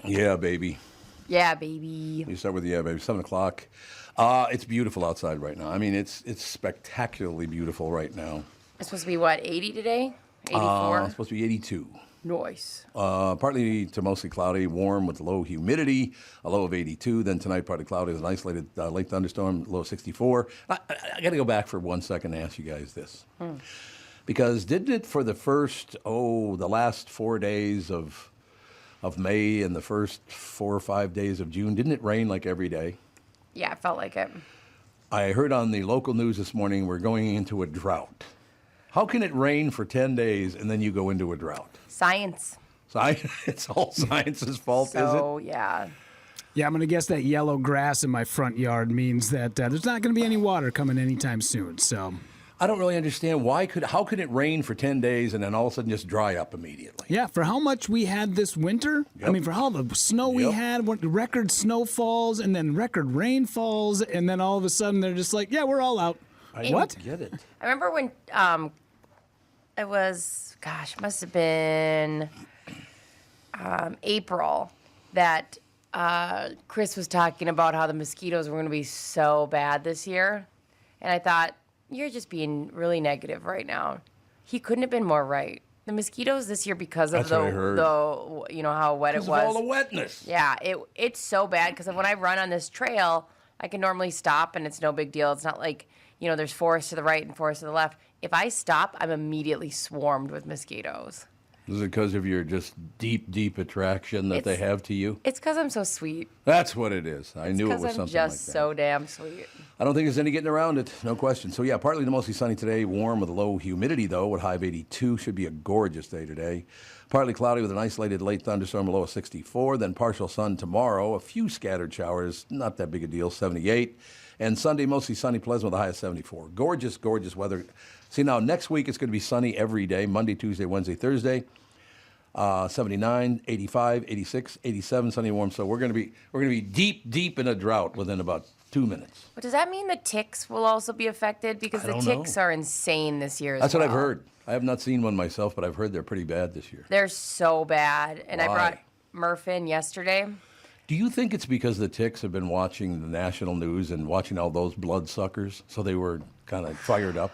Yeah, baby. Yeah, baby. We start with yeah, baby. 7 o'clock. It's beautiful outside right now. I mean, it's spectacularly beautiful right now. It's supposed to be, what, 80 today? 84? It's supposed to be 82. Nice. Partly to mostly cloudy, warm with low humidity, a low of 82. Then tonight, partly cloudy with an isolated late thunderstorm, low of 64. I got to go back for 1 second and ask you guys this. Because didn't it for the last 4 days of May and the first 4 or 5 days of June, didn't it rain like every day? Yeah, it felt like it. I heard on the local news this morning we're going into a drought. How can it rain for 10 days and then you go into a drought? Science. It's all science's fault, is it? So, yeah. Yeah, I'm going to guess that yellow grass in my front yard means that there's not going to be any water coming anytime soon. So I don't really understand how could it rain for 10 days and then all of a sudden just dry up immediately? yeah, for how much we had this winter, Yep. I mean, for all the snow we had, record snowfalls and then record rainfalls, and then all of a sudden they're just like, yeah, we're all out. I What? don't get it. I remember when it was, must have been April that Chris was talking about how the mosquitoes were going to be so bad this year. And I thought, you're just being really negative right now. He couldn't have been more right. The mosquitoes this year, because of That's what I heard. how wet it was. Because of all the wetness. Yeah, it's so bad because when I run on this trail, I can normally stop and it's no big deal. It's not like, there's forest to the right and forest to the left. If I stop, I'm immediately swarmed with mosquitoes. Is it because of your just deep, deep attraction that they have to you? It's because I'm so sweet. That's what it is. I knew it was something like that. I'm just so damn sweet. I don't think there's any getting around it, no question. So, yeah, partly to mostly sunny today, warm with low humidity, though, with high of 82. Should be a gorgeous day today. Partly cloudy with an isolated late thunderstorm, a low of 64. Then partial sun tomorrow, a few scattered showers, not that big a deal, 78. And Sunday, mostly sunny, pleasant with a high of 74. Gorgeous, gorgeous weather. See, now, next week it's going to be sunny every day, Monday, Tuesday, Wednesday, Thursday. 79, 85, 86, 87, sunny and warm. So we're going to be deep, deep in a drought within about 2 minutes. But does that mean the ticks will also be affected? Because the ticks are insane this year as That's well. what I've heard. I have not seen one myself, but I've heard they're pretty bad this year. They're so bad. And I brought Murph in yesterday. Do you think it's because the ticks have been watching the national news and watching all those bloodsuckers, so they were kind of fired up?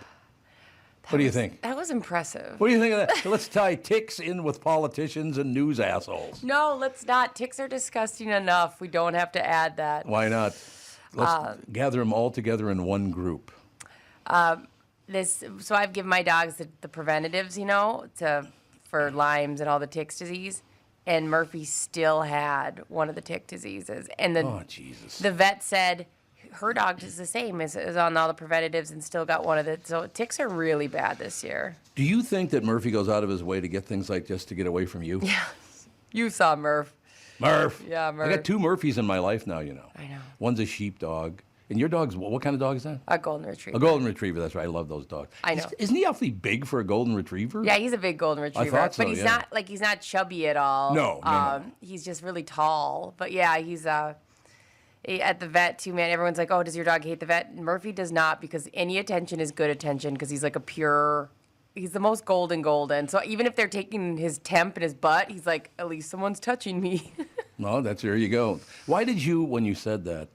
What do you think? That was impressive. What do you think of that? Let's tie ticks in with politicians and news assholes. No, let's not. Ticks are disgusting enough. We don't have to add that. Why not? Let's gather them all together in one group. So I've given my dogs the preventatives, for Lyme's and all the ticks disease. And Murphy still had one of the tick diseases. And the vet said her dog is the same, is on all the preventatives and still got one of the. So ticks are really bad this year. Do you think that Murphy goes out of his way to get things like this to get away from you? Yeah. You saw Murph. Murph. Yeah, Murph. I got 2 Murphys in my life now, I know. One's a sheepdog. And your dog's, what kind of dog is that? A golden retriever. A golden retriever, that's right. I love those dogs. I know. Isn't he awfully big for a golden retriever? Yeah, he's a big golden retriever. I thought so, but he's not chubby at all. No. He's just really tall. But yeah, he's at the vet too, man. Everyone's like, oh, does your dog hate the vet? Murphy does not, because any attention is good attention, because he's like he's the most golden. So even if they're taking his temp and his butt, he's like, at least someone's touching me. No, there you go. Why did you, when you said that,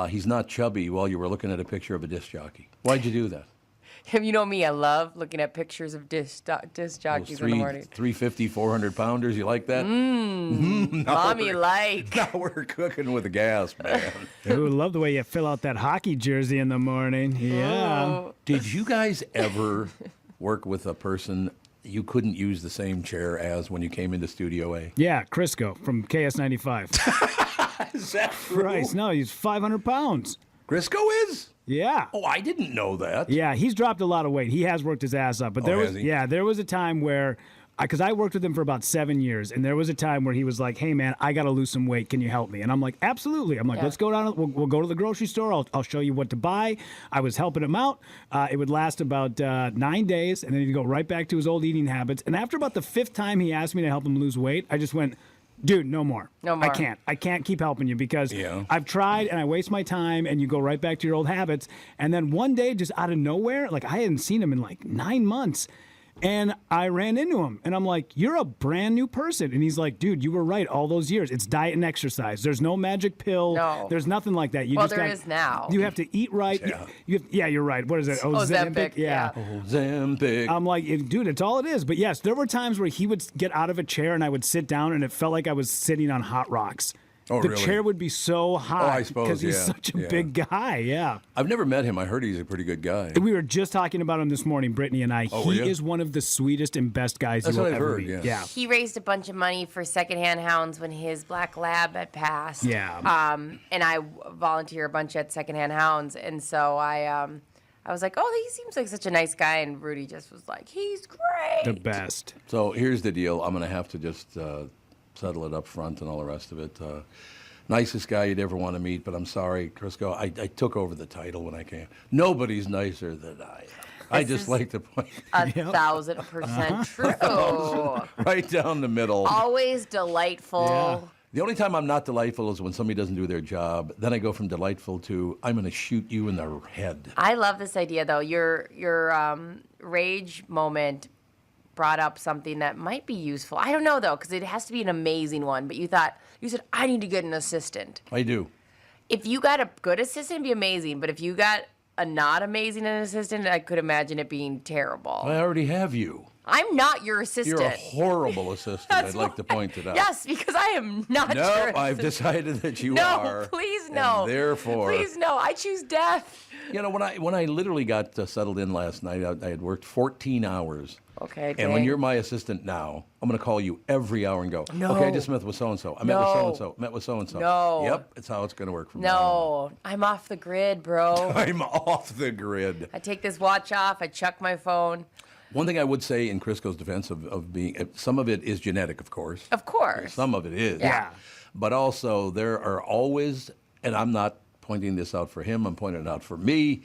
he's not chubby while you were looking at a picture of a disc jockey? Why'd you do that? You know me, I love looking at pictures of disc jockeys in the morning. 350, 400 pounders, you like that? Mommy like. Now we're cooking with the gas, man. Ooh, love the way you fill out that hockey jersey in the morning. Yeah. Oh. Did you guys ever work with a person you couldn't use the same chair as when you came into Studio A? Yeah, Crisco from KS95. Is that true? Christ, no, he's 500 pounds. Crisco is? Yeah. Oh, I didn't know that. Yeah, he's dropped a lot of weight. He has worked his ass up. But there was a time where, because I worked with him for about 7 years, and there was a time where he was like, hey, man, I got to lose some weight. Can you help me? And I'm like, absolutely. I'm like, let's go down. We'll go to the grocery store. I'll show you what to buy. I was helping him out. It would last about 9 days, and then he'd go right back to his old eating habits. And after about the 5th time he asked me to help him lose weight, I just went, dude, no more. No more. I can't keep helping you because I've tried and I waste my time and you go right back to your old habits. And then one day, just out of nowhere, like I hadn't seen him in like 9 months. And I ran into him, and I'm like, you're a brand new person. And he's like, dude, you were right all those years. It's diet and exercise. There's no magic pill. No. There's nothing like that. There is now. You have to eat right. Yeah. You're right. What is it? Ozempic. Yeah. Ozempic. I'm like, dude, it's all it is. But yes, there were times where he would get out of a chair, and I would sit down, and it felt like I was sitting on hot rocks. Oh, the really? chair would be so hot I suppose, because he's such a big guy. Yeah. I've never met him. I heard he's a pretty good guy. We were just talking about him this morning, Brittany and I. Oh, He is one of the sweetest and best guys That's you will what I've ever heard, meet. yeah. He raised a bunch of money for secondhand hounds when his black lab had passed. Yeah. And I volunteer a bunch at secondhand hounds, and so I was like, oh, he seems like such a nice guy, and Rudy just was like, he's great. The best. So here's the deal. I'm going to have to just settle it up front and all the rest of it. Nicest guy you'd ever want to meet, but I'm sorry, Crisco. I took over the title when I came. Nobody's nicer than I am. I just like to point 1,000% true. right down the middle. Always delightful. Yeah. The only time I'm not delightful is when somebody doesn't do their job. Then I go from delightful to I'm going to shoot you in the head. I love this idea, though. Your rage moment brought up something that might be useful. I don't know, though, because it has to be an amazing one. But you said, I need to get an assistant. I do. If you got a good assistant, it'd be amazing. But if you got a not amazing assistant, I could imagine it being terrible. I already have you. I'm not your assistant. You're a horrible assistant. I'd like to point it out. Yes, because I am not your assistant. I've decided that you are. No, please no. And therefore, please no. I choose death. You know, when I literally got settled in last night, I had worked 14 hours. Okay. And when you're my assistant now, I'm going to call you every hour and go, No. okay, I just met with so-and-so. I met with so-and-so. Met with so-and-so. No. Yep, it's how it's going to work from now No, I'm off the grid, bro. on. I'm off the grid. I take this watch off. I chuck my phone. One thing I would say in Crisco's defense of being, some of it is genetic, of course. Of course. Some of it is. Yeah. But also there are always, and I'm not pointing this out for him, I'm pointing it out for me,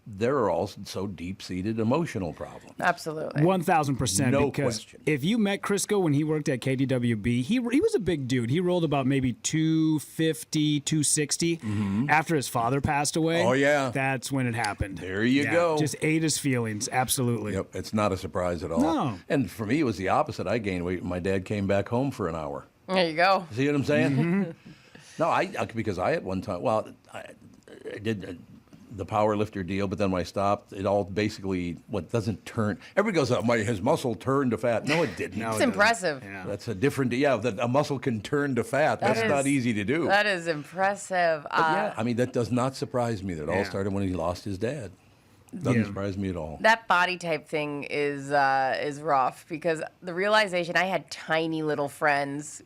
there are also deep-seated emotional problems. Absolutely. 1,000%. No because question. if you met Crisco when he worked at KDWB, he was a big dude. He rolled about maybe 250, 260 after his father passed away. Oh, yeah. That's when it happened. There you go. Just ate his feelings. Absolutely. Yep, it's not a surprise at all. No. And for me, it was the opposite. I gained weight when my dad came back home for an hour. There you go. See what I'm saying? No, because I at one time, I did the power lifter deal, but then when I stopped, it all basically doesn't turn. Everybody goes, his muscle turned to fat. No, it didn't. It's impressive. Yeah. That's a different, that a muscle can turn to fat. That's not easy to do. That is impressive. But yeah, I mean, that does not surprise me. That all started when he lost his dad. Doesn't surprise me at all. That body type thing is rough because the realization I had tiny little friends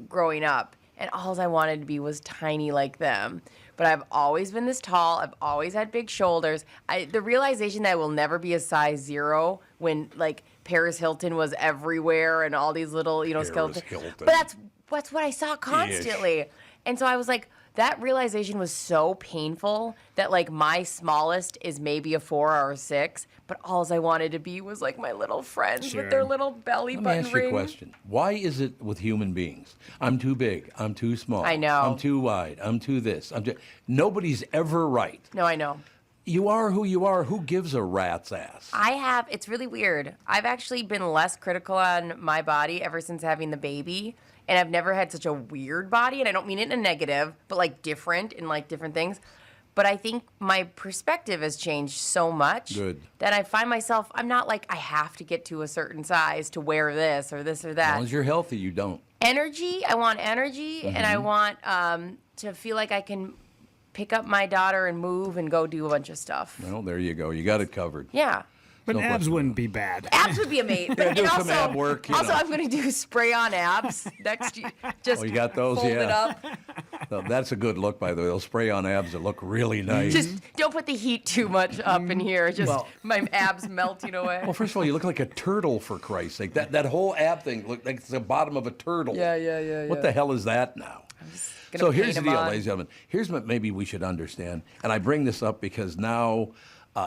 growing up, and all I wanted to be was tiny like them. But I've always been this tall. I've always had big shoulders. The realization that I will never be a size 0 when like Paris Hilton was everywhere and all these little skeletons. But that's what I saw constantly. Ish. And so I was like, that realization was so painful that like my smallest is maybe a 4 or a 6, but all I wanted to be was like my little friends with their little belly button Let me ask you a question. Why is it with human beings? I'm too big. I'm too small. I know. I'm too wide. I'm too this. Nobody's ever right. No, I know. You are who you are. Who gives a rat's ass? It's really weird. I've actually been less critical on my body ever since having the baby. And I've never had such a weird body, and I don't mean it in a negative, but like different in like different things. But I think my perspective has changed so much that I find myself, I'm not like I have to get to a certain size to wear this or that. As long as you're healthy, you don't. Energy, I want energy, and I want to feel like I can pick up my daughter and move and go do a bunch of stuff. Well, there you go. You got it covered. Yeah. But abs wouldn't be bad. Abs would be amazing. Do some ab work. Also, I'm going to do spray-on abs next year. Just you got those? fold it up. No, that's a good look, by the way. Those spray-on abs that look really nice. Just don't put the heat too much up in here. Just my abs melting away. Well, first of all, you look like a turtle, for Christ's sake. That whole ab thing looked like it's the bottom of a turtle. Yeah. What the hell is that now? So here's the deal, ladies and gentlemen. Here's what maybe we should understand. And I bring this up because now...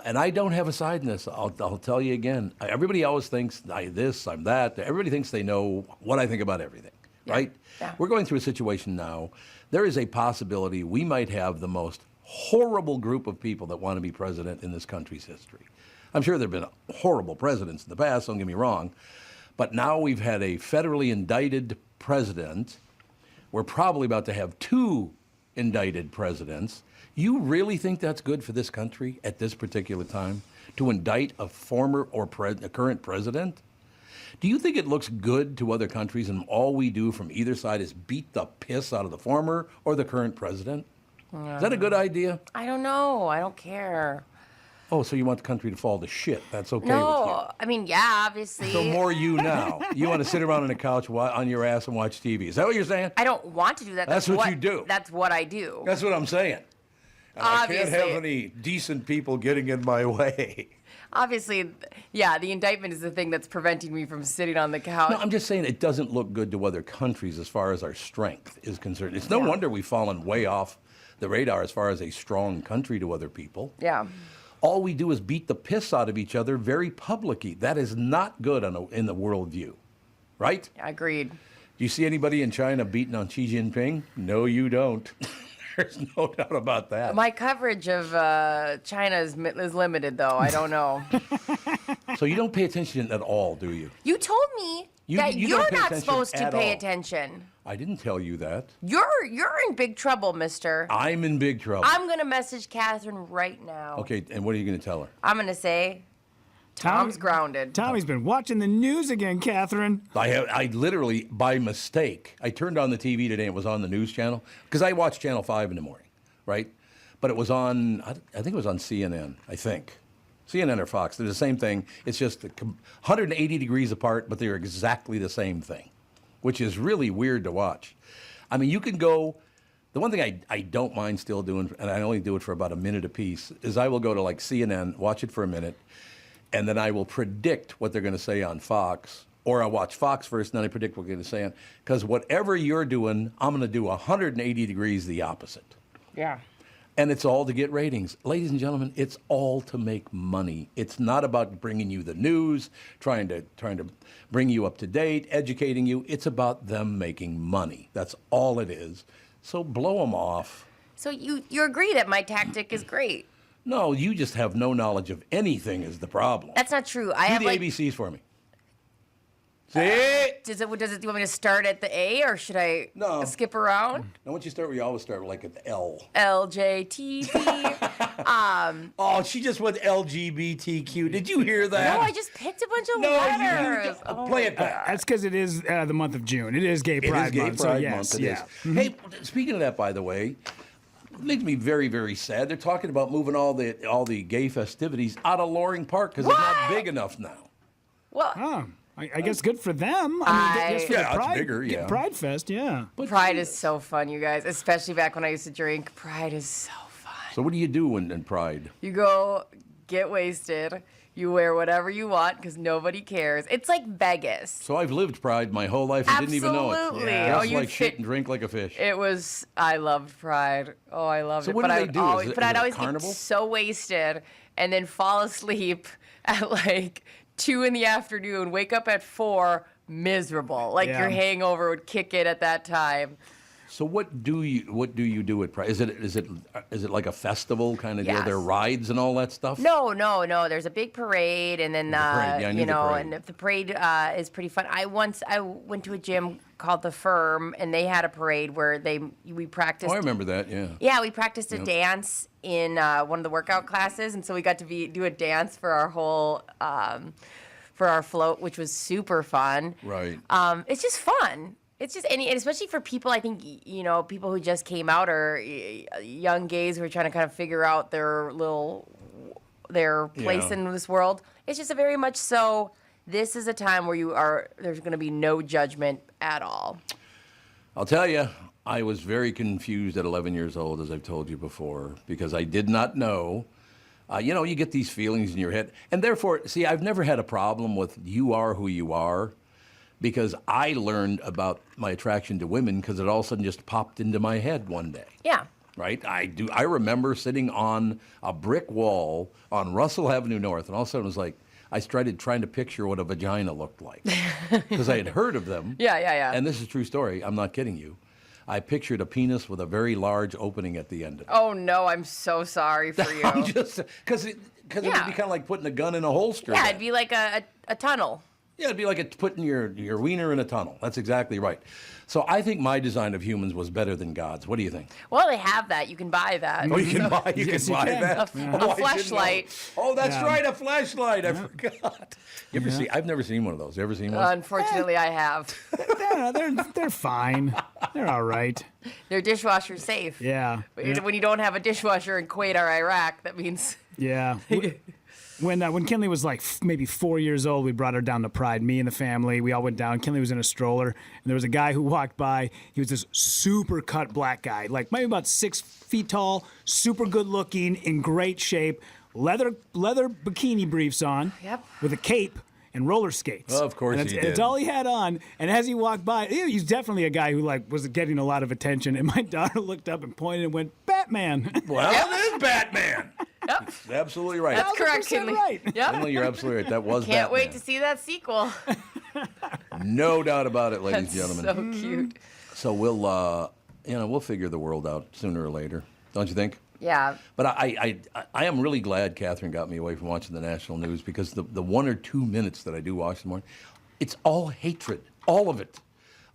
and I don't have a side in this. I'll tell you again. Everybody always thinks I'm this, I'm that. Everybody thinks they know what I think about everything, right? Yeah. We're going through a situation now. There is a possibility we might have the most horrible group of people that want to be president in this country's history. I'm sure there have been horrible presidents in the past, don't get me wrong. But now we've had a federally indicted president. We're probably about to have 2 indicted presidents. You really think that's good for this country at this particular time, to indict a former or a current president? Do you think it looks good to other countries and all we do from either side is beat the piss out of the former or the current president? Is that a good idea? I don't know. I don't care. Oh, so you want the country to fall to shit. That's okay with you. No, I mean, yeah, obviously. So more you now. You want to sit around on the couch on your ass and watch TV. Is that what you're saying? I don't want to do that. That's what you do. That's what I do. That's what I'm saying. And Obviously. I can't have any decent people getting in my way. Obviously, yeah, the indictment is the thing that's preventing me from sitting on the couch. No, I'm just saying it doesn't look good to other countries as far as our strength is concerned. It's no wonder we've fallen way off the radar as far as a strong country to other people. Yeah. All we do is beat the piss out of each other very publicly. That is not good in the world view, right? Agreed. Do you see anybody in China beating on Xi Jinping? No, you don't. There's no doubt about that. My coverage of China is limited, though. I don't know. So you don't pay attention at all, do you? You told me that you you're don't pay not attention supposed to at pay all. attention. I didn't tell you that. You're in big trouble, mister. I'm in big trouble. I'm going to message Catherine right now. Okay, and what are you going to tell her? I'm going to say, Tom's grounded. Tommy's been watching the news again, Catherine. I literally, by mistake, I turned on the TV today and it was on the news channel, because I watch Channel 5 in the morning, right? But it was on, I think it was on CNN, I think. CNN or Fox, they're the same thing. It's just 180 degrees apart, but they're exactly the same thing, which is really weird to watch. I mean, you can go, the one thing I don't mind still doing, and I only do it for about a minute apiece, is I will go to like CNN, watch it for a minute, and then I will predict what they're going to say on Fox, or I'll watch Fox first, and then I predict what they're going to say on, because whatever you're doing, I'm going to do 180 degrees the opposite. Yeah. And it's all to get ratings. Ladies and gentlemen, it's all to make money. It's not about bringing you the news, trying to bring you up to date, educating you. It's about them making money. That's all it is. So blow them off. So you agree that my tactic is great? No, you just have no knowledge of anything is the problem. That's not true. Do the ABCs for me. See? Do you want me to start at the A, or should I skip around? Now, once you start, we always start like at the L. LJTP. Oh, she just went LGBTQ. Did you hear that? No, I just picked a bunch of letters. Play it back. That's because it is the month of June. It is Gay Pride Month. So yes, yeah. Hey, speaking of that, by the way, it makes me very, very sad. They're talking about moving all the gay festivities out of Loring Park because it's not big enough now. Well, Oh, I guess good for them. I mean, just for the it's Pride, bigger, yeah. Pride Fest, yeah. But Pride is so fun, you guys. Especially back when I used to drink. Pride is so fun. So what do you do in Pride? You go get wasted. You wear whatever you want because nobody cares. It's like Vegas. So I've lived Pride my whole life and didn't even know it. Absolutely. Dress Oh, like shit and drink like a fish. I loved Pride. Oh, I loved So it. what But do I they would do? always, Is it but I'd a always carnival? get so wasted and then fall asleep at like 2 p.m, wake up at 4, miserable. Like Yeah. your hangover would kick in at that time. So what do you do at Pride? Is it like a festival kind of deal? Yes. There are rides and all that stuff? No. There's a big parade, and then parade. Yeah, I knew the parade. and the parade is pretty fun. I went to a gym called the Firm, and they had a parade where we practiced. Oh, I remember that. Yeah. Yeah, we practiced a dance in one of the workout classes, and so we got to do a dance for our whole for our float, which was super fun. Right. It's just fun. It's just and especially for people, I think, people who just came out or young gays who are trying to kind of figure out their place in this world. It's just a very much so. This is a time where there's going to be no judgment at all. I'll tell you, I was very confused at 11 years old, as I've told you before, because I did not know. You get these feelings in your head. And therefore, see, I've never had a problem with you are who you are, because I learned about my attraction to women because it all of a sudden just popped into my head one day. Yeah. Right? I remember sitting on a brick wall on Russell Avenue North, and all of a sudden it was like, I started trying to picture what a vagina looked like because I had heard of them. Yeah. And this is a true story. I'm not kidding you. I pictured a penis with a very large opening at the end of it. Oh, no, I'm so sorry for you. I'm just, because it would be kind of like putting a gun in a holster. Yeah, it'd be like a tunnel. Yeah, it'd be like putting your wiener in a tunnel. That's exactly right. So I think my design of humans was better than God's. What do you think? Well, they have that. You can buy that. Oh, you can buy that? A flashlight. Oh, that's right, a flashlight. I forgot. You ever see? I've never seen one of those. You ever seen one? Unfortunately, I have. They're fine. They're all right. They're dishwasher safe. Yeah. When you don't have a dishwasher in Kuwait or Iraq, that means... Yeah. When Kinley was like maybe 4 years old, we brought her down to Pride. Me and the family, we all went down. Kinley was in a stroller, and there was a guy who walked by. He was this super cut black guy, like maybe about 6 feet tall, super good looking, in great shape, leather bikini briefs on, with a cape and roller skates. Oh, of course he did. It's all he had on. And as he walked by, he's definitely a guy who was getting a lot of attention. And my daughter looked up and pointed and went, "Batman." Well, it is Batman. Yep. Absolutely right. That's correct, Kinley. Right. Yep. Kinley, you're absolutely right. That was Batman. Can't wait to see that sequel. No doubt about it, ladies and That's gentlemen. so cute. So we'll figure the world out sooner or later, don't you think? Yeah. But I am really glad Catherine got me away from watching the national news, because the 1 or 2 minutes that I do watch in the morning, it's all hatred, all of it.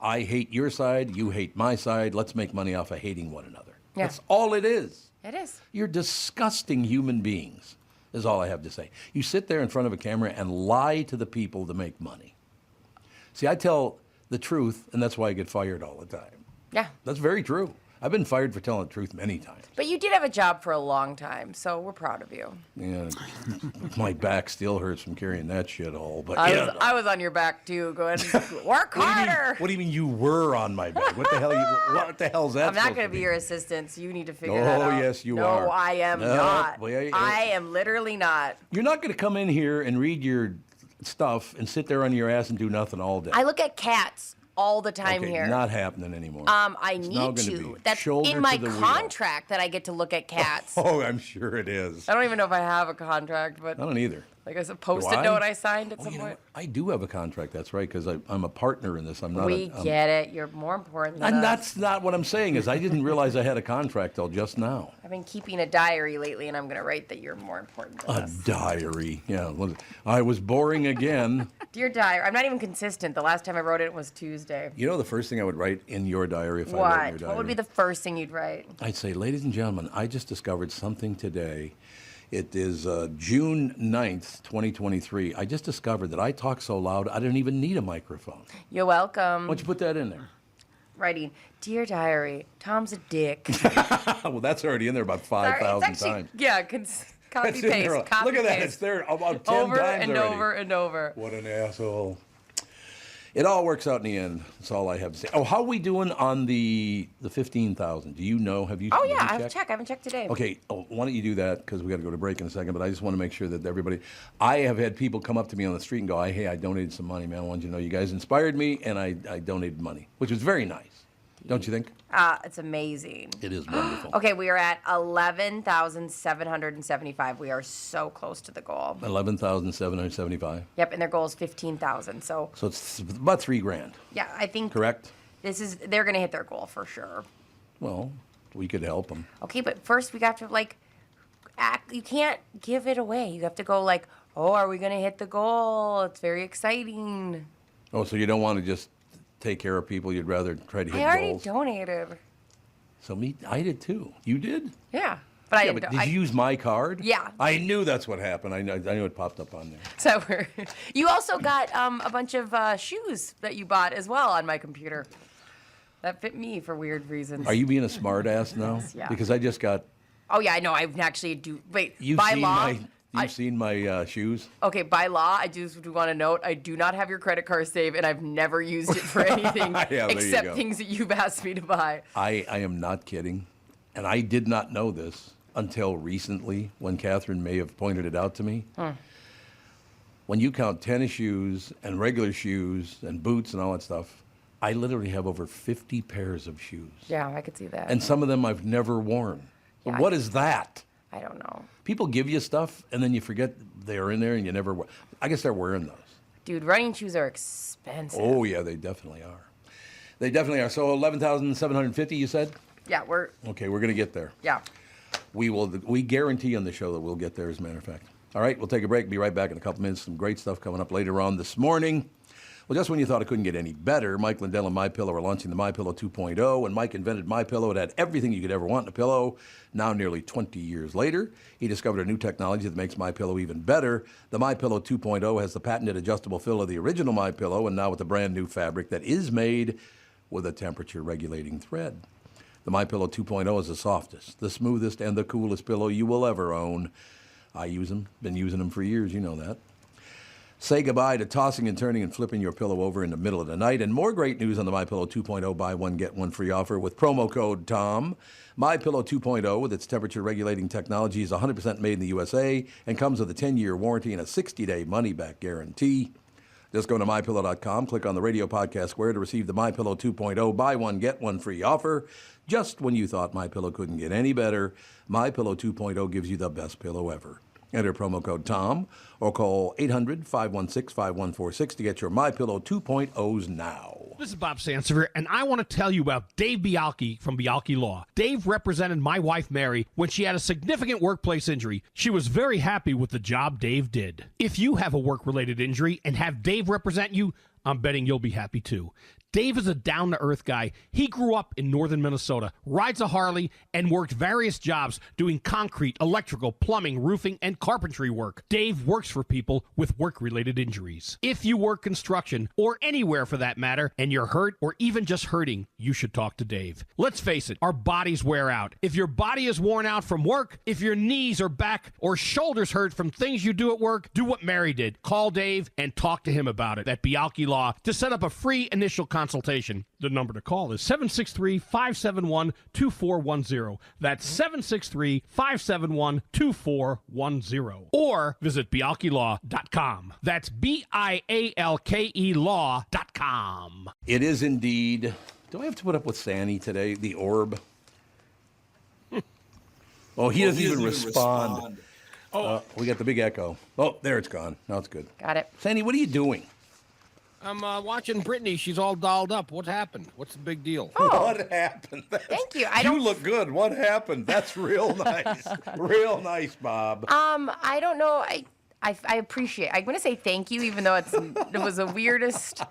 I hate your side, you hate my side. Let's make money off of hating one another. Yeah. That's all it is. It is. You're disgusting human beings, is all I have to say. You sit there in front of a camera and lie to the people to make money. See, I tell the truth, and that's why I get fired all the time. Yeah. That's very true. I've been fired for telling the truth many times. But you did have a job for a long time, so we're proud of you. Yeah, my back still hurts from carrying that shit all. But I was on your back too, going, work harder. What do you mean you were on my back? What the hell? What the hell's that? I'm not going to be your assistant, so you need to figure that out. Oh, yes, you are. No, I am not. Well, I am literally not. You're not going to come in here and read your stuff and sit there on your ass and do nothing all day. I look at cats all the time here. Not happening anymore. I need to. That's in my contract that I get to look at cats. Oh, I'm sure it is. I don't even know if I have a contract, but I don't either. Like a post-it note I signed at some point. I do have a contract. That's right, because I'm a partner in this. I'm not. We get it. You're more important than and us. that's not what I'm saying. Is I didn't realize I had a contract till just now. I've been keeping a diary lately, and I'm going to write that you're more important than us. A diary. Yeah. I was boring again. Dear diary. I'm not even consistent. The last time I wrote it was Tuesday. You know the first thing I would write in your diary if I wrote in your diary? What would be the first thing you'd write? I'd say, ladies and gentlemen, I just discovered something today. It is June 9th, 2023. I just discovered that I talk so loud I don't even need a microphone. You're welcome. Why don't you put that in there? Writing, Dear Diary, Tom's a dick. Well, that's already in there about 5,000 times. Yeah, copy paste. Look at that. It's there about 10 over times and already. over and over. What an asshole. It all works out in the end. That's all I have to say. Oh, how are we doing on the 15,000? Do you know? Have you? Oh yeah, I haven't checked today. Okay. Oh, why don't you do that? Because we got to go to break in a second. But I just want to make sure that everybody. I have had people come up to me on the street and go, "Hey, I donated some money, man. I wanted you to know you guys inspired me, and I donated money, which was very nice. Don't you think? It's amazing. It is wonderful. Okay, we are at 11,775. We are so close to the goal. 11,775. Yep, and their goal is 15,000. So it's about $3,000. Yeah, I think. Correct. They're going to hit their goal for sure. Well, we could help them. Okay, but first we got to act. You can't give it away. You have to go are we going to hit the goal? It's very exciting. Oh, so you don't want to just take care of people, you'd rather try to hit goals. I already donated. So I did too. You did? Yeah. But I didn't. But did you use my card? Yeah. I knew that's what happened. I knew it popped up on there. So you also got a bunch of shoes that you bought as well on my computer. That fit me for weird reasons. Are you being a smart ass now? Yeah. Because I just got. Oh yeah, I know. I actually do. Wait, You've seen my shoes? Okay, by law, I just do want to note, I do not have your credit card saved, and I've never used it for anything except things that you've asked me to buy. I am not kidding. And I did not know this until recently when Catherine may have pointed it out to me. When you count tennis shoes and regular shoes and boots and all that stuff, I literally have over 50 pairs of shoes. Yeah, I could see that. And some of them I've never worn. Yeah, what is that? I don't know. People give you stuff, and then you forget they're in there, and you never wear. I guess they're wearing those. Dude, running shoes are expensive. Oh, yeah, they definitely are. They definitely are. So 11,750, you said? Yeah, we're going to get there. Yeah. We guarantee on the show that we'll get there, as a matter of fact. All right, we'll take a break. Be right back in a couple minutes. Some great stuff coming up later on this morning. Well, just when you thought it couldn't get any better, Mike Lindell and MyPillow are launching the MyPillow 2.0. When Mike invented MyPillow, it had everything you could ever want in a pillow. Now, nearly 20 years later, he discovered a new technology that makes MyPillow even better. The MyPillow 2.0 has the patented adjustable fill of the original MyPillow, and now with a brand new fabric that is made with a temperature-regulating thread. The MyPillow 2.0 is the softest, the smoothest, and the coolest pillow you will ever own. I use them. Been using them for years. You know that. Say goodbye to tossing and turning and flipping your pillow over in the middle of the night. And more great news on the MyPillow 2.0 buy one, get one free offer with promo code TOM. MyPillow 2.0 with its temperature-regulating technology is 100% made in the USA and comes with a 10-year warranty and a 60-day money-back guarantee. Just go to MyPillow.com, click on the radio podcast square to receive the MyPillow 2.0 buy one, get one free offer. Just when you thought MyPillow couldn't get any better, MyPillow 2.0 gives you the best pillow ever. Enter promo code TOM or call 800-516-5146 to get your MyPillow 2.0s now. This is Bob Sansevere, and I want to tell you about Dave Bialke from Bialke Law. Dave represented my wife, Mary, when she had a significant workplace injury. She was very happy with the job Dave did. If you have a work-related injury and have Dave represent you, I'm betting you'll be happy too. Dave is a down-to-earth guy. He grew up in northern Minnesota, rides a Harley, and worked various jobs doing concrete, electrical, plumbing, roofing, and carpentry work. Dave works for people with work-related injuries. If you work construction, or anywhere for that matter, and you're hurt or even just hurting, you should talk to Dave. Let's face it, our bodies wear out. If your body is worn out from work, if your knees or back or shoulders hurt from things you do at work, do what Mary did. Call Dave and talk to him about it at Bialke Law to set up a free initial consultation. The number to call is 763-571-2410. That's 763-571-2410. Or visit BialkeLaw.com. That's BIALKE Law.com. It is indeed. Do I have to put up with Sandy today? The orb? Oh, he doesn't even respond. We got the big echo. Oh, there it's gone. Now it's good. Got it. Sandy, what are you doing? I'm watching Brittany. She's all dolled up. What happened? What's the big deal? Oh. What happened? Thank you. You look good. What happened? That's real nice. Real nice, Bob. I don't know. I appreciate. I'm gonna say thank you, even though it was the weirdest.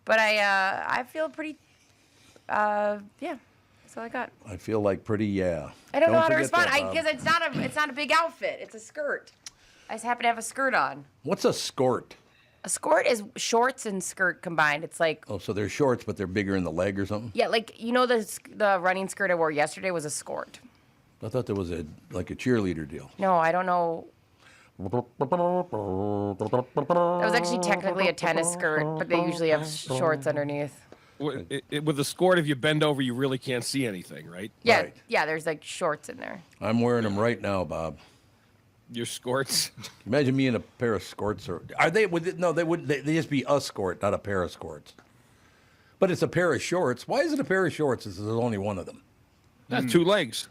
But I feel pretty. Yeah. That's all I got. I feel like pretty. Yeah. I don't know how to respond because it's not a big outfit. It's a skirt. I just happen to have a skirt on. What's a skort? A skort is shorts and skirt combined. It's like... Oh, so they're shorts, but they're bigger in the leg or something? Yeah, like, you know the running skirt I wore yesterday was a skort. I thought there was a cheerleader deal. No, I don't know. That was actually technically a tennis skirt, but they usually have shorts underneath. With the Skor, if you bend over, you really can't see anything, right? Yeah, Right. yeah. There's like shorts in there. I'm wearing them right now, Bob. Your skirts. Imagine me in a pair of skirts. Are they? They just be a skirt, not a pair of skirts. But it's a pair of shorts. Why is it a pair of shorts? There's only one of them. That's two legs.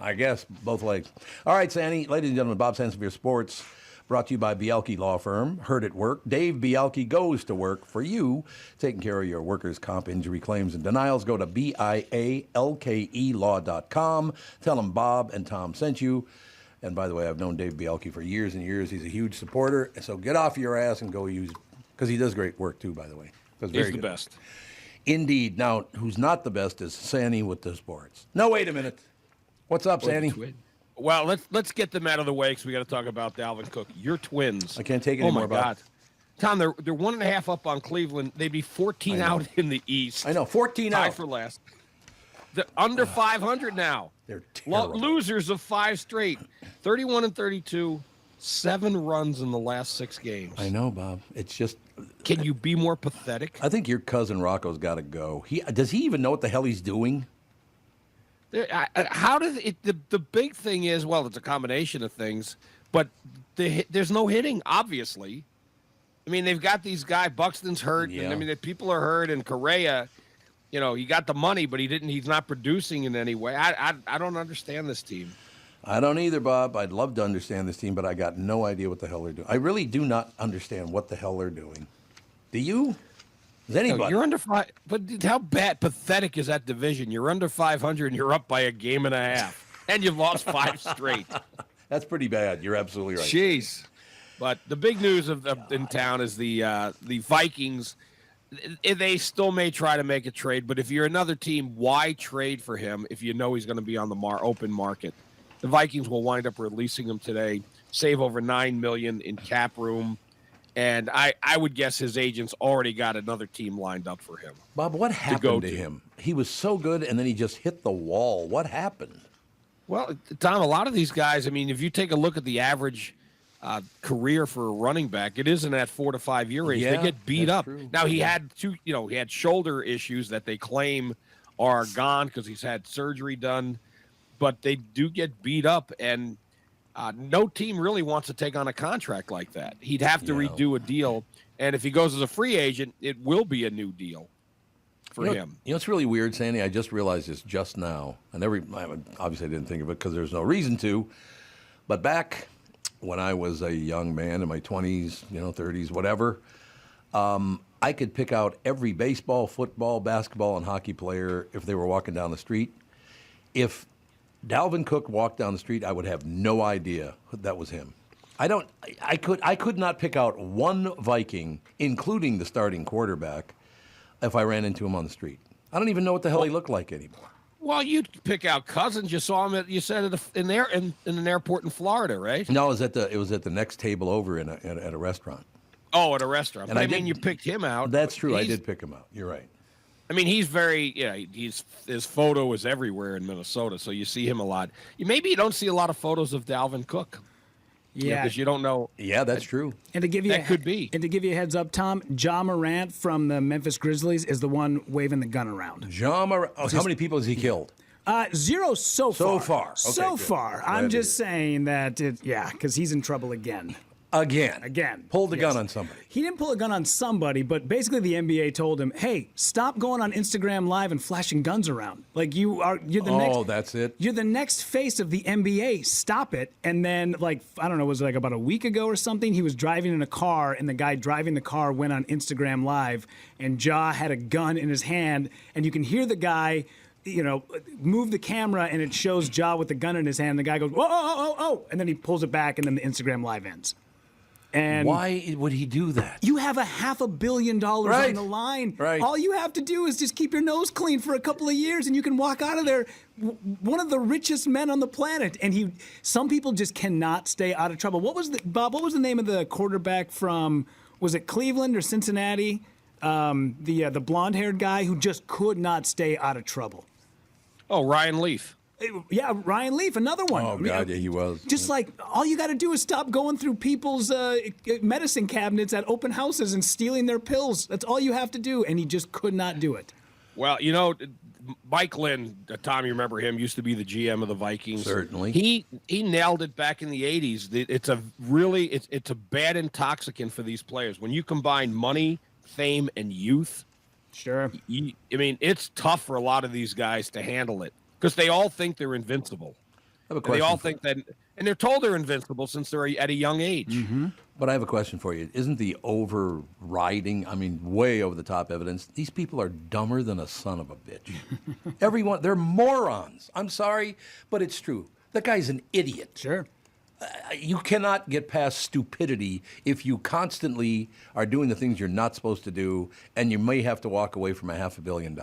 I guess both legs. All right, Sandy, ladies and gentlemen, Bob Sansevere Sports, brought to you by Bialke Law Firm. Heard at work. Dave Bialke goes to work for you, taking care of your workers' comp injury claims and denials. Go to BIALKElaw.com. Tell them Bob and Tom sent you. And by the way, I've known Dave Bialke for years and years. He's a huge supporter. So get off your ass and go use, because he does great work too, by the way. He's the best. Indeed. Now, who's not the best is Sandy with the sports. No, wait a minute. What's up, Sandy? Well, let's get them out of the way because we got to talk about Delvin Cook. Your Twins. I can't take it anymore. Oh my God, Tom, they're 1.5 up on Cleveland. They'd be 14 out in the East. I know, 14 out. Tied for last. They're under 500 now. They're terrible. Losers of 5 straight. 31-32, 7 runs in the last 6 games. I know, Bob. It's just. Can you be more pathetic? I think your cousin Rocco's got to go. Does he even know what the hell he's doing? How does it? The big thing is, well, it's a combination of things, but there's no hitting, obviously. I mean, they've got these guys. Buxton's hurt, Yeah. and I mean, the people are hurt, and Correa, he got the money, but he's not producing in any way. I don't understand this team. I don't either, Bob. I'd love to understand this team, but I got no idea what the hell they're doing. I really do not understand what the hell they're doing. Do you? Is anybody? No, you're under 5, but how pathetic is that division? You're under 500 and you're up by a game and a half, and you've lost 5 straight. That's pretty bad. You're absolutely right. Jeez. But the big news in town is the Vikings. They still may try to make a trade, but if you're another team, why trade for him if you know he's going to be on the open market? The Vikings will wind up releasing him today, save over $9 million in cap room, and I would guess his agents already got another team lined up for him. Bob, what happened to him? He was so good, and then he just hit the wall. What happened? Well, Tom, a lot of these guys, I mean, if you take a look at the average career for a running back, it is in that 4 to 5 year range. Yeah, they get beat up. True. Now he had he had shoulder issues that they claim are gone because he's had surgery done, but they do get beat up, and no team really wants to take on a contract like that. He'd have to redo a deal, and if he goes as a free agent, it will be a new deal for him. You know, it's really weird, Sandy. I just realized this just now, and obviously I didn't think of it because there's no reason to, but back when I was a young man in my 20s, 30s, whatever, I could pick out every baseball, football, basketball, and hockey player if they were walking down the street. If Delvin Cook walked down the street, I would have no idea that was him. I could not pick out one Viking, including the starting quarterback, if I ran into him on the street. I don't even know what the hell he looked like anymore. Well, you'd pick out Cousins. You saw him in an airport in Florida, right? No, it was at the next table over at a restaurant. Oh, at a restaurant. And but I mean, you picked him out. That's true. I did pick him out. You're right. I mean, he's his photo is everywhere in Minnesota, so you see him a lot. Maybe you don't see a lot of photos of Delvin Cook. Yeah, because you don't know. Yeah, that's true. And to give you could be. And to give you a heads up, Tom, Ja Morant from the Memphis Grizzlies is the one waving the gun around. Ja Morant. Oh, how many people has he killed? 0 so far. So far. Okay, so good. far. I'm just saying that, because he's in trouble again. Again. Pulled the gun on somebody. He didn't pull a gun on somebody, but basically the NBA told him, hey, stop going on Instagram Live and flashing guns around. Like, you're the next. Oh, that's it. You're the next face of the NBA. Stop it. And then, I don't know, was it about a week ago or something? He was driving in a car, and the guy driving the car went on Instagram Live, and Ja had a gun in his hand, and you can hear the guy, move the camera, and it shows Ja with the gun in his hand. The guy goes, whoa, oh, oh, and then he pulls it back, and then the Instagram Live ends. And why would he do that? You have $500 million on the line. Right. All you have to do is just keep your nose clean for a couple of years, and you can walk out of there one of the richest men on the planet. And some people just cannot stay out of trouble. Bob? What was the name of the quarterback from? Was it Cleveland or Cincinnati? The blonde-haired guy who just could not stay out of trouble. Oh, Ryan Leaf. Yeah, Ryan Leaf, another one. Oh, God, yeah, he was. Just all you got to do is stop going through people's medicine cabinets at open houses and stealing their pills. That's all you have to do, and he just could not do it. Well, Mike Lynn, Tom, you remember him, used to be the GM of the Vikings. Certainly. He nailed it back in the 80s. It's a bad intoxicant for these players. When you combine money, fame, and youth, sure. It's tough for a lot of these guys to handle it. Because they all think they're invincible. I have a question. They all think that, and they're told they're invincible since they're at a young age. Mm-hmm. But I have a question for you. Isn't the overriding, way over the top evidence, these people are dumber than a son of a bitch. Everyone, they're morons. I'm sorry, but it's true. That guy's an idiot. Sure. You cannot get past stupidity if you constantly are doing the things you're not supposed to do, and you may have to walk away from $500 million.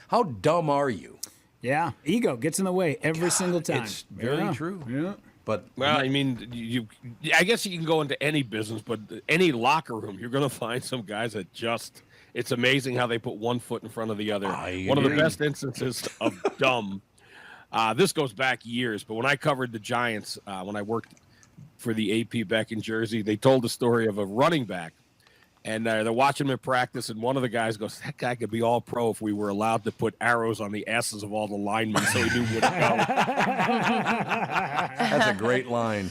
How dumb are you? Yeah, ego gets in the way every single time. It's very true. Yeah. But I guess you can go into any business, but any locker room, you're going to find some guys that it's amazing how they put one foot in front of the other. One of the best instances of dumb. This goes back years, but when I covered the Giants, when I worked for the AP back in Jersey, they told the story of a running back. And they're watching him in practice, and one of the guys goes, that guy could be all pro if we were allowed to put arrows on the asses of all the linemen so he knew where to go. That's a great line.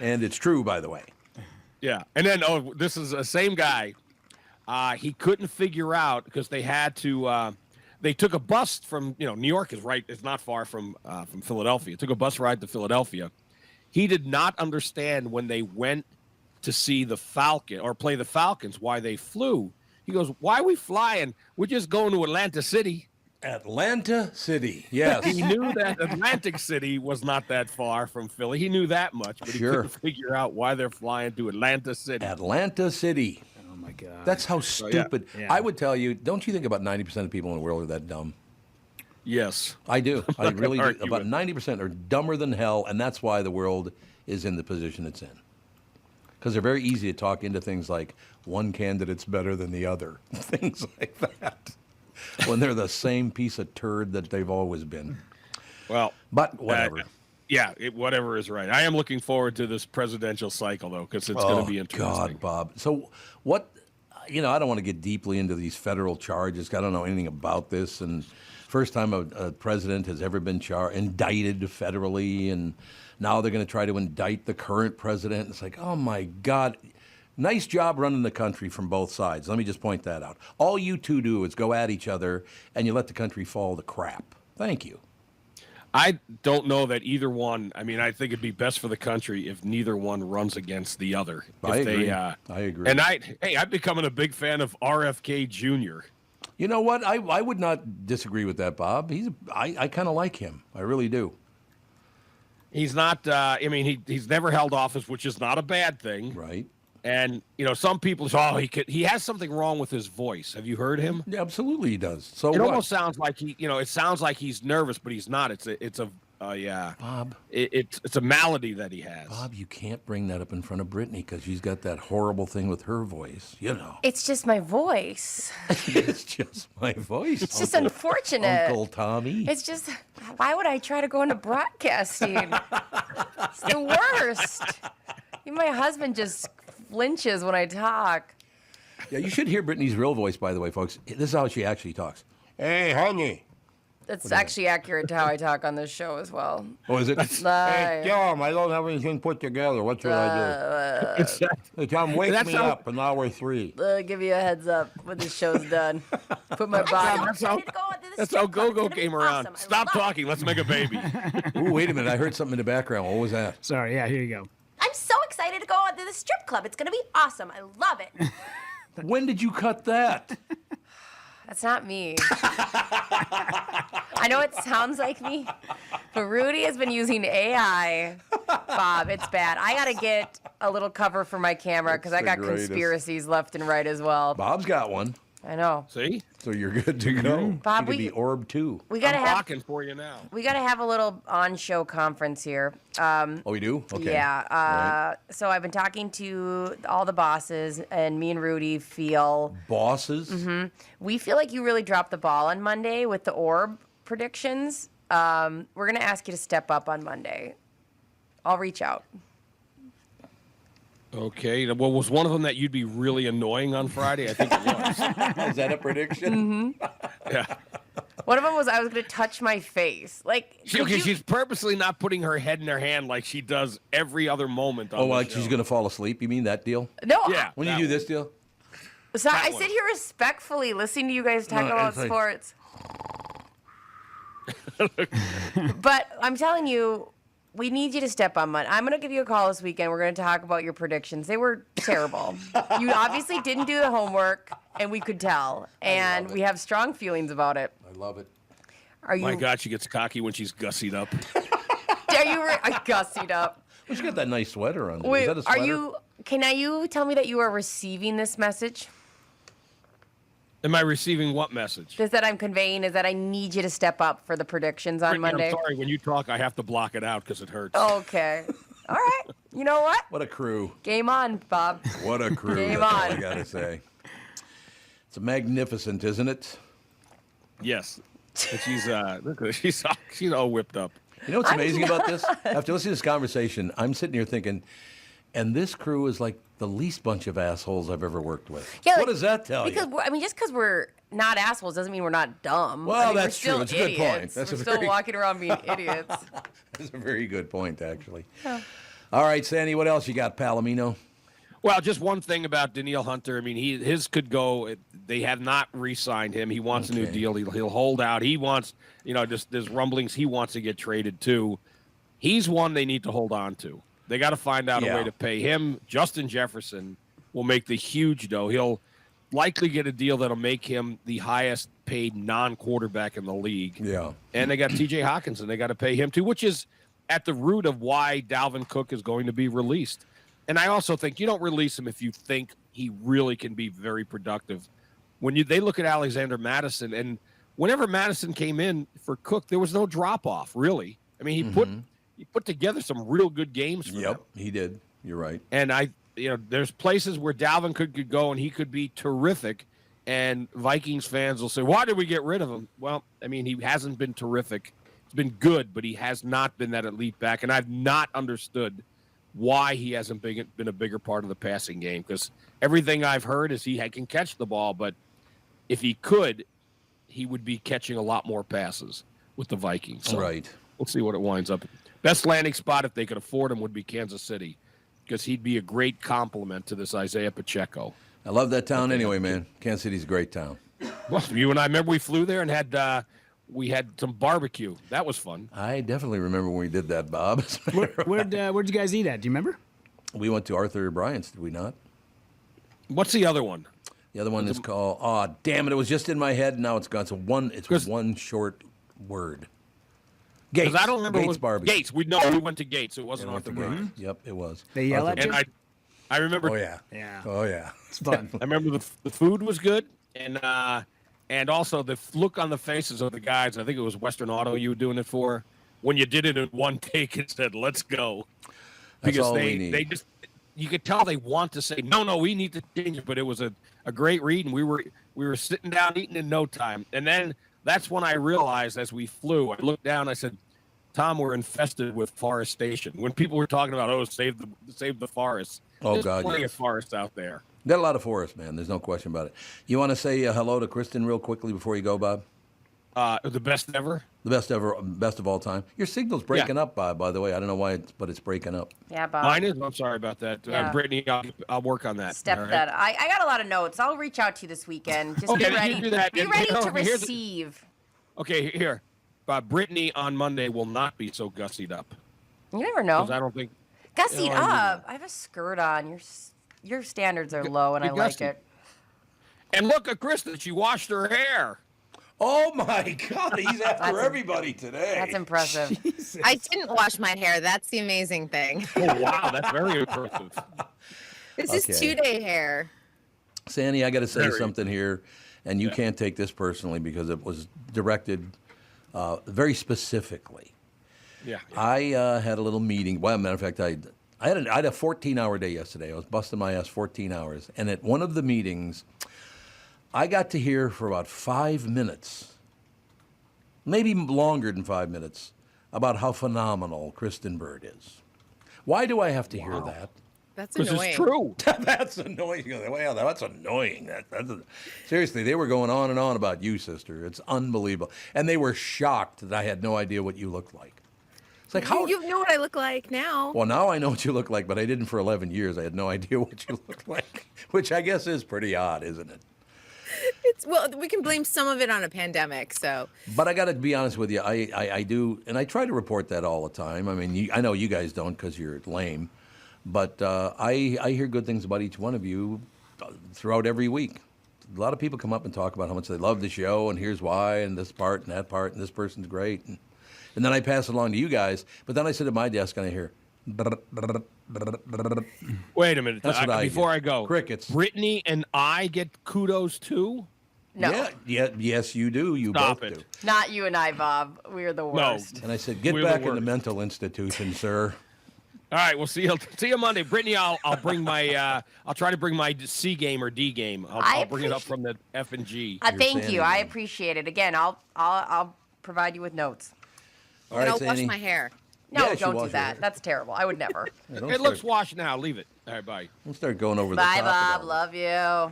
And it's true, by the way. Yeah. And then, this is the same guy. He couldn't figure out because they had to they took a bus from, New York is not far from Philadelphia. Took a bus ride to Philadelphia. He did not understand when they went to see the Falcon or play the Falcons, why they flew. He goes, why are we flying? We're just going to Atlanta City. Atlanta City, yes. He knew that Atlantic City was not that far from Philly. He knew that much, but he couldn't figure out why they're flying to Atlanta City. Atlanta City. Oh, my God. That's how stupid. Yeah. I would tell you, don't you think about 90% of people in the world are that dumb? Yes. I do. I really do. About 90% are dumber than hell, and that's why the world is in the position it's in. Because they're very easy to talk into things like one candidate's better than the other, things like that, when they're the same piece of turd that they've always been. Well, but whatever. Whatever is right. I am looking forward to this presidential cycle, though, because it's going to be interesting. God, Bob. So what, I don't want to get deeply into these federal charges. I don't know anything about this. And first time a president has ever been indicted federally, and now they're going to try to indict the current president. It's like, oh, my God. Nice job running the country from both sides. Let me just point that out. All you two do is go at each other, and you let the country fall to crap. Thank you. I don't know that either one. I mean, I think it'd be best for the country if neither one runs against the other. I agree. I agree. And I'm becoming a big fan of RFK Jr. You know what? I would not disagree with that, Bob. I kind of like him. I really do. He's not. He's never held office, which is not a bad thing. Right. And some people say, he has something wrong with his voice. Have you heard him? Yeah, absolutely he does. So it what? almost sounds like it sounds like he's nervous, but he's not. It's a Bob. It's a malady that he has. Bob, you can't bring that up in front of Brittany because she's got that horrible thing with her voice. It's just my voice. It's just my voice. It's just unfortunate. Uncle Tommy. It's just, why would I try to go into broadcasting? It's the worst. My husband just flinches when I talk. Yeah, you should hear Brittany's real voice, by the way, folks. This is how she actually talks. Hey, honey. That's actually accurate to how I talk on this show as well. Oh, is it? Hey, tell him I don't have anything put together. What should I do? Hey, tell him, wake me up in hour 3. I'll give you a heads up when the show's done. Put my body. That's how Go-Go came around. Awesome. Stop talking. Let's make a baby. Ooh, wait a minute. I heard something in the background. What was that? Sorry. Yeah, here you go. I'm so excited to go out to the strip club. It's going to be awesome. I love it. When did you cut that? That's not me. I know it sounds like me, but Rudy has been using AI. Bob, it's bad. I got to get a little cover for my camera because I got conspiracies left and right as well. Bob's got one. I know. See? So you're good to go. Bob, you could be Orb too. We gotta I'm have talking for you now. We gotta have a little on-show conference here. Oh, we do? Okay. Yeah. Right. So I've been talking to all the bosses, and me and Rudy feel bosses. Mm-hmm. We feel like you really dropped the ball on Monday with the orb predictions. We're gonna ask you to step up on Monday. I'll reach out. Okay. Well, was one of them that you'd be really annoying on Friday? I think it was. Is that a prediction? Mm-hmm. Yeah. One of them was I was going to touch my face. She's purposely not putting her head in her hand like she does every other moment on the show. She's going to fall asleep? You mean that deal? No. Yeah. When you do this deal? So I sit here respectfully listening to you guys talk about sports. But I'm telling you, we need you to step on Monday. I'm going to give you a call this weekend. We're going to talk about your predictions. They were terrible. You obviously didn't do the homework, and we could tell. And we have strong feelings about it. I love it. My God, she gets cocky when she's gussied up. Are you gussied up? Well, she got that nice sweater on. Wait, is that a sweater? Can you tell me that you are receiving this message? Am I receiving what message? Is that I'm conveying is that I need you to step up for the predictions on Monday. I'm sorry, when you talk, I have to block it out because it hurts. Okay. All right. You know what? What a crew. Game on, Bob. What a crew. Game That's on. all I got to say. It's magnificent, isn't it? Yes. And she's all whipped up. You know what's amazing about this? After listening to this conversation, I'm sitting here thinking, and this crew is like the least bunch of assholes I've ever worked with. Yeah, what does that tell you? Just because we're not assholes doesn't mean we're not dumb. Well, we're that's still true. It's a good point. We're still walking around being idiots. That's a very good point, actually. Yeah. All right, Sandy, what else you got, Palomino? Well, just one thing about Danielle Hunter. I mean, his could go. They have not re-signed him. He wants a new deal. He'll hold out. He wants, just there's rumblings he wants to get traded too. He's one they need to hold on to. They got to find out a way to pay him. Justin Jefferson will make the huge dough. likely get a deal that'll make him the highest paid non-quarterback in the league. Yeah. And they got TJ Hawkinson. They got to pay him too, which is at the root of why Dalvin Cook is going to be released. And I also think you don't release him if you think he really can be very productive. When they look at Alexander Madison, and whenever Madison came in for Cook, there was no drop-off, really. I mean, he put together some real good games for them. He did. You're right. And there's places where Dalvin could go and he could be terrific, and Vikings fans will say, why did we get rid of him? Well, I mean, he hasn't been terrific. He's been good, but he has not been that elite back, and I've not understood why he hasn't been a bigger part of the passing game, because everything I've heard is he can catch the ball, but if he could, he would be catching a lot more passes with the Vikings. So right. We'll see what it winds up. Best landing spot, if they could afford him, would be Kansas City, because he'd be a great complement to this Isaiah Pacheco. I love that town anyway, man. Kansas City's a great town. Well, you and I remember we flew there and we had some barbecue. That was fun. I definitely remember when we did that, Bob. Where'd you guys eat at? Do you remember? We went to Arthur Bryant's, did we not? What's the other one? The other one is called, oh, damn it, it was just in my head, and now it's gone. It's one short word. Gates. Because I don't remember Gates Barbecue. Gates. We went to Gates. It wasn't Arthur Bryant. Yep, it was. They yell at you? And I remember. Oh, yeah. Yeah. Oh, yeah. It's fun. I remember the food was good, and also the look on the faces of the guys. I think it was Western Auto you were doing it for, when you did it in one take and said, let's go. That's Because all we need. they just, you could tell they want to say, no, we need to change it. But it was a great read, and we were sitting down eating in no time. And then that's when I realized as we flew, I looked down, I said, Tom, we're infested with forestation. When people were talking about, save the forests. Oh, There's God, plenty yes. of forests out there. Got a lot of forest, man. There's no question about it. You want to say hello to Kristyn real quickly before you go, Bob? The best ever? The best ever, best of all time. Your signal's breaking up, Bob, by the way. I don't know why, but it's breaking up. Yeah, Bob. Mine is? I'm sorry about that. Yeah. Brittany, I'll work on that. Step all right? that. I got a lot of notes. I'll reach out to you this weekend. Just Okay, be ready. you do that. Be And, ready you know, to here's the- receive. Okay, here. Brittany on Monday will not be so gussied up. You never know. 'Cause I don't think. Gussied I don't up. I have a skirt on. Your standards are low, and I you're like gussied. it. And look at Kristyn. She washed her hair. Oh, my God. He's after everybody today. That's impressive. I didn't wash my hair. That's the amazing thing. Oh, wow. That's very impressive. This is 2-day hair. Sandy, I got to say something here, and you can't take this personally because it was directed very specifically. Yeah. I had a little meeting. Well, matter of fact, I had a 14-hour day yesterday. I was busting my ass 14 hours. And at one of the meetings, I got to hear for about 5 minutes, maybe longer than 5 minutes, about how phenomenal Kristyn Burtt is. Why do I have to hear that? That's Because annoying. it's true. That's annoying. Well, that's annoying. Seriously, they were going on and on about you, sister. It's unbelievable. And they were shocked that I had no idea what you looked like. It's like, how? You know what I look like now. Well, now I know what you look like, but I didn't for 11 years. I had no idea what you looked like, which I guess is pretty odd, isn't it? Well, we can blame some of it on a pandemic, so. But I got to be honest with you. I do, and I try to report that all the time. I mean, I know you guys don't because you're lame, but I hear good things about each one of you throughout every week. A lot of people come up and talk about how much they love the show, and here's why, and this part, and that part, and this person's great. And then I pass it along to you guys, but then I sit at my desk and I hear. Wait a minute. That's what before get. I go. Crickets. Brittany and I get kudos too? No. Yes, you do. You Stop both it. do. Not you and I, Bob. We're the worst. And I said, get We're the back in the worst. mental institution, sir. All right, we'll see you Monday. Brittany, I'll bring my I'll try to bring my C game or D game. I'll bring it up from the F and G. Thank you. I appreciate it. Again, I'll provide you with notes. All And right, I'll wash Sandy. my hair. No, Yeah, she don't do washed her that. hair. That's terrible. I would never. Yeah, don't It looks start- washed now. Leave it. All right, bye. Don't start going over Bye, the top. Bob. Love you.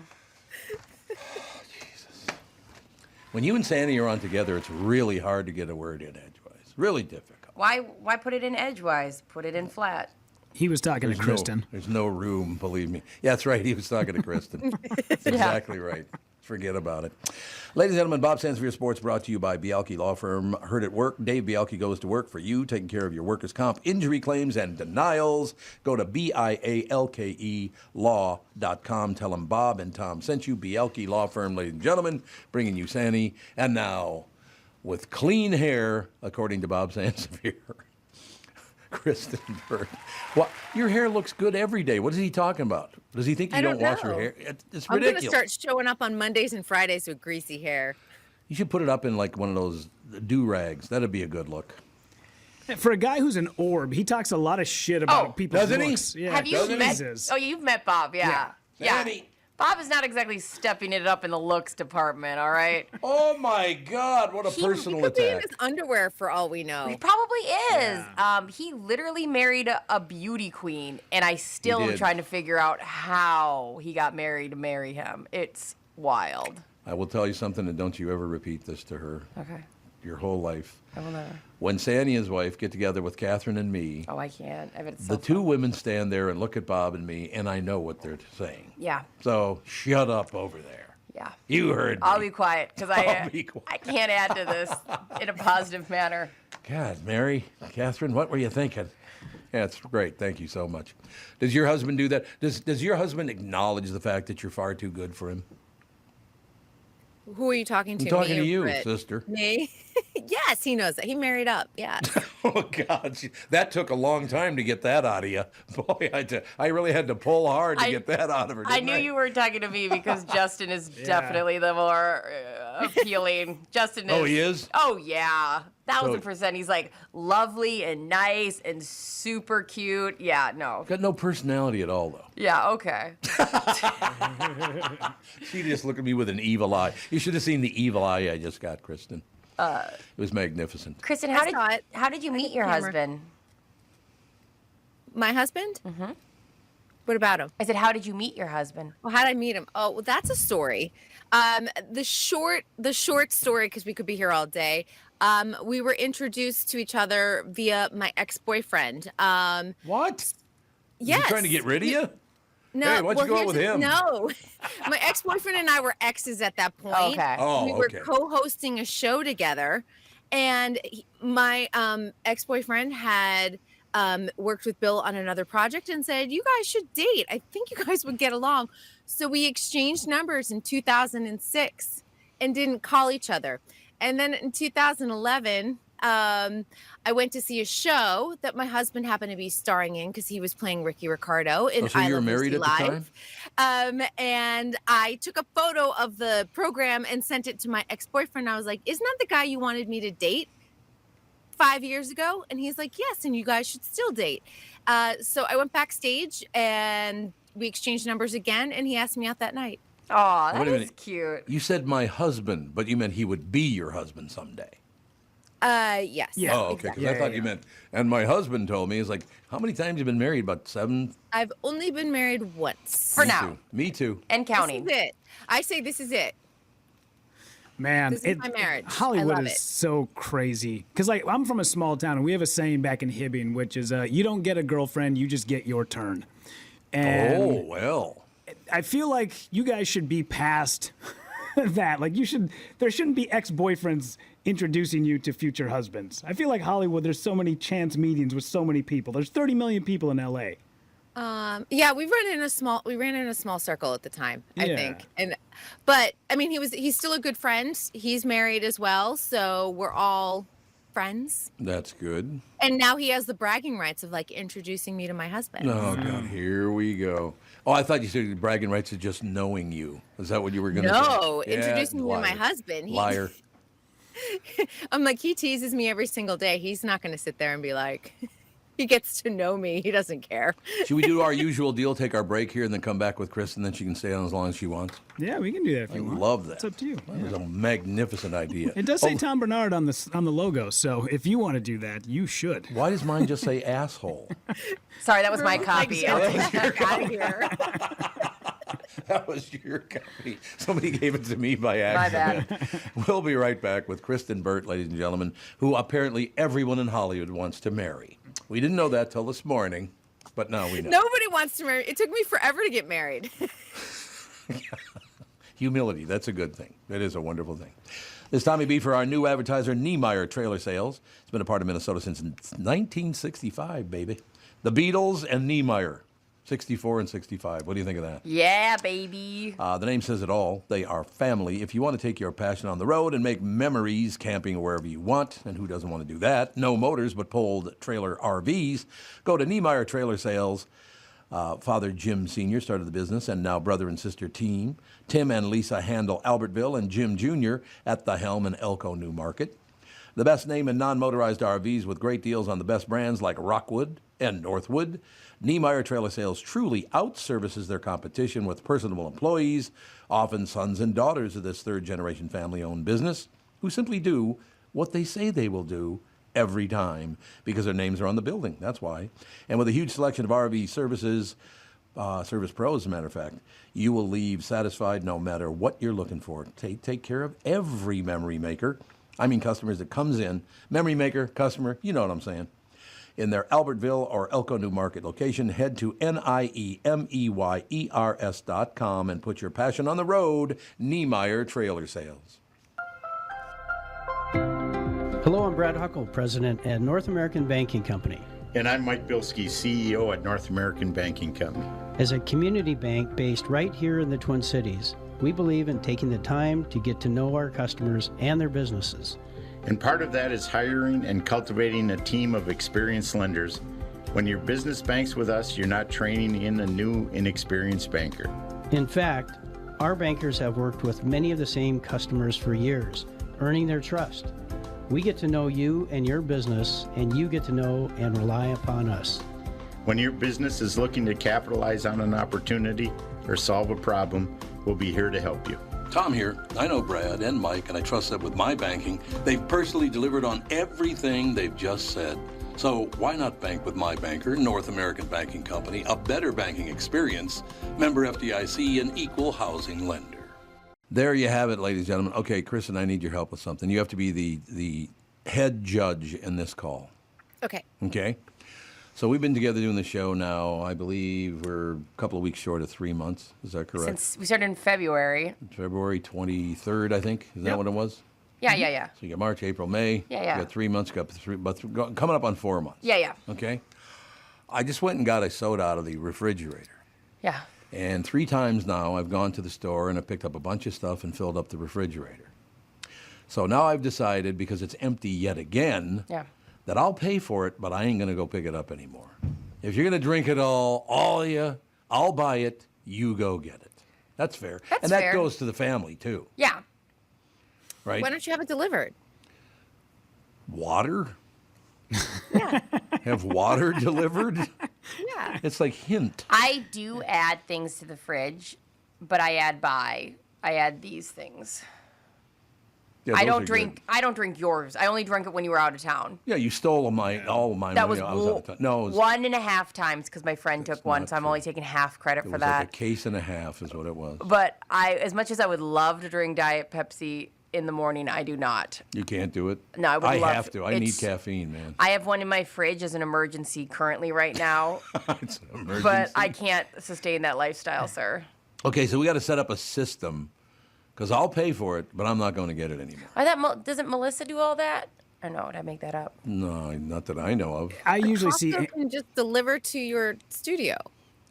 When you and Sandy are on together, it's really hard to get a word in edgewise. Really difficult. Why put it in edgewise? Put it in flat. He was talking to Kristyn. There's no room, believe me. Yeah, that's right. He was talking to Kristyn. That's exactly right. Forget about it. Ladies and gentlemen, Bob Sansevere Sports brought to you by Bialke Law Firm. Heard at work. Dave Bialke goes to work for you, taking care of your workers' comp, injury claims, and denials. Go to BIALKE law.com. Tell them Bob and Tom sent you. Bialke Law Firm, ladies and gentlemen, bringing you Sandy. And now, with clean hair, according to Bob Sansevere, Kristyn Burtt. Well, your hair looks good every day. What is he talking about? Does he think you don't wash your hair? It's ridiculous. I'm going to start showing up on Mondays and Fridays with greasy hair. You should put it up in like one of those do-rags. That'd be a good look. For a guy who's an orb, he talks a lot of shit about people's looks. He? Yeah, Have you met? Oh, you've met Bob, yeah. Bob is not exactly stepping it up in the looks department, all right? Oh, my God. What a personal he could be in attack. his underwear for all we know. He probably is. Yeah. He literally married a beauty queen, and I still am trying to figure out how he got married to marry him. It's wild. I will tell you something, and don't you ever repeat this to her. Okay. Your whole life. I will never. When Sandy and his wife get together with Catherine and me, I can't. I bet it's the two women stand there and look at Bob and me, and I know what they're saying. Yeah. So shut up over there. Yeah. You heard me. I'll be quiet because I can't add to this in a positive manner. God, Mary, Catherine, what were you thinking? Yeah, it's great. Thank you so much. Does your husband do that? Does your husband acknowledge the fact that you're far too good for him? Who are you talking to? I'm talking to you, Britt? sister. Me? Yes, he knows that. He married up. Yeah. Oh, God. That took a long time to get that out of you. Boy, I really had to pull hard to get that out of her. I knew you were talking to me because Justin is definitely the more appealing. Justin is. Oh, he is? Oh, yeah. 1,000%. He's like lovely and nice and super cute. Yeah, no. Got no personality at all, though. Yeah, okay. She just looked at me with an evil eye. You should have seen the evil eye I just got, Kristyn. It was magnificent. Kristyn, how did you meet your husband? My husband? Mm-hmm. What about him? I said, how did you meet your husband? Well, how did I meet him? Oh, well, that's a story. The short story, because we could be here all day. We were introduced to each other via my ex-boyfriend. What? Yes. Is he trying to get rid of you? No. Hey, why'd you go out with him? No. My ex-boyfriend and I were exes at that point. Okay. Oh, we were co-hosting a show together, and my ex-boyfriend had worked with Bill on another project and said, you guys should date. I think you guys would get along. So we exchanged numbers in 2006 and didn't call each other. And then in 2011, I went to see a show that my husband happened to be starring in because he was playing Ricky Ricardo in so I you were Love married Lucy at Live. the time? And I took a photo of the program and sent it to my ex-boyfriend. I was like, isn't that the guy you wanted me to date 5 years ago? And he's like, yes, and you guys should still date. So I went backstage and we exchanged numbers again, and he asked me out that night. Oh, that is cute. You said my husband, but you meant he would be your husband someday. Yes. Yeah. Oh, okay. Because I thought you meant, and my husband told me, he's like, how many times have you been married? About 7? I've only been married once. For now. Me too. And counting. This is it. I say this is it. Man, This is my marriage. Hollywood I love is it. so crazy. Because like I'm from a small town, and we have a saying back in Hibbing, which is, you don't get a girlfriend, you just get your turn. And Oh, well. I feel like you guys should be past that. Like there shouldn't be ex-boyfriends introducing you to future husbands. I feel like Hollywood, there's so many chance meetings with so many people. There's 30 million people in LA. Yeah, we ran in a small circle at the time, I think. But I mean, he's still a good friend. He's married as well, so we're all friends. That's good. And now he has the bragging rights of like introducing me to my husband. Oh, God, here we go. Oh, I thought you said bragging rights is just knowing you. Is that what you were going to say? No, introducing me to my husband. Liar. I'm like, he teases me every single day. He's not going to sit there and be like, he gets to know me. He doesn't care. Should we do our usual deal, take our break here, and then come back with Kristyn, and then she can stay on as long as she wants? Yeah, we can do that if you want. I love that. It's up to you. That was a magnificent idea. It does say Tom Barnard on the logo, so if you want to do that, you should. Why does mine just say asshole? Sorry, that was my copy. I'll take that out of here. That was your copy. Somebody gave it to me by accident. My bad. We'll be right back with Kristyn Burtt, ladies and gentlemen, who apparently everyone in Hollywood wants to marry. We didn't know that till this morning, but now we know. Nobody wants to marry. It took me forever to get married. Humility, that's a good thing. It is a wonderful thing. This Tommy B for our new advertiser, Nevaeh Trailer Sales. It's been a part of Minnesota since 1965, baby. The Beatles and Nevaeh, 64 and 65. What do you think of that? Yeah, baby. The name says it all. They are family. If you want to take your passion on the road and make memories camping wherever you want, and who doesn't want to do that? No motors, but pulled trailer RVs. Go to Nevaeh Trailer Sales. Father Jim Sr. started the business, and now brother and sister team. Tim and Lisa handle Albertville, and Jim Jr. at the helm in Elko New Market. The best name in non-motorized RVs with great deals on the best brands like Rockwood and Northwood. Nevaeh Trailer Sales truly outservices their competition with personable employees, often sons and daughters of this third-generation family-owned business, who simply do what they say they will do every time because their names are on the building. That's why. And with a huge selection of RV services, Service Pros, as a matter of fact, you will leave satisfied no matter what you're looking for. Take care of every memory maker. I mean customers that comes in, memory maker, customer, you know what I'm saying. In their Albertville or Elko New Market location, head to NIEMEYERS.com and put your passion on the road. Nevaeh Trailer Sales. Hello, I'm Brad Huckle, President at North American Banking Company. And I'm Mike Bilski, CEO at North American Banking Company. As a community bank based right here in the Twin Cities, we believe in taking the time to get to know our customers and their businesses. And part of that is hiring and cultivating a team of experienced lenders. When your business banks with us, you're not training in a new, inexperienced banker. In fact, our bankers have worked with many of the same customers for years, earning their trust. We get to know you and your business, and you get to know and rely upon us. When your business is looking to capitalize on an opportunity or solve a problem, we'll be here to help you. Tom here. I know Brad and Mike, and I trust that with my banking, they've personally delivered on everything they've just said. So why not bank with my banker, North American Banking Company, a better banking experience, member FDIC, an equal housing lender. There you have it, ladies and gentlemen. Okay, Kristyn, I need your help with something. You have to be the head judge in this call. Okay. Okay? So we've been together doing the show now, I believe we're a couple of weeks short of 3 months. Is that correct? Since we started in February. February 23rd, I think. Is that what it was? Yeah. So you got March, April, May. Yeah. You got 3 months, coming up on 4 months. Yeah. Okay? I just went and got a soda out of the refrigerator. Yeah. And 3 times now I've gone to the store and I picked up a bunch of stuff and filled up the refrigerator. So now I've decided, because it's empty yet again, that I'll pay for it, but I ain't going to go pick it up anymore. If you're going to drink it all of you, I'll buy it, you go get it. That's fair. That's and that fair. goes to the family, too. Yeah. Right? Why don't you have it delivered? Water? Yeah. Have water delivered? Yeah. It's like hint. I do add things to the fridge, but I add these things. Yeah, I those don't are drink. good. I don't drink yours. I only drank it when you were out of town. Yeah, you stole all of mine That when was I was out of town. No, it was, 1.5 times because my friend took one, not so I'm true. only taking half credit it for was that. like a case and a half is what it was. But as much as I would love to drink Diet Pepsi in the morning, I do not. You can't do it? No, I would love have to. I need caffeine, man. I have one in my fridge as an emergency currently right now, It's an emergency. but I can't sustain that lifestyle, sir. Okay, so we got to set up a system, because I'll pay for it, but I'm not going to get it anymore. Doesn't Melissa do all that? Or no, did I make that up? No, not that I know of. I usually Costco see. can just deliver to your studio.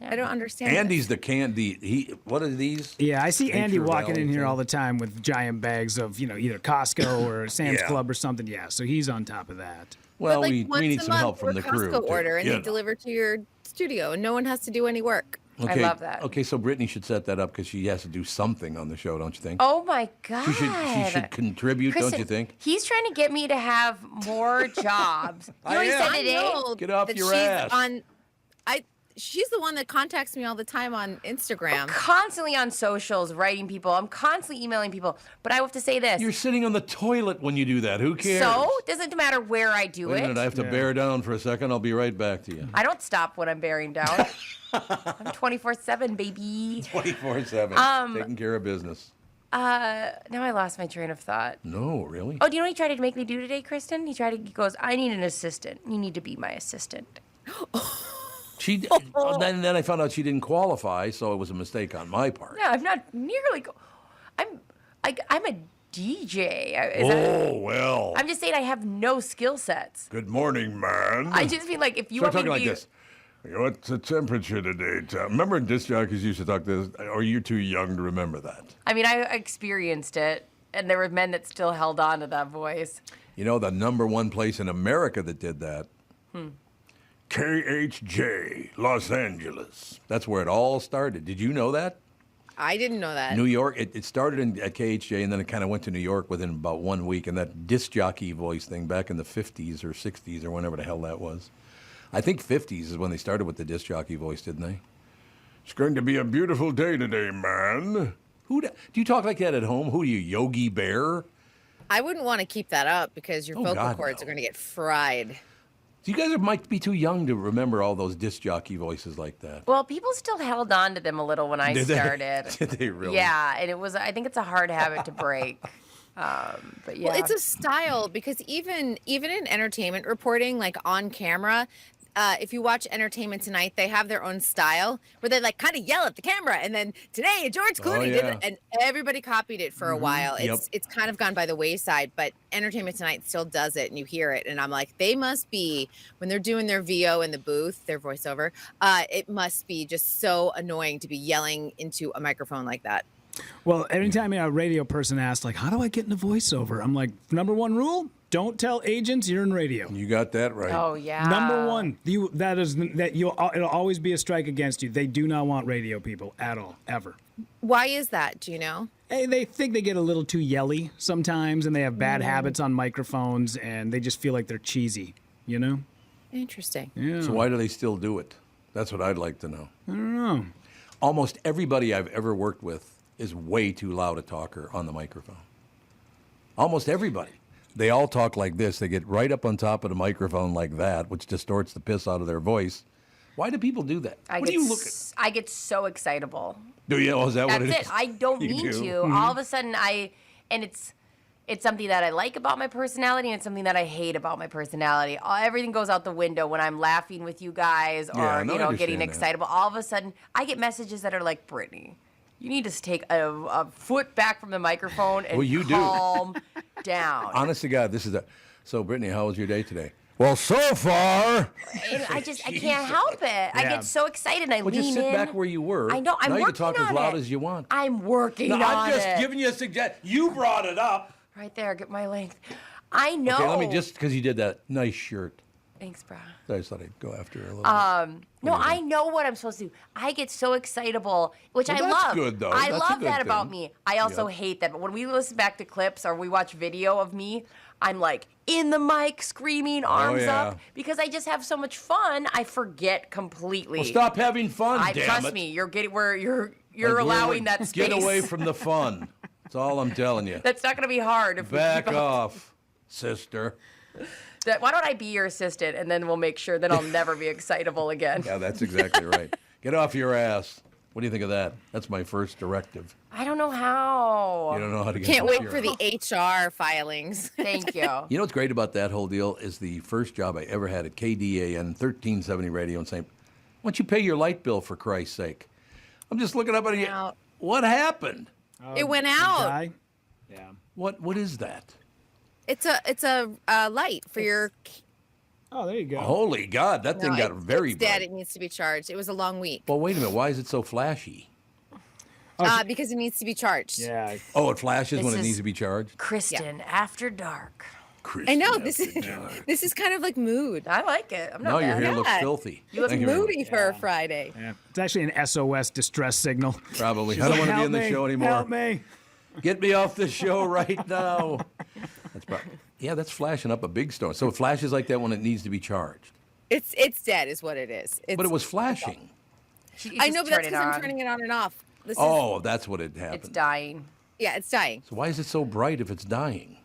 I don't understand. Andy's the candy. What are these? Yeah, I see Nature Andy walking in Valley here thing? all the time with giant bags of, either Costco or Sam's Yeah. Club or something. Yeah, so he's on top of that. Well, But, we once need a some month, help from we're the Costco crew. too. order and You they know. deliver to your studio, and no one has to do any work. Okay. I love that. Okay, so Brittany should set that up because she has to do something on the show, don't you think? Oh my God. She should contribute, don't you Kristyn, think? He's trying to get me to have more jobs. You know what he I said am. today? know Get off that your she's ass. She's the one that contacts me all the time on Instagram. Constantly on socials, writing people. I'm constantly emailing people. But I have to say this. You're sitting on the toilet when you do that. Who cares? So, doesn't matter where I do Wait a it. minute, I have to bear down for a second. I'll be right back to you. I don't stop when I'm bearing down. I'm 24/7, baby. 24/7, taking care of business. Now I lost my train of thought. No, really? Oh, do you know what he tried to make me do today, Kristyn? He goes, I need an assistant. You need to be my assistant. Then I found out she didn't qualify, so it was a mistake on my part. Yeah, I'm not nearly. I'm a DJ. Well. I'm just saying I have no skill sets. Good morning, man. I just feel like if you Start want me talking to like this. What's the temperature today, Tom? Remember disc jockeys used to talk this, or you're too young to remember that? I mean, I experienced it, and there were men that still held on to that voice. You know, the number one place in America that did that? KHJ, Los Angeles. That's where it all started. Did you know that? I didn't know that. New York, it started at KHJ, and then it kind of went to New York within about 1 week, and that disc jockey voice thing back in the 50s or 60s or whenever the hell that was. I think 50s is when they started with the disc jockey voice, didn't they? It's going to be a beautiful day today, man. Do you talk like that at home? Who are you, Yogi Bear? I wouldn't want to keep that up because your vocal cords are going to get fried. You guys might be too young to remember all those disc jockey voices like that. Well, people still held on to them a little when I started. Did they really? Yeah, and I think it's a hard habit to break. But yeah. Well, it's a style because even in entertainment reporting, like on camera, if you watch Entertainment Tonight, they have their own style where they like kind of yell at the camera. And then today, George Clooney did it, and everybody copied it for a while. It's kind of gone by the wayside, but Entertainment Tonight still does it, and you hear it. And I'm like, they must be, when they're doing their VO in the booth, their voiceover, it must be just so annoying to be yelling into a microphone like that. Well, anytime a radio person asks, like, how do I get into voiceover? I'm like, number one rule, don't tell agents you're in radio. You got that right. Oh, yeah. Number one, it'll always be a strike against you. They do not want radio people at all, ever. Why is that? Do you know? Hey, they think they get a little too yelly sometimes, and they have bad habits on microphones, and they just feel like they're cheesy, you know? Interesting. Yeah. So why do they still do it? That's what I'd like to know. I don't know. Almost everybody I've ever worked with is way too loud a talker on the microphone. Almost everybody. They all talk like this. They get right up on top of the microphone like that, which distorts the piss out of their voice. Why do people do that? What do you look at? I get so excitable. Do you? Oh, is that what it is? That's it. I don't mean to. Mm-hmm. All of a sudden, it's something that I like about my personality, and it's something that I hate about my personality. Everything goes out the window when I'm laughing with you guys or getting excitable. All of a sudden, I get messages that are like, Brittany, you need to take a foot back from the microphone and calm down. Honest to God, this is So, Brittany, how was your day today? Well, so far. I can't help it. I get so excited. I lean in. Just sit back where you were. I know. I'm now working on it. you can talk as loud as you want. I'm working on it. I'm just giving you a suggestion. You brought it up. Right there. Get my length. I know. Okay, let me just, because you did that. Nice shirt. Thanks, bro. I just thought I'd go after her a little bit. No, I know what I'm supposed to do. I get so excitable, which I love. That's good, though. I That's love a good that about thing. me. I also hate that. But when we listen back to clips or we watch video of me, I'm like in the mic, screaming, arms up, because I just have so much fun. I forget completely. Well, stop having fun, damn trust it. me. You're allowing that space. Get away from the fun. That's all I'm telling you. That's not going to be hard. If Back we keep off, sister. Why don't I be your assistant, and then we'll make sure that I'll never be excitable again. Yeah, that's exactly right. Get off your ass. What do you think of that? That's my first directive. I don't know how. You don't know how to get Can't off wait your for the HR filings. Thank you. You know what's great about that whole deal is the first job I ever had at KDAN 1370 radio and saying, why don't you pay your light bill for Christ's sake? I'm just looking up at you. What happened? It went out. Yeah. What is that? It's a light for your. Oh, there you go. Holy God, that thing got very it's dead. bright. It needs to be charged. It was a long week. Well, wait a minute. Why is it so flashy? Because it needs to be charged. Yeah. Oh, it flashes This when it is- needs to be charged? Kristyn, after dark. Kristyn, I know after this is kind of like mood. I like it. I'm not No, your mad. hair looks Yeah. filthy. You look Thank you very much. moody for a Friday. Yeah. It's actually an SOS distress signal. Probably. She's I don't like, want to be "Help in the me, show anymore. Help me. Get me off the show right now. That's flashing up a big storm. So it flashes like that when it needs to be charged. It's dead, is what it is. But it was flashing. I know, but that's because I'm turning it on and off. That's what it happened. It's dying. Yeah, it's dying. So why is it so bright if it's dying?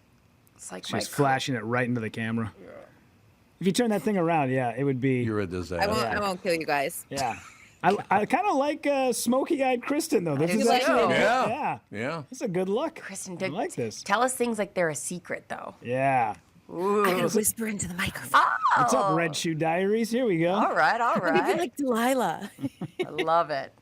It's like She's flashing it right into the camera. Yeah. If you turn that thing around, it would be. You're a disaster. I won't kill you guys. Yeah. I kind of like smoky-eyed Kristyn, though. This is do actually Yeah. It's a good look. Kristyn, I like this. Tell us things like they're a secret, though. Yeah. Ooh. I'm gonna whisper into the microphone. What's up, Red Shoe Diaries? Here we go. All right. Maybe like Delilah. I love it.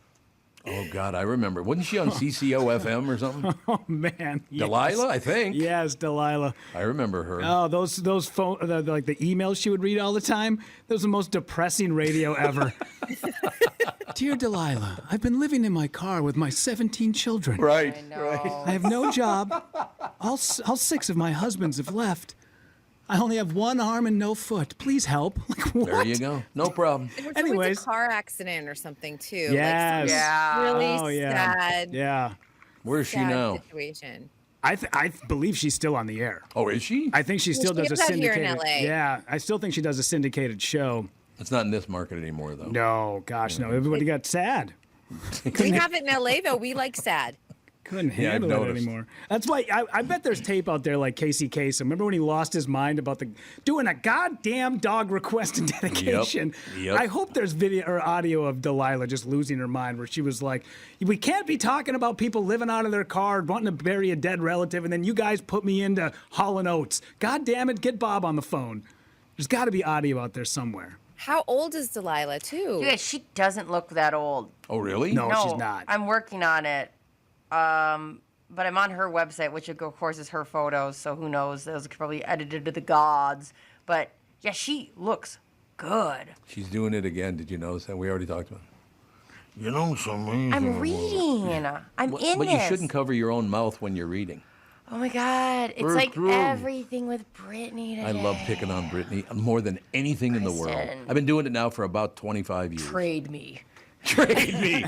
Oh, God, I remember. Wasn't she on CCO FM or something? Oh, man. Yes. Delilah, I think. Yes, Delilah. I remember her. Oh, those phone, like the emails she would read all the time. That was the most depressing radio ever. Dear Delilah, I've been living in my car with my 17 children. Right, I have no job. All 6 of my husbands have left. I only have 1 arm and no foot. Please help. Like, what? There you go. No problem. Anyways, a car accident or something too. Yes. Really sad. Yeah. Where's she now? Situation. I believe she's still on the air. Oh, is she? I think she still does a syndicated. Here in LA. Yeah, I still think she does a syndicated show. It's not in this market anymore, though. No, gosh, no. Everybody got sad. We have it in LA though. We like sad. Couldn't handle it anymore. That's why I bet there's tape out there like Casey Kasem. Remember when he lost his mind about doing a goddamn dog request and dedication? Yep. I hope there's video or audio of Delilah just losing her mind where she was like, we can't be talking about people living out of their car, wanting to bury a dead relative, and then you guys put me into Hall & Oates. God damn it, get Bob on the phone. There's got to be audio out there somewhere. How old is Delilah too? Yeah, she doesn't look that old. Oh, really? No, she's not. I'm working on it. But I'm on her website, which of course is her photos, so who knows? Those are probably edited to the gods. But yeah, she looks good. She's doing it again. Did you notice that? We already talked about it. You know something. I'm reading. I'm in But this. you shouldn't cover your own mouth when you're reading. Oh my God. It's like everything with Brittany today. I love picking on Brittany more than anything in the world. I've been doing it now for about 25 years. Trade me. Trade me.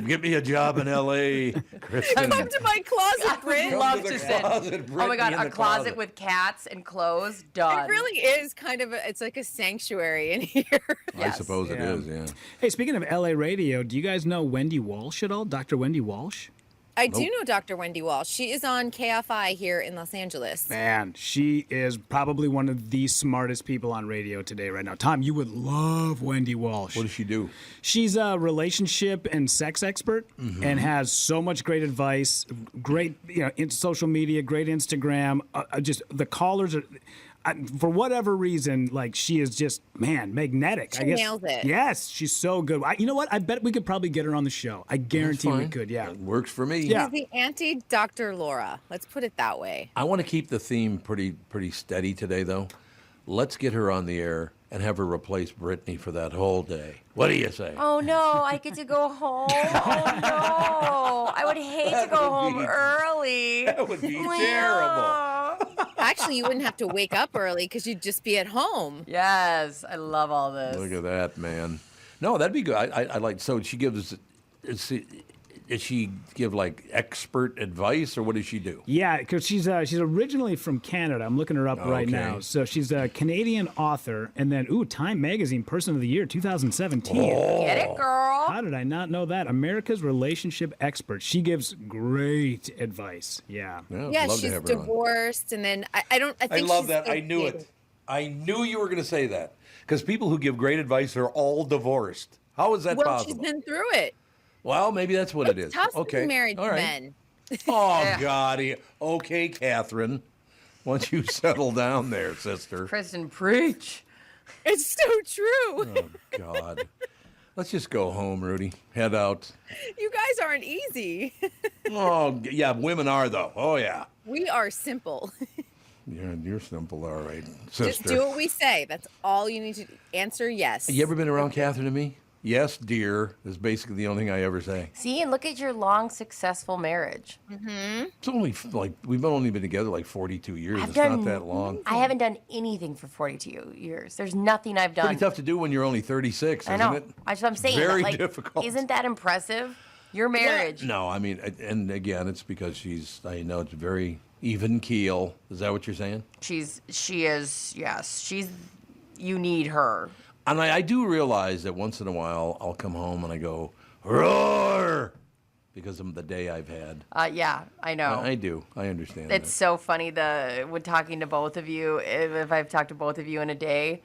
Get me a job in L.A., Kristyn. Come to my closet, Britt. I would love to sit. Oh my God, a closet with cats and clothes. Done. It really is kind of it's like a sanctuary in here. I suppose it is, yeah. Hey, speaking of LA radio, do you guys know Wendy Walsh at all? Dr. Wendy Walsh? I do know Dr. Wendy Walsh. She is on KFI here in Los Angeles. Man, she is probably one of the smartest people on radio today right now. Tom, you would love Wendy Walsh. What does she do? She's a relationship and sex expert and has so much great advice, great in social media, great Instagram. Just the callers are... for whatever reason, like she is just, magnetic. She nails it. Yes, she's so good. You know what? I bet we could probably get her on the show. I guarantee we could, yeah. It works for me. Yeah. She's the anti-Dr. Laura. Let's put it that way. I want to keep the theme pretty steady today, though. Let's get her on the air and have her replace Brittany for that whole day. What do you say? Oh, no, I get to go home. Oh, no. I would hate to go home early. That would be terrible. Actually, you wouldn't have to wake up early because you'd just be at home. Yes, I love all this. Look at that, man. No, that'd be good. I like, so she gives, does she give like expert advice or what does she do? Yeah, because she's originally from Canada. I'm looking her up right now. So she's a Canadian author, and then Time Magazine Person of the Year 2017. Get it, girl. How did I not know that? America's relationship expert. She gives great advice. Yeah. Yeah, she's divorced, and then I think love she's that. still I knew dating. it. I knew you were going to say that because people who give great advice are all divorced. How is that possible? She's been through it. Well, maybe that's what it is. Tough to Okay. be married All to right. men. Oh, God. Okay, Catherine. Once you settle down there, sister. Kristyn, preach. It's so true. Oh, God. Let's just go home, Rudy. Head out. You guys aren't easy. Oh, yeah, women are, though. Oh, yeah. We are simple. You're simple, all right, sister. Just do what we say. That's all you need to answer yes. You ever been around Catherine and me? Yes, dear, is basically the only thing I ever say. See, and look at your long, successful marriage. It's only we've only been together like 42 years. It's not that long. I haven't done anything for 42 years. There's nothing I've done. Pretty tough to do when you're only 36, isn't I know. it? That's what I'm saying. Very like, difficult. Isn't that impressive? Your marriage. No, I mean, and again, it's because I know it's very even keel. Is that what you're saying? She is, yes. You need her. And I do realize that once in a while I'll come home and I go, roar, because of the day I've had. Yeah, I know. I do. I understand It's so funny when talking to both of you, if I've talked to both of you in a day,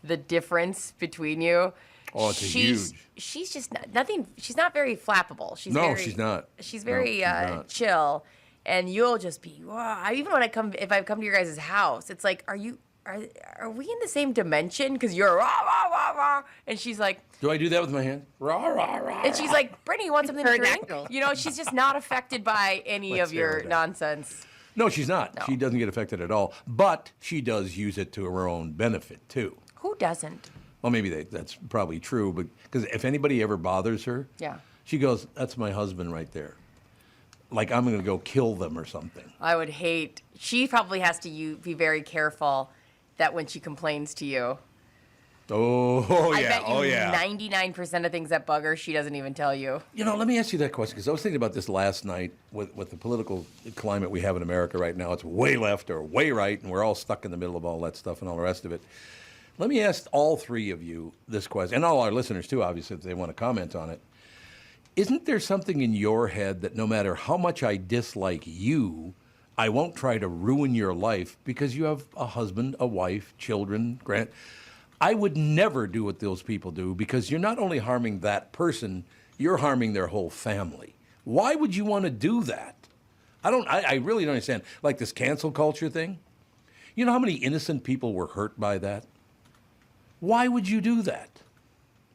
the difference between you. Oh, it's huge. She's just nothing. She's not very flappable. She's not. She's very chill, and you'll just be. Wow. Even when if I come to your guys' house, it's like, are you are we in the same dimension? Because you're rah, rah, rah, rah. And she's like, do I do that with my hand? Rah, rah, rah. And she's like, Brittany, you want something to drink? You know, she's just not affected by any of your nonsense. No, she's not. No. She doesn't get affected at all. But she does use it to her own benefit, too. Who doesn't? Well, maybe that's probably true. But because if anybody ever bothers her, she goes, that's my husband right there. Like I'm going to go kill them or something. I would hate. She probably has to be very careful that when she complains to you. I bet you 99% of things that bug her, she doesn't even tell you. You know, let me ask you that question, because I was thinking about this last night with the political climate we have in America right now. It's way left or way right, and we're all stuck in the middle of all that stuff and all the rest of it. Let me ask all three of you this question, and all our listeners too, obviously, if they want to comment on it. Isn't there something in your head that no matter how much I dislike you, I won't try to ruin your life because you have a husband, a wife, children, I would never do what those people do because you're not only harming that person, you're harming their whole family. Why would you want to do that? I really don't understand. Like this cancel culture thing. You know how many innocent people were hurt by that? Why would you do that?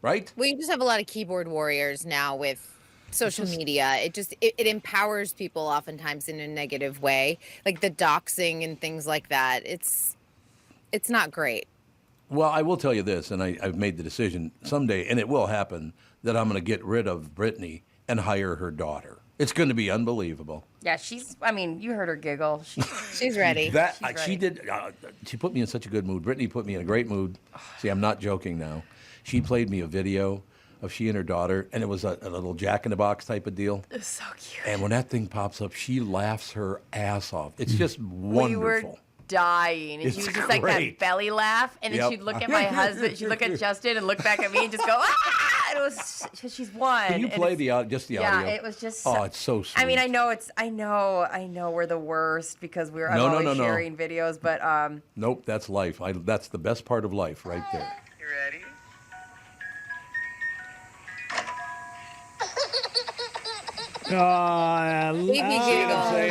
Right? Well, you just have a lot of keyboard warriors now with social media. It empowers people oftentimes in a negative way, like the doxing and things like that. It's not great. Well, I will tell you this, and I've made the decision someday, and it will happen, that I'm going to get rid of Brittany and hire her daughter. It's going to be unbelievable. Yeah, you heard her giggle. She's ready. She did. She put me in such a good mood. Brittany put me in a great mood. See, I'm not joking now. She played me a video of she and her daughter, and it was a little Jack-in-the-Box type of deal. It was so cute. And when that thing pops up, she laughs her ass off. It's just wonderful. We were dying. And she was just like that belly laugh. And then she'd look at my husband, she'd look at Justin and look back at me and just go, ah! And it was, she's one. Can you play the audio? Yeah, it was just. It's so sweet. I mean, I know we're the worst because I'm always sharing videos, but. Nope, that's life. That's the best part of life right there. You ready?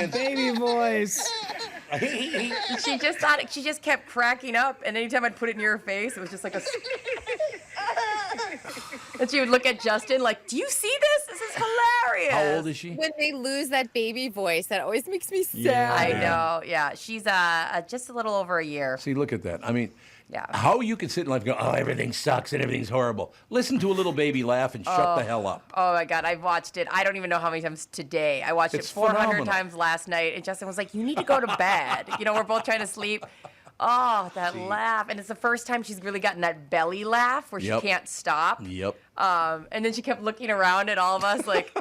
Baby voice. She just kept cracking up, and anytime I'd put it in your face, it was just like a. And she would look at Justin like, "Do you see this? This is hilarious." How old is she? When they lose that baby voice, that always makes me sad. Yeah. I know. Yeah, she's just a little over a year. See, look at that. I mean. Yeah. How you can sit in life and go, oh, everything sucks and everything's horrible. Listen to a little baby laugh and shut the hell up. Oh, my God. I've watched it. I don't even know how many times today. I watched it 400 times last night. And Justin was like, you need to go to bed. We're both trying to sleep. Oh, that laugh. And it's the first time she's really gotten that belly laugh where she can't stop. Yep. And then she kept looking around at all of us like,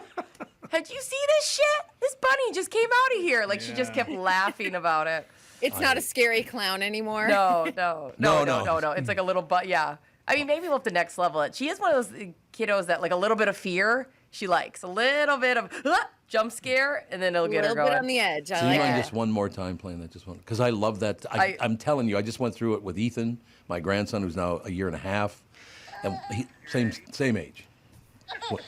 did you see this shit? This bunny just came out of here. Like, she just kept laughing about it. It's not a scary clown anymore. No. It's like a little yeah. I mean, maybe we'll have to next level it. She is one of those kiddos that like a little bit of fear she likes. A little bit of jump scare, and then it'll get her going. A little bit on the edge. So you run just one more time playing that just one. Because I love that. I'm telling you, I just went through it with Ethan, my grandson, who's now a year and a half. And same age. What?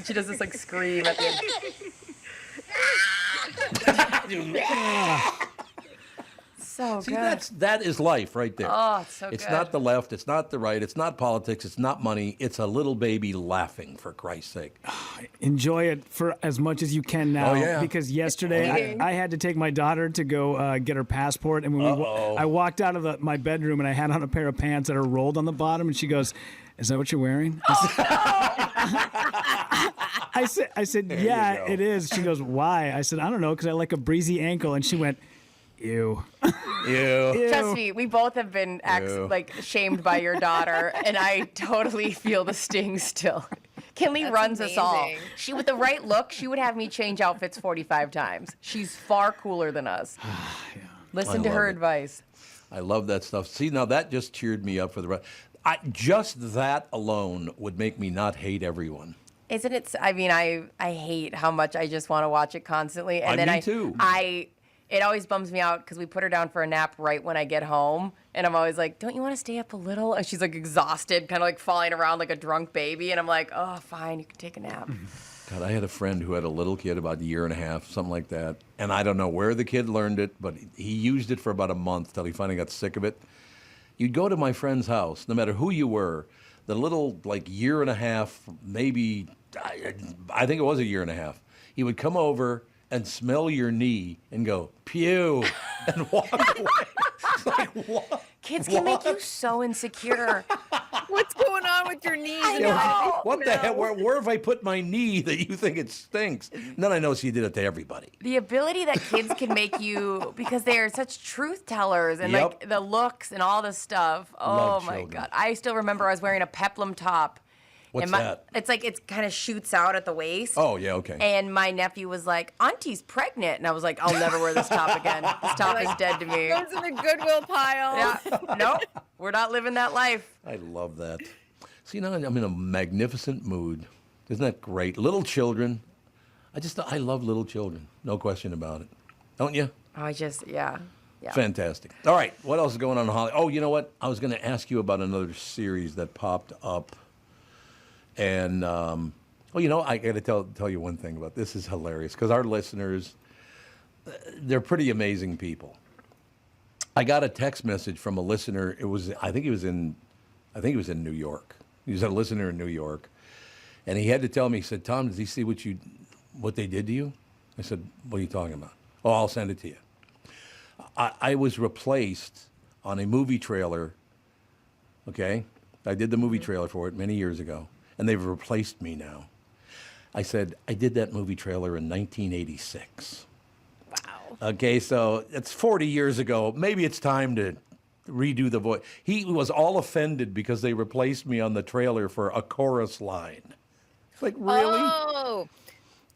She does this like scream at the end. So See, good. that is life right there. Oh, it's so good. It's not the left. It's not the right. It's not politics. It's not money. It's a little baby laughing, for Christ's sake. Enjoy it for as much as you can now. Oh, yeah. Because yesterday I had to take my daughter to go get her passport. And when I walked out of my bedroom and I had on a pair of pants that are rolled on the bottom. And she goes, is that what you're wearing? I said, yeah, it is. She goes, why? I said, I don't know, because I like a breezy ankle. And she went, ew. Ew. Trust me, we both have been shamed by your daughter, and I totally feel the sting still. Kinley runs us all. She, with the right look, she would have me change outfits 45 times. She's far cooler than us. Listen to her advice. I love that stuff. See, now that just cheered me up for the rest. Just that alone would make me not hate everyone. Isn't it? I mean, I hate how much I just want to watch it constantly. And then me too. It always bums me out because we put her down for a nap right when I get home. And I'm always like, don't you want to stay up a little? And she's like exhausted, kind of like falling around like a drunk baby. And I'm like, oh, fine, you can take a nap. God, I had a friend who had a little kid about a year and a half, something like that. And I don't know where the kid learned it, but he used it for about a month till he finally got sick of it. You'd go to my friend's house, no matter who you were, the little, like, year and a half, maybe, I think it was a year and a half. He would come over and smell your knee and go, pew, and walk away. It's like, what? Kids can make you so insecure. What's going on with your knees? I know. What the hell? Where have I put my knee that you think it stinks? And then I know she did it to everybody. The ability that kids can make you, because they are such truth tellers and like the looks and all this stuff. Oh my God. I still remember I was wearing a peplum top. What's that? It's like it kind of shoots out at the waist. Oh, yeah, okay. And my nephew was like, Auntie's pregnant. And I was like, I'll never wear this top again. This top is dead to me. Goes in the Goodwill pile. Yeah. Nope. We're not living that life. I love that. See, now I'm in a magnificent mood. Isn't that great? Little children. I love little children. No question about it. Don't you? Yeah. Fantastic. All right. What else is going on in Hollywood? Oh, you know what? I was going to ask you about another series that popped up. And, I got to tell you one thing about this. This is hilarious because our listeners, they're pretty amazing people. I got a text message from a listener. I think he was in New York. He was a listener in New York. And he had to tell me, he said, Tom, did he see what they did to you? I said, what are you talking about? Oh, I'll send it to you. I was replaced on a movie trailer, okay? I did the movie trailer for it many years ago. And they've replaced me now. I said, I did that movie trailer in 1986. Wow. Okay, so it's 40 years ago. Maybe it's time to redo the voice. He was all offended because they replaced me on the trailer for a chorus line. It's like, really? Oh,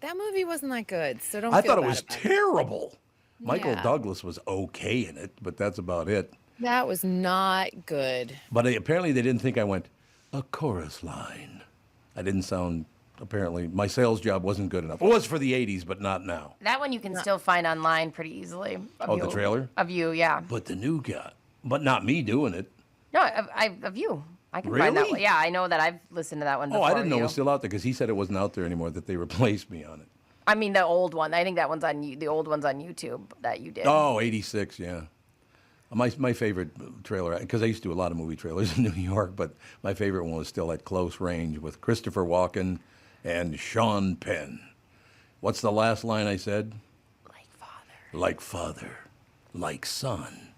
that movie wasn't that good, so don't I feel thought it bad was about terrible. Michael Yeah. Douglas was okay in it, but that's about it. That was not good. But apparently they didn't think I went, a chorus line. I didn't sound, apparently, my sales job wasn't good enough. It was for the 80s, but not now. That one you can still find online pretty easily. The trailer? Of you, yeah. But the new guy, but not me doing it. No, of you. I can find that Really? one. Yeah, I know that I've listened to that one Oh, before. I didn't know it you. was still out there because he said it wasn't out there anymore, that they replaced me on it. I mean, the old one. I think that one's on the old one's on YouTube that you did. Oh, 86, yeah. My favorite trailer, because I used to do a lot of movie trailers in New York, but my favorite one was still at Close Range with Christopher Walken and Sean Penn. What's the last line I said? Like father. Like father, like son,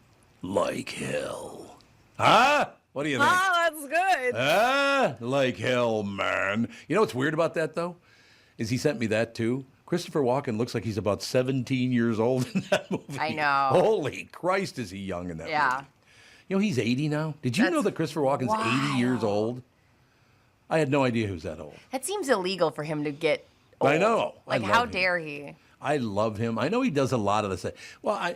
like hell. Huh? What do you think? Oh, that's good. Like hell, man. You know what's weird about that, though? Is he sent me that, too. Christopher Walken looks like he's about 17 years old in that movie. I know. Holy Christ, is he young in that movie. You know, he's 80 now. Did you know that Christopher Walken's 80 years old? I had no idea he was that old. That seems illegal for him to get old. I know. Like, how dare he? I love him. I know he does a lot of the. Well,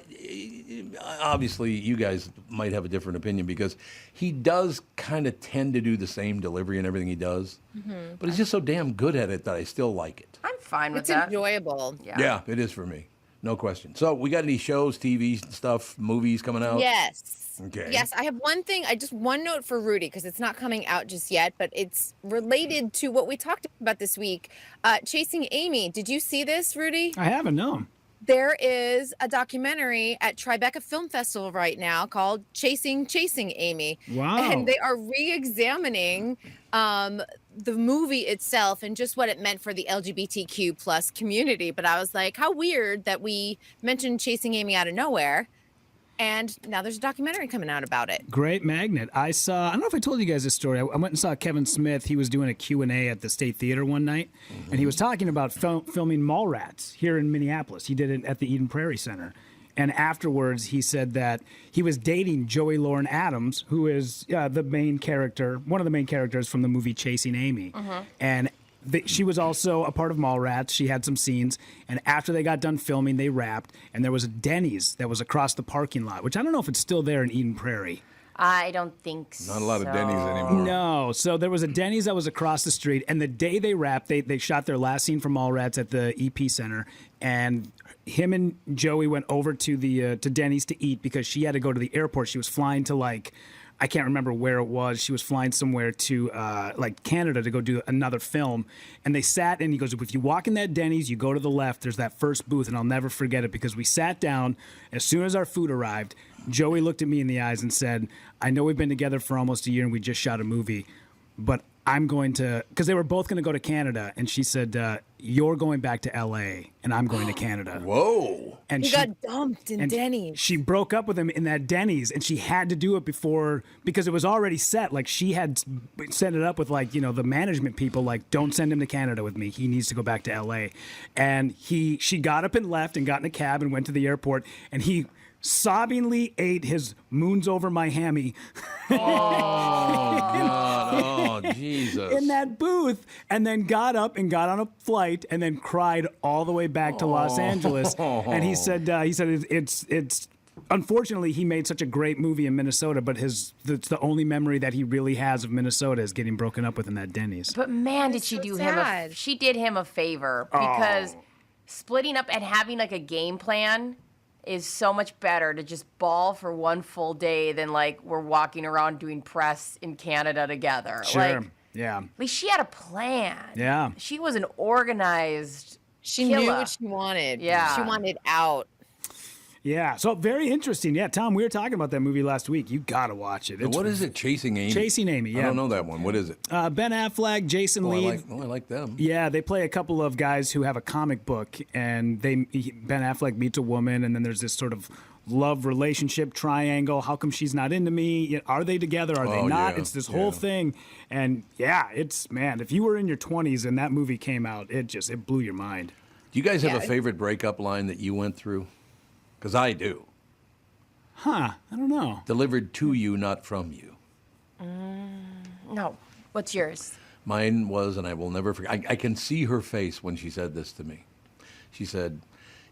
obviously, you guys might have a different opinion because he does kind of tend to do the same delivery in everything he does. Mm-hmm. But he's just so damn good at it that I still like it. I'm fine with It's that. enjoyable. Yeah, it is for me. No question. So, we got any shows, TV stuff, movies coming out? Yes. Okay. Yes, I have one thing. One note for Rudy because it's not coming out just yet, but it's related to what we talked about this week. Chasing Amy. Did you see this, Rudy? I haven't, no. There is a documentary at Tribeca Film Festival right now called Chasing Amy. Wow. And they are re-examining the movie itself and just what it meant for the LGBTQ plus community. But I was like, how weird that we mentioned Chasing Amy out of nowhere. And now there's a documentary coming out about it. Great magnet. I don't know if I told you guys this story. I went and saw Kevin Smith. He was doing a Q&A at the State Theater one night, and he was talking about filming Mallrats here in Minneapolis. He did it at the Eden Prairie Center. And afterwards, he said that he was dating Joey Lauren Adams, who is the main character, one of the main characters from the movie Chasing Amy. And she was also a part of Mallrats. She had some scenes. And after they got done filming, they wrapped. And there was a Denny's that was across the parking lot, which I don't know if it's still there in Eden Prairie. I don't think so. Not a lot of Denny's anymore. No. So there was a Denny's that was across the street. And the day they wrapped, they shot their last scene from Mallrats at the EP Center. And him and Joey went over to the to Denny's to eat because she had to go to the airport. She was flying to I can't remember where it was. She was flying somewhere to like Canada to go do another film. And they sat and he goes, if you walk in that Denny's, you go to the left, there's that first booth. And I'll never forget it because we sat down as soon as our food arrived. Joey looked at me in the eyes and said, I know we've been together for almost a year and we just shot a movie, but I'm going to, because they were both going to go to Canada. And she said, you're going back to LA and I'm going to Canada. Whoa. And he got dumped in Denny's. She broke up with him in that Denny's and she had to do it before, because it was already set. Like she had set it up with like, you know, the management people, like, don't send him to Canada with me. He needs to go back to LA. And she got up and left and got in a cab and went to the airport and he sobbingly ate his moons over my hammy. Oh, God. Oh, Jesus. In that booth, and then got up and got on a flight and then cried all the way back to Los Angeles. And he said it's unfortunately he made such a great movie in Minnesota, but it's the only memory that he really has of Minnesota is getting broken up with in that Denny's. But man, did she do him she did him a favor because splitting up and having like a game plan is so much better to just ball for one full day than like we're walking around doing press in Canada together. Sure. Like, yeah. At least she had a plan. Yeah. She was an organized She knew what she wanted. Yeah. She wanted out. Yeah, so very interesting. Yeah, Tom, we were talking about that movie last week. You got to watch it. What is it? Chasing Amy? Chasing Amy, yeah. I don't know that one. What is it? Ben Affleck, Jason Lee. I like them. Yeah, they play a couple of guys who have a comic book, and Ben Affleck meets a woman, and then there's this sort of love relationship triangle. How come she's not into me? Are they together? Are they not? Yeah, it's this whole thing. And yeah, if you were in your 20s and that movie came out, it blew your mind. Do you guys have a favorite breakup line that you went through? Because I do. I don't know. Delivered to you, not from you. No. What's yours? Mine was, and I will never forget, I can see her face when she said this to me. She said,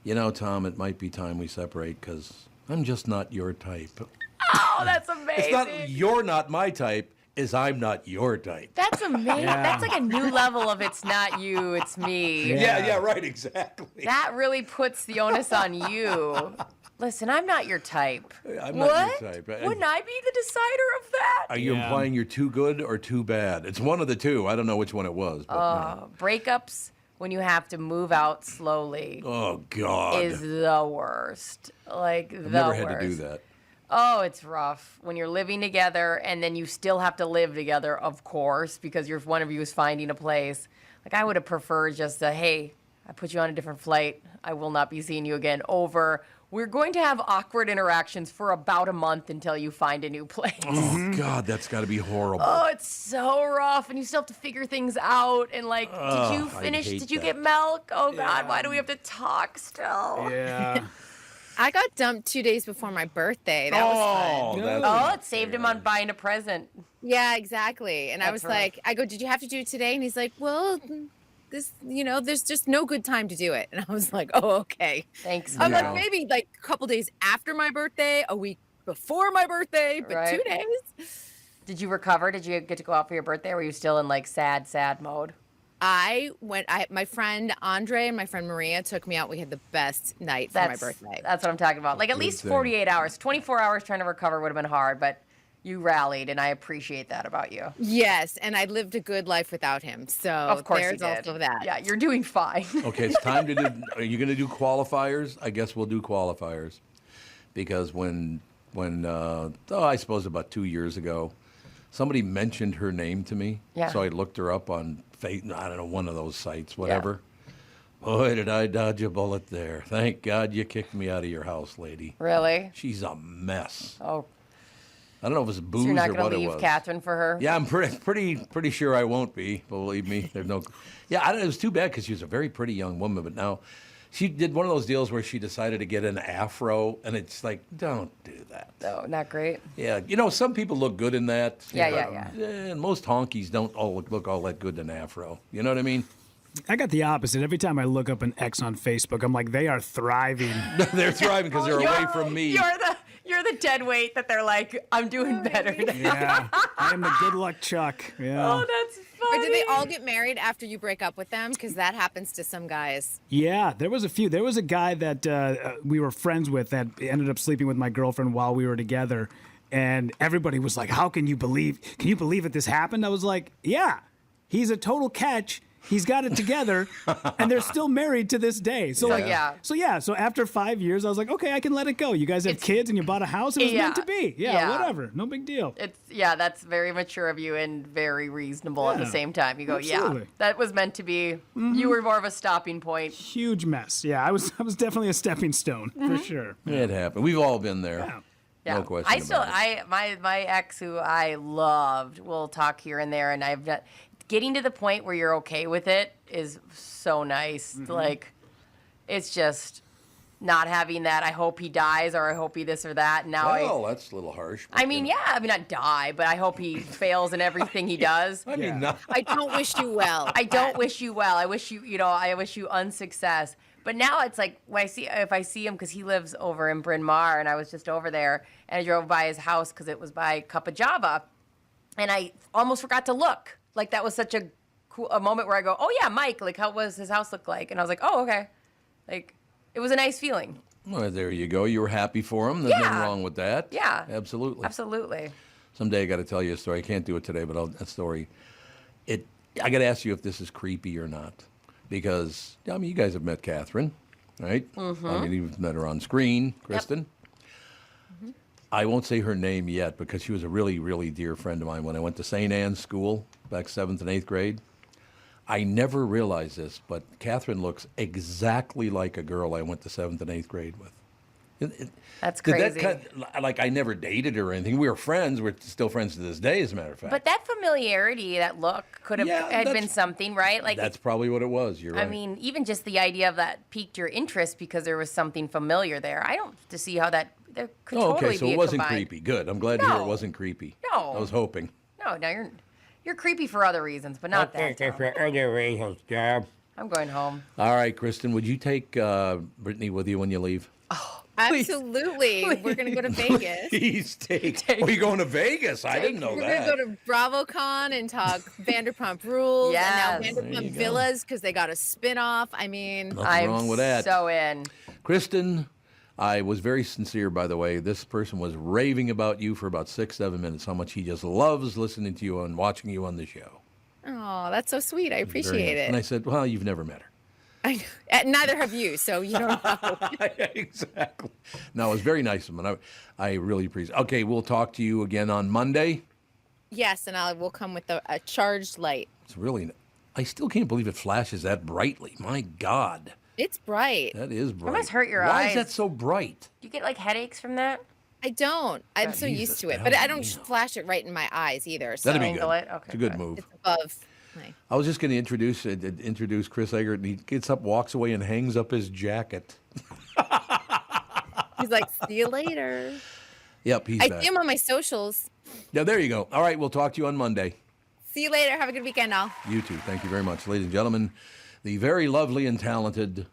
you know, Tom, it might be time we separate because I'm just not your type. Oh, that's amazing. It's not you're not my type, is I'm not your type. That's amazing. Yeah. That's like a new level of it's not you, it's me. Yeah, right, exactly. That really puts the onus on you. Listen, I'm not your type. I'm what? not your type. Wouldn't I be the decider of that? Are you implying you're too good or too bad? It's one of the two. I don't know which one it was. But Breakups when you have to move out slowly. Oh, God. Is the worst. Like, I've never had to do that. Oh, it's rough when you're living together and then you still have to live together, of course, because one of you is finding a place. Like, I would have preferred just hey, I put you on a different flight. I will not be seeing you again. Over. We're going to have awkward interactions for about a month until you find a new place. Oh, God, that's got to be horrible. Oh, it's so rough. And you still have to figure things out. And, like, did you finish? Did you get milk? Oh, God, why do we have to talk still? Yeah. I got dumped 2 days before my birthday. That was fun. It saved him on buying a present. Yeah, exactly. And I was like, did you have to do it today? And he's like, well, there's just no good time to do it. And I was like, oh, okay. Thanks. I'm like, maybe like a couple days after my birthday, a week before my birthday, but 2 days. Did you recover? Did you get to go out for your birthday? Or were you still in like sad mode? My friend Andre and my friend Maria took me out. We had the best night for my birthday. That's what I'm talking about. Like at least 48 hours. 24 hours trying to recover would have been hard, but you rallied, and I appreciate that about you. Yes, and I lived a good life without him. So of course there's also that. Yeah, you're doing fine. Okay, it's time to do. Are you going to do qualifiers? I guess we'll do qualifiers, because when I suppose about 2 years ago, somebody mentioned her name to me. Yeah. So I looked her up on I don't know, one of those sites, whatever. Yeah. Boy, did I dodge a bullet there. Thank God you kicked me out of your house, lady. Really? She's a mess. Oh. I don't know if it was booze or what it was. So you're not going to leave Catherine for her? Yeah, I'm pretty sure I won't be. Believe me, there's no. Yeah, it was too bad because she was a very pretty young woman, but now she did one of those deals where she decided to get an afro, and it's like, don't do that. No, not great. Yeah, some people look good in that. Yeah. And most honkies don't all look all that good in an afro. You know what I mean? I got the opposite. Every time I look up an ex on Facebook, I'm like, they are thriving. They're thriving because they're away from me. You're the dead weight that they're like, I'm doing better now. Yeah, I am the good luck Chuck. Yeah. Oh, that's funny. Or do they all get married after you break up with them? Because that happens to some guys. Yeah, there was a few. There was a guy that we were friends with that ended up sleeping with my girlfriend while we were together. And everybody was like, can you believe that this happened? I was like, yeah, he's a total catch. He's got it together, and they're still married to this day. So So after 5 years, I was like, okay, I can let it go. You guys have kids, and you bought a house. It was meant to be. Yeah, whatever. No big deal. That's very mature of you and very reasonable at the same time. You go, absolutely. That was meant to be. Mm-hmm. You were more of a stopping point. Huge mess. Yeah, I was definitely a stepping stone for sure. It happened. We've all been there. Yeah. No question. My ex, who I loved, we'll talk here and there, and I've done. Getting to the point where you're okay with it is so nice. Mm-hmm. Like, it's just not having that, I hope he dies or I hope he this or that. Now that's a little harsh. Not die, but I hope he fails in everything he does. I don't wish you well. I don't wish you well. I wish I wish you unsuccess. But now it's like, if I see him, because he lives over in Bryn Mawr, and I was just over there, and I drove by his house because it was by Cup of Java, and I almost forgot to look. Like, that was such a moment where I go, oh, yeah, Mike, like, how was his house look like? And I was like, oh, okay. Like, it was a nice feeling. Well, there you go. You were happy for him. There's nothing wrong with that. Yeah. Absolutely. Absolutely. Someday I got to tell you a story. I can't do it today, but that story, I got to ask you if this is creepy or not. Because, you guys have met Catherine, right? Mm-hmm. You've met her on screen, Kristyn. Yep. I won't say her name yet because she was a really, really dear friend of mine when I went to St. Anne's School back 7th and 8th grade. I never realized this, but Catherine looks exactly like a girl I went to 7th and 8th grade with. That's crazy. I never dated her or anything. We were friends. We're still friends to this day, as a matter of fact. But that familiarity, that look, could have had been something, right? Like, that's probably what it was. You're right. I mean, even just the idea of that piqued your interest because there was something familiar there. I don't to see how that there could totally okay, so be it wasn't combined. Creepy. Good. I'm glad to hear it wasn't creepy. No. I was hoping. No, you're creepy for other reasons, but not that. For other reasons, Deb. I'm going home. All right, Kristyn, would you take Brittany with you when you leave? Oh, absolutely. Please. We're going to go to Vegas. Please take. Are you going to Vegas? I didn't know that. We're going to go to BravoCon and talk Vanderpump Rules. Yes. And now Vanderpump Villas because they got a spin-off. I mean, nothing wrong with that. So in. Kristyn, I was very sincere, by the way. This person was raving about you for about 6-7 minutes, how much he just loves listening to you and watching you on the show. Oh, that's so sweet. I appreciate it. And I said, well, you've never met her. Neither have you, so you don't know. Exactly. No, it was very nice of him. I really appreciate it. Okay, we'll talk to you again on Monday. Yes, and I will come with a charged light. It's really, I still can't believe it flashes that brightly. My God. It's bright. That is bright. It must hurt your eyes. Why is that so bright? Do you get like headaches from that? I don't. I'm so used to it. But I don't flash it right in my eyes either. So. That'd be good. Okay, it's a good move. It's above. I was just going to introduce Chris Egert, and he gets up, walks away, and hangs up his jacket. He's like, see you later. Yep, he's back. I see him on my socials. Yeah, there you go. All right, we'll talk to you on Monday. See you later. Have a good weekend, all. You too. Thank you very much. Ladies and gentlemen, the very lovely and talented,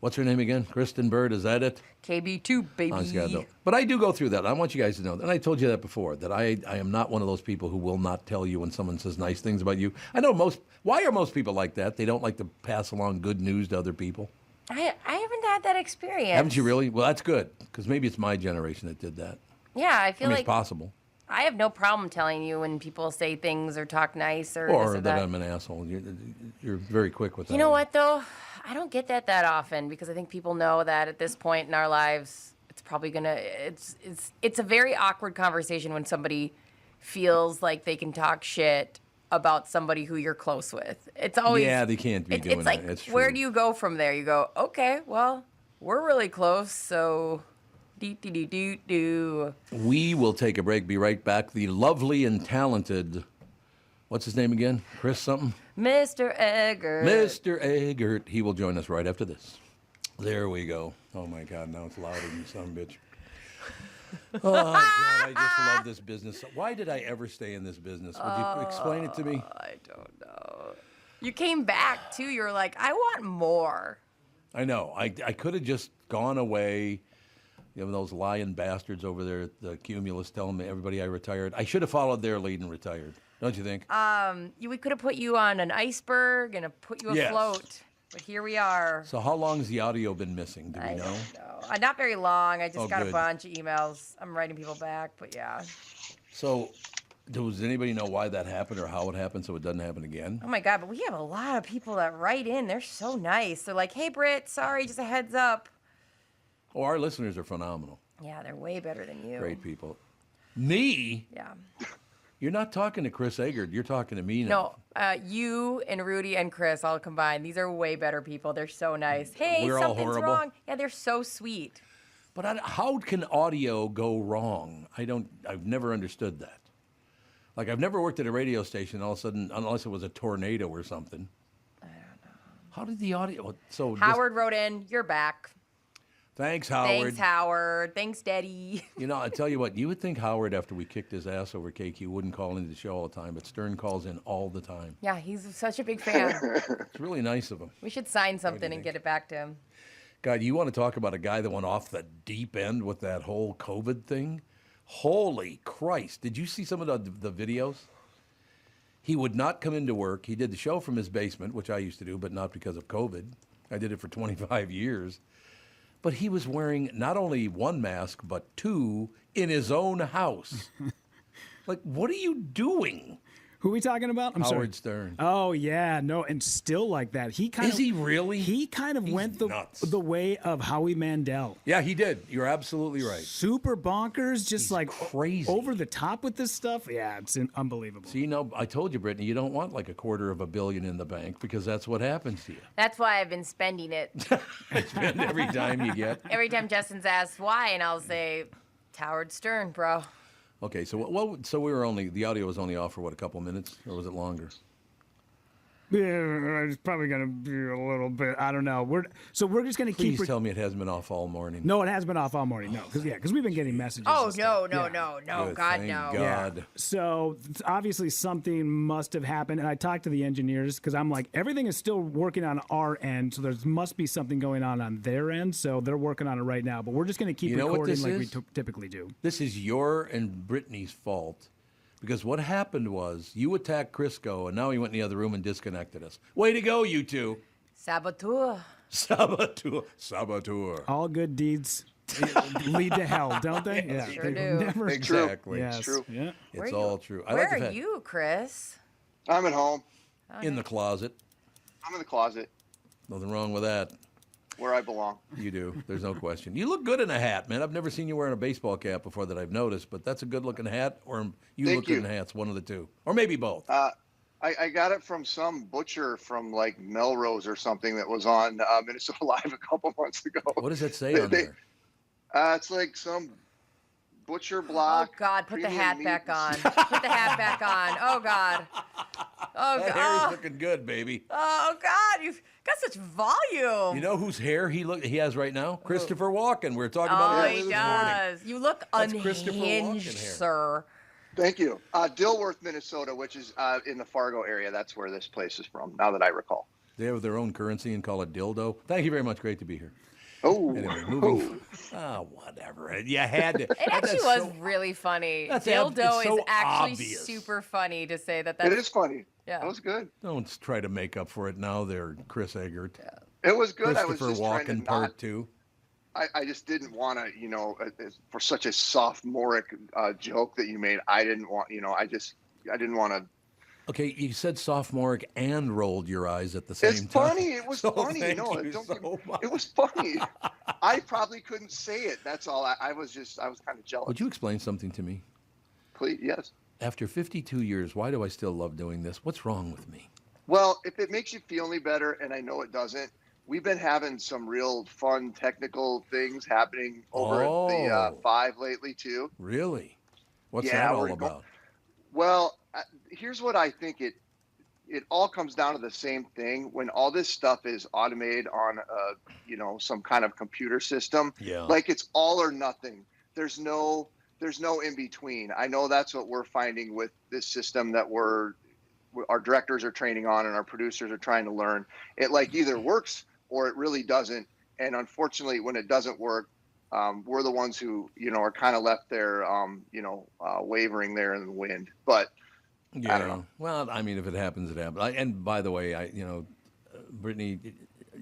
what's her name again? Kristyn Burtt, is that it? KB2, baby. Honest God, no. But I do go through that. I want you guys to know, and I told you that before, that I am not one of those people who will not tell you when someone says nice things about you. I know why are most people like that? They don't like to pass along good news to other people. I haven't had that experience. Haven't you really? Well, that's good, because maybe it's my generation that did that. Yeah, I feel like it's possible. I have no problem telling you when people say things or talk nice or that I'm an asshole. You're very quick with that. You know what, though? I don't get that often because I think people know that at this point in our lives, it's probably it's a very awkward conversation when somebody feels like they can talk shit about somebody who you're close with. It's always they can't be doing that. It's true. Where do you go from there? You go, okay, well, we're really close, so do. We will take a break. Be right back. The lovely and talented, what's his name again? Chris something? Mr. Egert. Mr. Egert. He will join us right after this. There we go. Oh, my God. Now it's louder than son of a bitch. Oh, God. I just love this business. Why did I ever stay in this business? Would you explain it to me? I don't know. You came back, too. You were like, I want more. I know. I could have just gone away. You know, those lying bastards over there at the Cumulus telling me everybody I retired. I should have followed their lead and retired. Don't you think? We could have put you on an iceberg and put you afloat. But here we are. So how long has the audio been missing? Do we know? Don't know. Not very long. I just got good. a bunch of emails. I'm writing people back, but yeah. So does anybody know why that happened or how it happened so it doesn't happen again? Oh my God, but we have a lot of people that write in. They're so nice. They're like, hey, Britt, sorry, just a heads up. Oh, our listeners are phenomenal. Yeah, they're way better than you. Great people. Me? Yeah. You're not talking to Chris Egert. You're talking to me now. No, you and Rudy and Chris all combined. These are way better people. They're so nice. Hey, We're all something's horrible? wrong. Yeah, they're so sweet. But how can audio go wrong? I've never understood that. Like, I've never worked at a radio station all of a sudden, unless it was a tornado or something. I don't know. How did the audio... So Howard wrote in, you're back. Thanks, Howard. Thanks, Howard. Thanks, Daddy. You know, I tell you what, you would think Howard, after we kicked his ass over KQ, wouldn't call into the show all the time, but Stern calls in all the time. Yeah, he's such a big fan. It's really nice of him. We should sign something and get it back to him. God, you want to talk about a guy that went off the deep end with that whole COVID thing? Holy Christ. Did you see some of the videos? He would not come into work. He did the show from his basement, which I used to do, but not because of COVID. I did it for 25 years. But he was wearing not only one mask, but two in his own house. Like, what are you doing? Who are we talking about? Howard Stern. Oh, yeah. No, and still like that. Is he really? He kind of went the way of Howie Mandel. Yeah, he did. You're absolutely right. Super bonkers, just He's like crazy. Over the top with this stuff. Yeah, it's unbelievable. See, I told you, Brittany, you don't want like $250 million in the bank because that's what happens to you. That's why I've been spending it. Spend every dime you get. Every time Justin's asked why, and I'll say, it's Howard Stern, bro. Okay, so the audio was only off for what, a couple minutes, or was it longer? Yeah, it's probably going to be a little bit. I don't know. We're just going to keep. Please tell me it hasn't been off all morning. No, it has been off all morning. No, because we've been getting messages. Oh no, Good, God, thank no. God. Yeah. So obviously something must have happened, and I talked to the engineers because I'm like, everything is still working on our end, so there must be something going on their end. So they're working on it right now, but we're just going to keep recording like we typically do. This is your and Brittany's fault. Because what happened was you attacked Crisco, and now he went in the other room and disconnected us. Way to go, you two. Saboteur. All good deeds lead to hell, don't they? Yes, Yeah, sure do. Never... Exactly. Yes. It's true. Yeah. It's all true. Where are you, Chris? I'm at home. In the closet. I'm in the closet. Nothing wrong with that. Where I belong. You do. There's no question. You look good in a hat, man. I've never seen you wearing a baseball cap before that I've noticed, but that's a good-looking hat, or you look good in hats, one of the two. Or maybe both. I got it from some butcher from, like, Melrose or something that was on Minnesota Live a couple months ago. What does that say on there? It's like some butcher block. Oh, God, put the hat back on. Put the hat back on. Oh, God. Oh, that God. hair is looking good, baby. Oh, God, you've got such volume. You know whose hair he has right now? Christopher Walken. We were talking about it he this does. morning. You look That's Christopher unhinged, Walken hair. sir. Thank you. Dilworth, Minnesota, which is in the Fargo area. That's where this place is from, now that I recall. They have their own currency and call it dildo. Thank you very much. Great to be here. Oh. Anyway, moving. Whatever. You had to. It actually was really funny. Dildo it's so is actually obvious. super funny to say that. It is funny. Yeah. That was good. Don't try to make up for it now there, Chris Egert. Yeah. It was good. I was Christopher just trying to Walken Part 2. I just didn't want to, for such a sophomoric joke that you made, I didn't want, I didn't want to. Okay, you said sophomoric and rolled your eyes at the same time. It's funny. It was funny. Thank No, you don't so much. It was funny. I probably couldn't say it. That's all. I was kind of jealous. Would you explain something to me? Please, yes. After 52 years, why do I still love doing this? What's wrong with me? Well, if it makes you feel any better, and I know it doesn't, we've been having some real fun technical things happening over at the 5 lately, too. Really? What's that all about? Well, here's what I think it all comes down to the same thing. When all this stuff is automated on some kind of computer system, like it's all or nothing. There's no in between. I know that's what we're finding with this system that our directors are training on and our producers are trying to learn. It like either works or it really doesn't. And unfortunately, when it doesn't work, we're the ones who, are kind of left there, wavering there in the wind. But I don't know. Well, I mean, if it happens, it happens. And by the way, Brittany,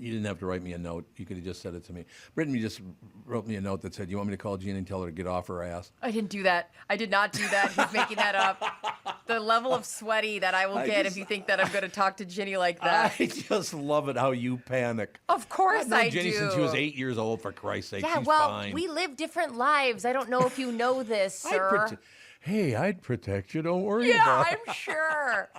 You didn't have to write me a note. You could have just said it to me. Brittany just wrote me a note that said, "You want me to call Gina and tell her to get off her ass?" I didn't do that. I did not do that. He's making that up. The level of sweaty that I will get if you think that I'm going to talk to Ginny like that. I just love it how you panic. Of course I've known I Ginny do. since she was 8 years old, for Christ's sake. Yeah, She's well, fine. we live different lives. I don't know if you know this, sir. Hey, I'd protect you. Don't worry about it. Yeah, I'm sure.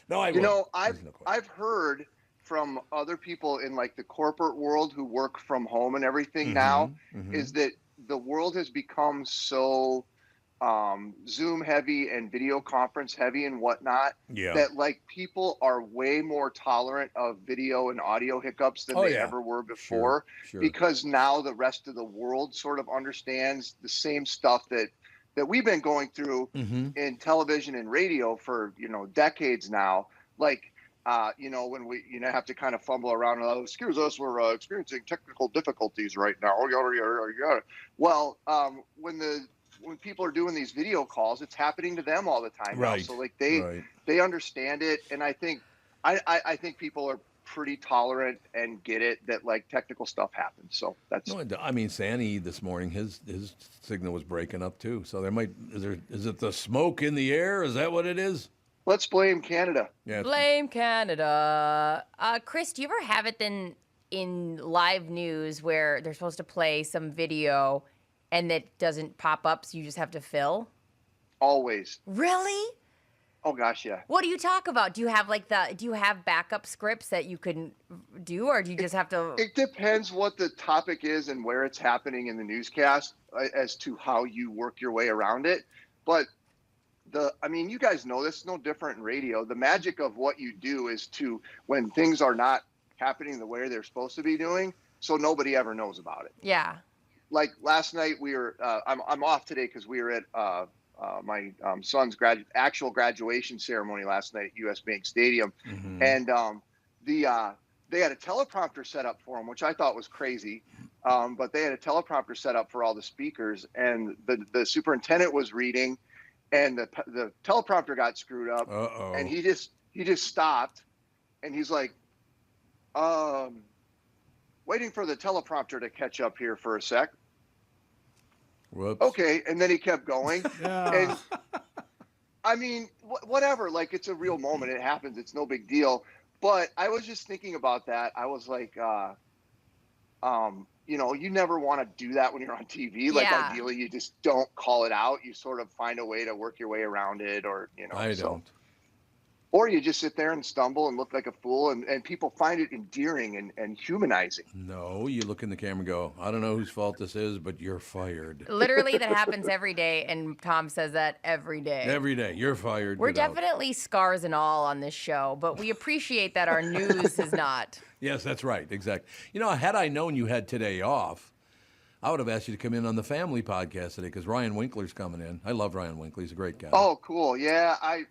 No, I You know, I've heard from other people in like the corporate world who work from home and everything now is that the world has become so Zoom heavy and video conference heavy and whatnot that like people are way more tolerant of video and audio hiccups than they ever were before because now the rest of the world sort of understands the same stuff that we've been going through in television and radio for, decades now. Like, when we, have to kind of fumble around and, excuse us, we're experiencing technical difficulties right now. Well, when people are doing these video calls, it's happening to them all the time now. So like they understand it. And I think people are pretty tolerant and get it that like technical stuff happens. So that's. No, I mean, Sandy this morning, his signal was breaking up too. So is it the smoke in the air? Is that what it is? Let's blame Canada. Yeah. Blame Canada. Chris, do you ever have it then in live news where they're supposed to play some video and that doesn't pop up, so you just have to fill? Always. Really? Oh gosh, yeah. What do you talk about? Do you have backup scripts that you can do, or do you just have to? It depends what the topic is and where it's happening in the newscast as to how you work your way around it. But you guys know this is no different in radio. The magic of what you do is to, when things are not happening the way they're supposed to be doing, so nobody ever knows about it. Yeah. Like last night we were, I'm off today because we were at my son's actual graduation ceremony last night at US Bank Stadium. And they had a teleprompter set up for him, which I thought was crazy. But they had a teleprompter set up for all the speakers, and the superintendent was reading, and the teleprompter got screwed up. And he just stopped, and he's like, waiting for the teleprompter to catch up here for a sec. Whoops. Okay, and then he kept going. And I mean, whatever, like it's a real moment. It happens. It's no big deal. But I was just thinking about that. I was like, you never want to do that when you're on TV. Like ideally you just don't call it out. You sort of find a way to work your way around it, or, I don't. Or you just sit there and stumble and look like a fool, and people find it endearing and humanizing. No, you look in the camera and go, I don't know whose fault this is, but you're fired. Literally, that happens every day, and Tom says that every day. Every day. You're fired. We're definitely scars and all on this show, but we appreciate that our news is not. Yes, that's right. Exactly. Had I known you had today off, I would have asked you to come in on the family podcast today because Ryan Winkler's coming in. I love Ryan Winkler. He's a great guy. Oh, cool. Yeah, I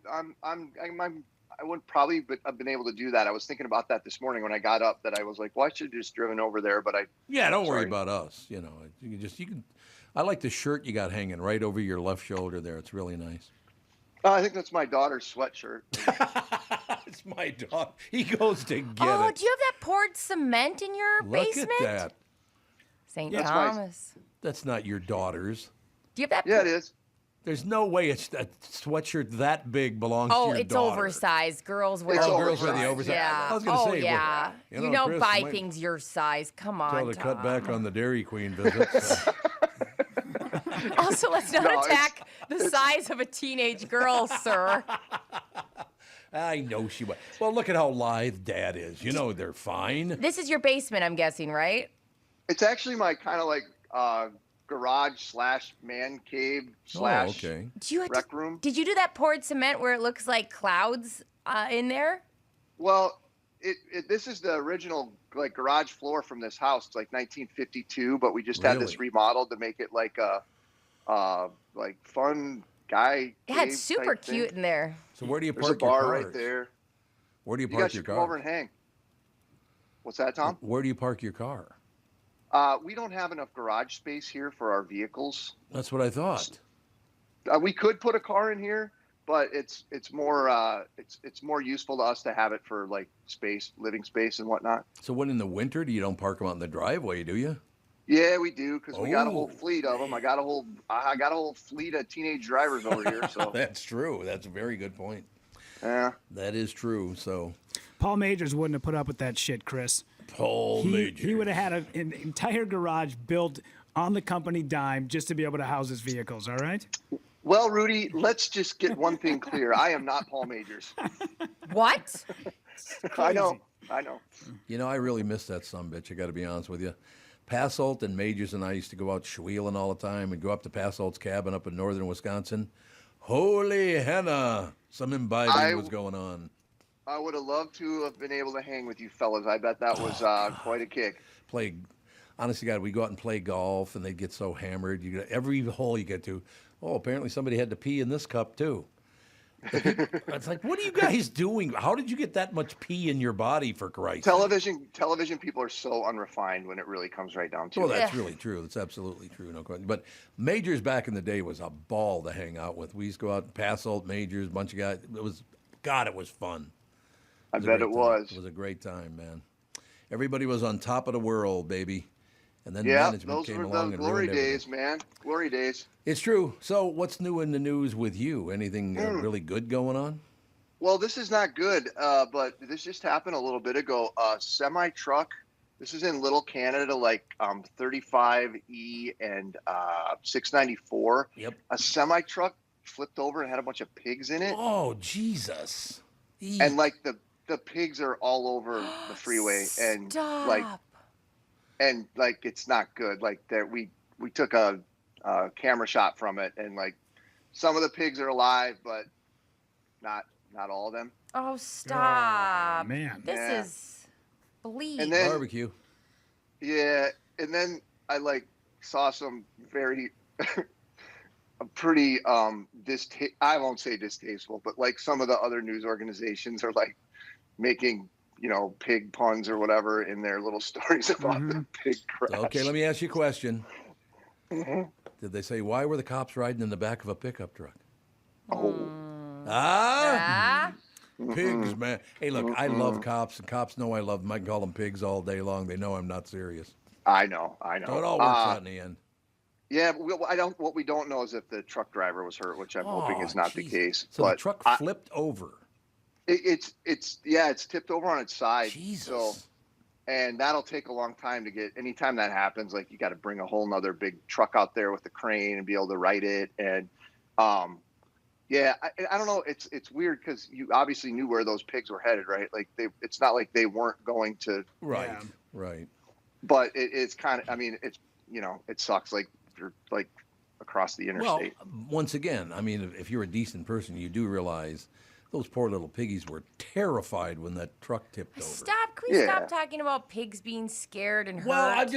wouldn't probably have been able to do that. I was thinking about that this morning when I got up, that I was like, well, I should have just driven over there, but don't worry about us. You can. I like the shirt you got hanging right over your left shoulder there. It's really nice. I think that's my daughter's sweatshirt. It's my daughter. He goes to get it. Oh, do you have that poured cement in your basement? Look at that. St. Thomas. That's not your daughter's. Do you have that? Yeah, it is. There's no way a sweatshirt that big belongs to your daughter. Oh, it's oversized. Girls wear girls wear the oversized. Yeah. I was going to say. Yeah. You buy things your size. Come on, Tell her to cut back on the Dairy Queen visits. Also, let's not attack the size of a teenage girl, sir. I know she was. Well, look at how lithe Dad is. They're fine. This is your basement, I'm guessing, right? It's actually my kind of like garage / man cave / rec room. Did you do that poured cement where it looks like clouds in there? Well, this is the original like garage floor from this house. It's like 1952, but we just had this remodeled to make it like a like fun guy. Yeah, it's super cute in there. So where do you There's park a bar your cars? right there. Where do you You park guys your should come car? over and hang. What's that, Tom? Where do you park your car? We don't have enough garage space here for our vehicles. That's what I thought. We could put a car in here, but it's more useful to us to have it for like living space and whatnot. So when in the winter, you don't park them out in the driveway, do you? Yeah, we do, because we got a whole fleet of them. I got a whole fleet of teenage drivers over here. So That's true. That's a very good point. Yeah, that is true. So Paul Majors wouldn't have put up with that shit, Chris. Paul Majors. He would have had an entire garage built on the company dime just to be able to house his vehicles. All right. Well, Rudy, let's just get one thing clear. I am not Paul Majors. What? I know. You know, I really miss that sumbitch. I got to be honest with you. Passolt and Majors and I used to go out schweeling all the time. We'd go up to Passolt's cabin up in northern Wisconsin. Holy henna! Some imbibing was going on. I would have loved to have been able to hang with you fellas. I bet that was quite a kick. Honestly, God, we go out and play golf, and they'd get so hammered. Every hole you get to, apparently somebody had to pee in this cup too. It's like, what are you guys doing? How did you get that much pee in your body, for Christ's sake? Television people are so unrefined when it really comes right down to it. Well, that's really true. That's absolutely true, no question. But Majors back in the day was a ball to hang out with. We used to go out and Passolt, Majors, a bunch of guys. It was fun. I bet it was. It was a great time, man. Everybody was on top of the world, baby. And then those management came were along the and glory ruined days, everything. man. Glory days. It's true. So what's new in the news with you? Anything really good going on? Well, this is not good, but this just happened a little bit ago. Semi-truck, this is in Little Canada, like 35E and 694. Yep. A semi-truck flipped over and had a bunch of pigs in it. Oh, Jesus. And like the pigs are all over the freeway. And like it's not good. Like that we took a camera shot from it, and like some of the pigs are alive, but not all of them. Oh, stop. Oh, man. This is bleak. And then barbecue. Yeah, and then I like saw some very pretty I won't say distasteful, but like some of the other news organizations are like making pig puns or whatever in their little stories about the pig crash. Okay, let me ask you a question. Did they say, why were the cops riding in the back of a pickup truck? Pigs, man. Hey, look, I love cops, and cops know I love them. I can call them pigs all day long. They know I'm not serious. I know. So it all works out in the end. Yeah, but what we don't know is if the truck driver was hurt, which I'm hoping is not the case. So but the truck flipped over. It's tipped over on its side. Jesus. So, and that'll take a long time to get. Anytime that happens, like you got to bring a whole nother big truck out there with the crane and be able to right it. And I don't know. It's weird because you obviously knew where those pigs were headed, right? Like it's not like they weren't going to. Right. Right. But it's kind of. I mean, it's it sucks. Like you're like across the interstate. Well, once again, I mean, if you're a decent person, you do realize those poor little piggies were terrified when that truck tipped over. Stop! Can we stop talking about pigs being scared and hurt? Well,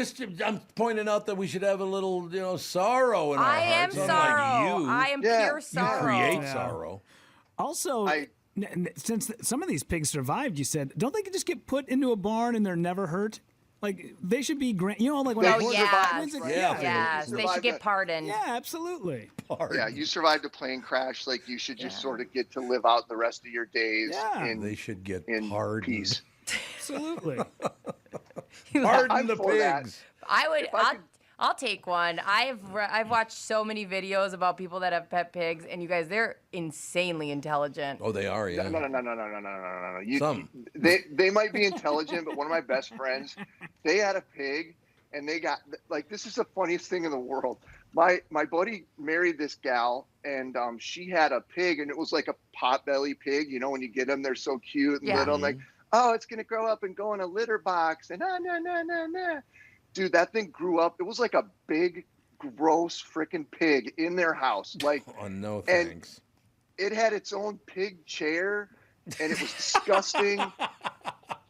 I'm pointing out that we should have a little, sorrow in our hearts. I am sorrow. You. I am pure sorrow. You create sorrow. Also, since some of these pigs survived, you said, don't they just get put into a barn and they're never hurt? Like they should be, like when they should get pardoned. Yeah, absolutely. Pardoned. Yeah, you survived a plane crash. Like you should just sort of get to live out the rest of your days. Yeah, they should get in pardoned. Peace. Absolutely. Pardon the pigs. I'll take one. I've watched so many videos about people that have pet pigs, and you guys, they're insanely intelligent. Oh, they are, yeah. No. They might be intelligent, but one of my best friends, they had a pig, and they got like this is the funniest thing in the world. My buddy married this gal, and she had a pig, and it was like a potbelly pig. When you get them, they're so cute and little, and like, oh, it's gonna grow up and go in a litter box, and no. Dude, that thing grew up. It was like a big, gross freaking pig in their house. Like, oh no, thanks. And it had its own pig chair, and it was disgusting.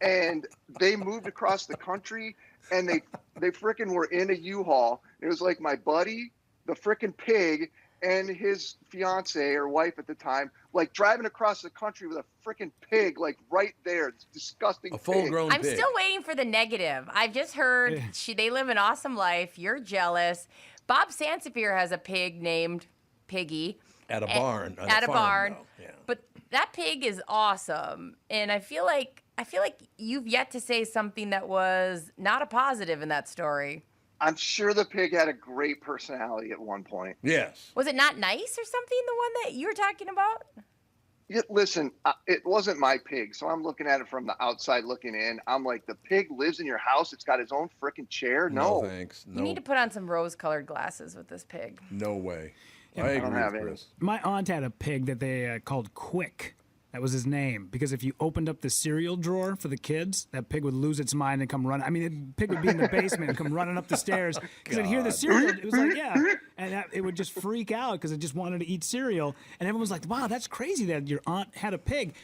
And they moved across the country, and they freaking were in a U-Haul. It was like my buddy, the freaking pig, and his fiance or wife at the time, like driving across the country with a freaking pig, like right there. It's disgusting. A full-grown pig. I'm still waiting for the negative. I've just heard they live an awesome life. You're jealous. Bob Sansevere has a pig named Piggy. At a barn. At a barn. Though. Yeah. But that pig is awesome. And I feel like you've yet to say something that was not a positive in that story. I'm sure the pig had a great personality at one point. Yes. Was it not nice or something, the one that you were talking about? Yeah, listen, it wasn't my pig, so I'm looking at it from the outside looking in. I'm like, the pig lives in your house. It's got its own freaking chair. No, thanks. No. You need to put on some rose-colored glasses with this pig. No way. I agree with Chris. My aunt had a pig that they called Quick. That was his name, because if you opened up the cereal drawer for the kids, that pig would lose its mind and come running. I mean, the pig would be in the basement and come running up the stairs because it'd hear the cereal. It was like, yeah. And it would just freak out because it just wanted to eat cereal. And everyone was like, wow, that's crazy that your aunt had a pig.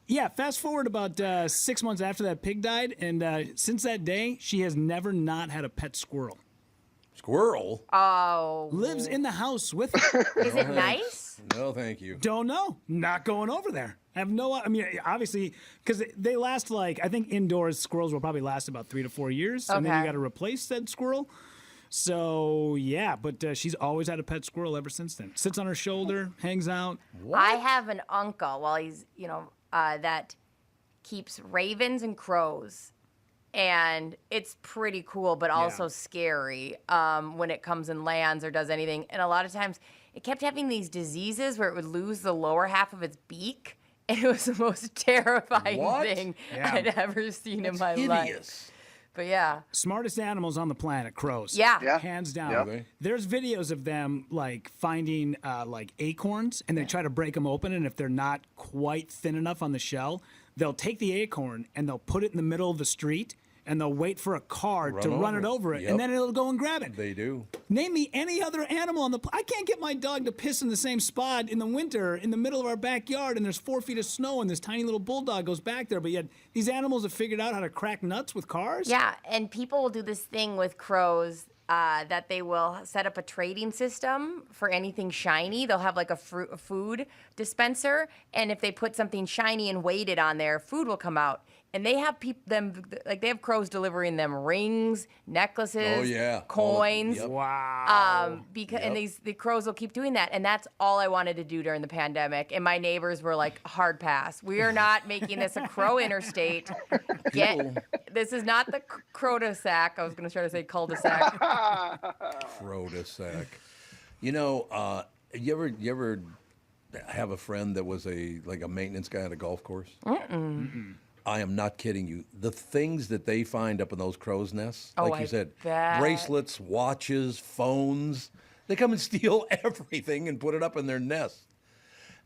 Yeah, fast forward about 6 months after that pig died. And since that day, she has never not had a pet squirrel. Squirrel? Oh. Lives in the house with her. Is it nice? No, thank you. Don't know. Not going over there. I have no, I mean, obviously, because they last like, I think indoors squirrels will probably last about 3 to 4 years. And then you got to replace said squirrel. So, yeah, but she's always had a pet squirrel ever since then. Sits on her shoulder, hangs out. What? I have an uncle, well, he's, that keeps ravens and crows. And it's pretty cool, but also scary when it comes and lands or does anything. And a lot of times it kept having these diseases where it would lose the lower half of its beak. And it was the most terrifying thing I'd ever seen in my life. But yeah. Smartest animals on the planet, crows. Yeah. Hands down. Yeah. There's videos of them like finding like acorns and they try to break them open. And if they're not quite thin enough on the shell, they'll take the acorn and they'll put it in the middle of the street and they'll wait for a car to run it over it, and then it'll go and grab it. They do. Name me any other animal on the I can't get my dog to piss in the same spot in the winter in the middle of our backyard, and there's 4 feet of snow, and this tiny little bulldog goes back there. But yet these animals have figured out how to crack nuts with cars. Yeah, and people will do this thing with crows that they will set up a trading system for anything shiny. They'll have like a food dispenser, and if they put something shiny and weight it on there, food will come out. And they have they have crows delivering them rings, necklaces, coins. Wow. And the crows will keep doing that, and that's all I wanted to do during the pandemic. And my neighbors were like, "Hard pass. We are not making this a crow interstate. This is not the crow-de-sac." I was going to try to say cul-de-sac. Crow-de-sac. You ever have a friend that was a maintenance guy at a golf course? Mm-mm. I am not kidding you. The things that they find up in those crow's nests, you said, bet. Bracelets, watches, phones, they come and steal everything and put it up in their nest.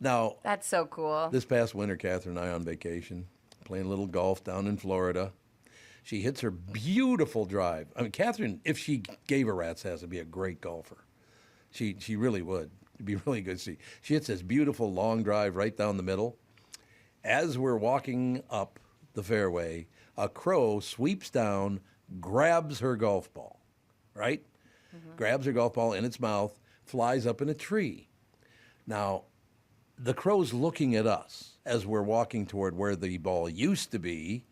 Now, that's so cool. This past winter, Catherine and I on vacation, playing a little golf down in Florida. She hits her beautiful drive. I mean, Catherine, if she gave a rat's ass, would be a great golfer. She really would. It'd be really good. She hits this beautiful long drive right down the middle. As we're walking up the fairway, a crow sweeps down, grabs her golf ball, right? Mm-hmm. Grabs her golf ball in its mouth, flies up in a tree. Now, the crow's looking at us as we're walking toward where the ball used to be,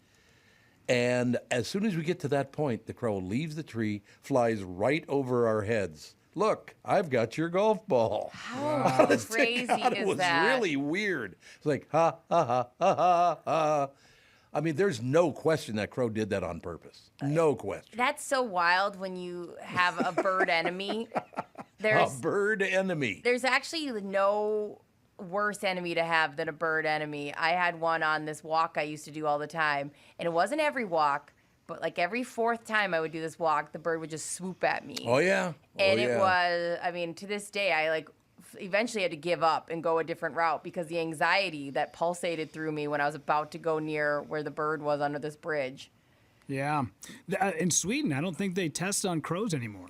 and as soon as we get to that point, the crow leaves the tree, flies right over our heads. Look, I've got your golf ball. How crazy is that? It was really weird. It's like, ha, ha, ha, ha, ha, ha. I mean, there's no question that crow did that on purpose. No question. That's so wild when you have a bird enemy. A bird enemy. There's actually no worse enemy to have than a bird enemy. I had one on this walk I used to do all the time, and it wasn't every walk, but like every fourth time I would do this walk, the bird would just swoop at me. Oh, yeah. And it was, I mean, to this day, I eventually had to give up and go a different route because the anxiety that pulsated through me when I was about to go near where the bird was under this bridge. Yeah. In Sweden, I don't think they test on crows anymore.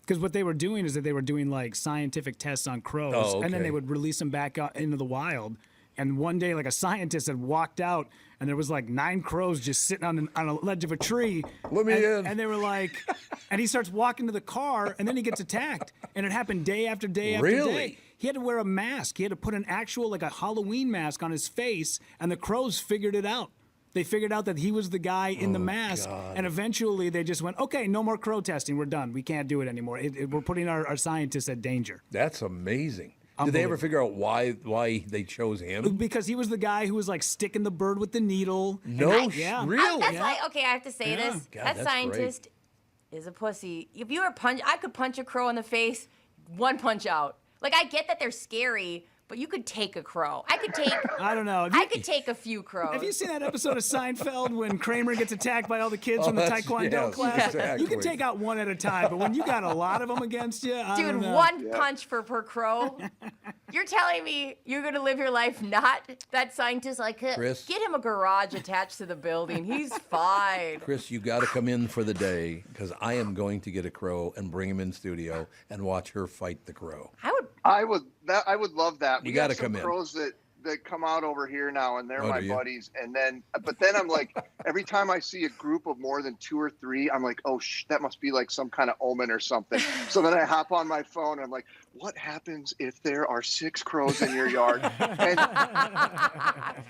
Because what they were doing is that they were doing like scientific tests on crows, and then they would release them back out into the wild. And one day, like a scientist had walked out, and there was like 9 crows just sitting on a ledge of a tree. Let me in. And they were like, and he starts walking to the car, and then he gets attacked. And it happened day after day after day. He had to wear a mask. He had to put an actual, like a Halloween mask on his face, and the crows figured it out. They figured out that he was the guy in the mask, and eventually they just went, okay, no more crow testing. We're done. We can't do it anymore. We're putting our scientists at danger. That's amazing. Did they ever figure out why they chose him? Because he was the guy who was like sticking the bird with the needle. No, really? That's why. Okay, I have to say this. God, that that's scientist is a pussy. If you were I could punch a crow in the face, one punch out. Like I get that they're scary. But you could take a crow. I could take. I don't know. I could take a few crows. Have you seen that episode of Seinfeld when Kramer gets attacked by all the kids from the Taekwondo class? Exactly. You can take out one at a time, but when you got a lot of them against you, I dude, don't know. one punch per crow. You're telling me you're gonna live your life not that scientist? Like, Chris, get him a garage attached to the building. He's fine. Chris, you got to come in for the day because I am going to get a crow and bring him in studio and watch her fight the crow. I would love that. You got to come in. Crows that come out over here now, and they're my buddies. And then, but then I'm like, every time I see a group of more than 2 or 3, I'm like, oh, that must be like some kind of omen or something. So then I hop on my phone and I'm like, what happens if there are 6 crows in your yard? And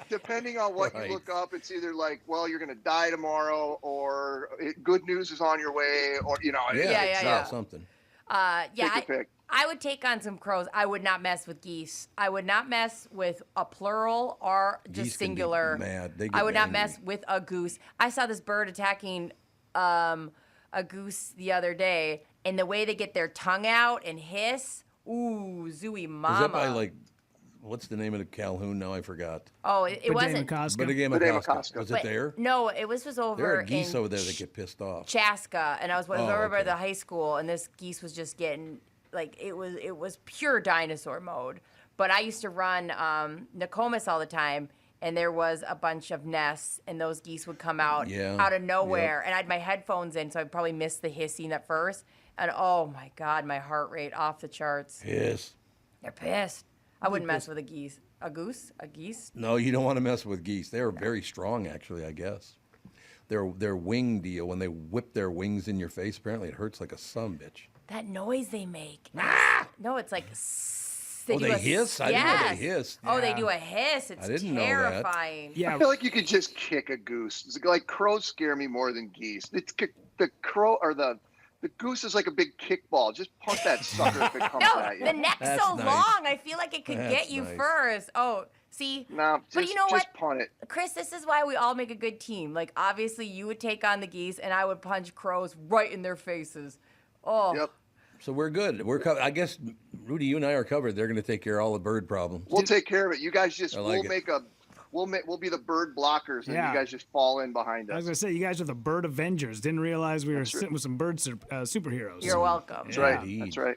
depending on what you look up, it's either like, well, you're going to die tomorrow, or good news is on your way, or something. Take a pick. I would take on some crows. I would not mess with geese. I would not mess with a plural or just Geese can be singular. mad. They get I would not angry. mess with a goose. I saw this bird attacking a goose the other day, and the way they get their tongue out and hiss, ooh, zooey mama. Was that by what's the name of the Calhoun now? I forgot. Oh, it wasn't. But was it there? No, it was over There are geese in over there that get pissed off. Chaska, and I was over by the high school, and this geese was just getting it was pure dinosaur mode. But I used to run Nokomis all the time, and there was a bunch of nests, and those geese would come out of nowhere, and I had my headphones in, so I probably missed the hissing at first, and oh my God, my heart rate off the charts. Pissed. They're pissed. I wouldn't mess with a geese. A goose? A geese? No, you don't want to mess with geese. They are very strong, actually, I guess. Their wing deal, when they whip their wings in your face, apparently it hurts like a sumbitch. That noise they make. No, it's like... They hiss? I didn't know they hissed. Oh, they do a hiss. It's I didn't terrifying. know that. I feel like you could just kick a goose. It's like crows scare me more than geese. It's the crow or the goose is like a big kickball. Just punch that sucker if it comes at you. The neck's so long. I feel like it could get you first. Oh, see? No, but you know what? Just punt it. Chris, this is why we all make a good team. Like, obviously, you would take on the geese, and I would punch crows right in their faces. Oh. Yep. So we're good. We're covered. I guess, Rudy, you and I are covered. They're going to take care of all the bird problems. We'll take care of it. You guys just we'll be the bird blockers, and you guys just fall in behind us. I was gonna say, you guys are the bird Avengers. Didn't realize we were sitting with some bird superheroes. You're welcome. That's right. That's right.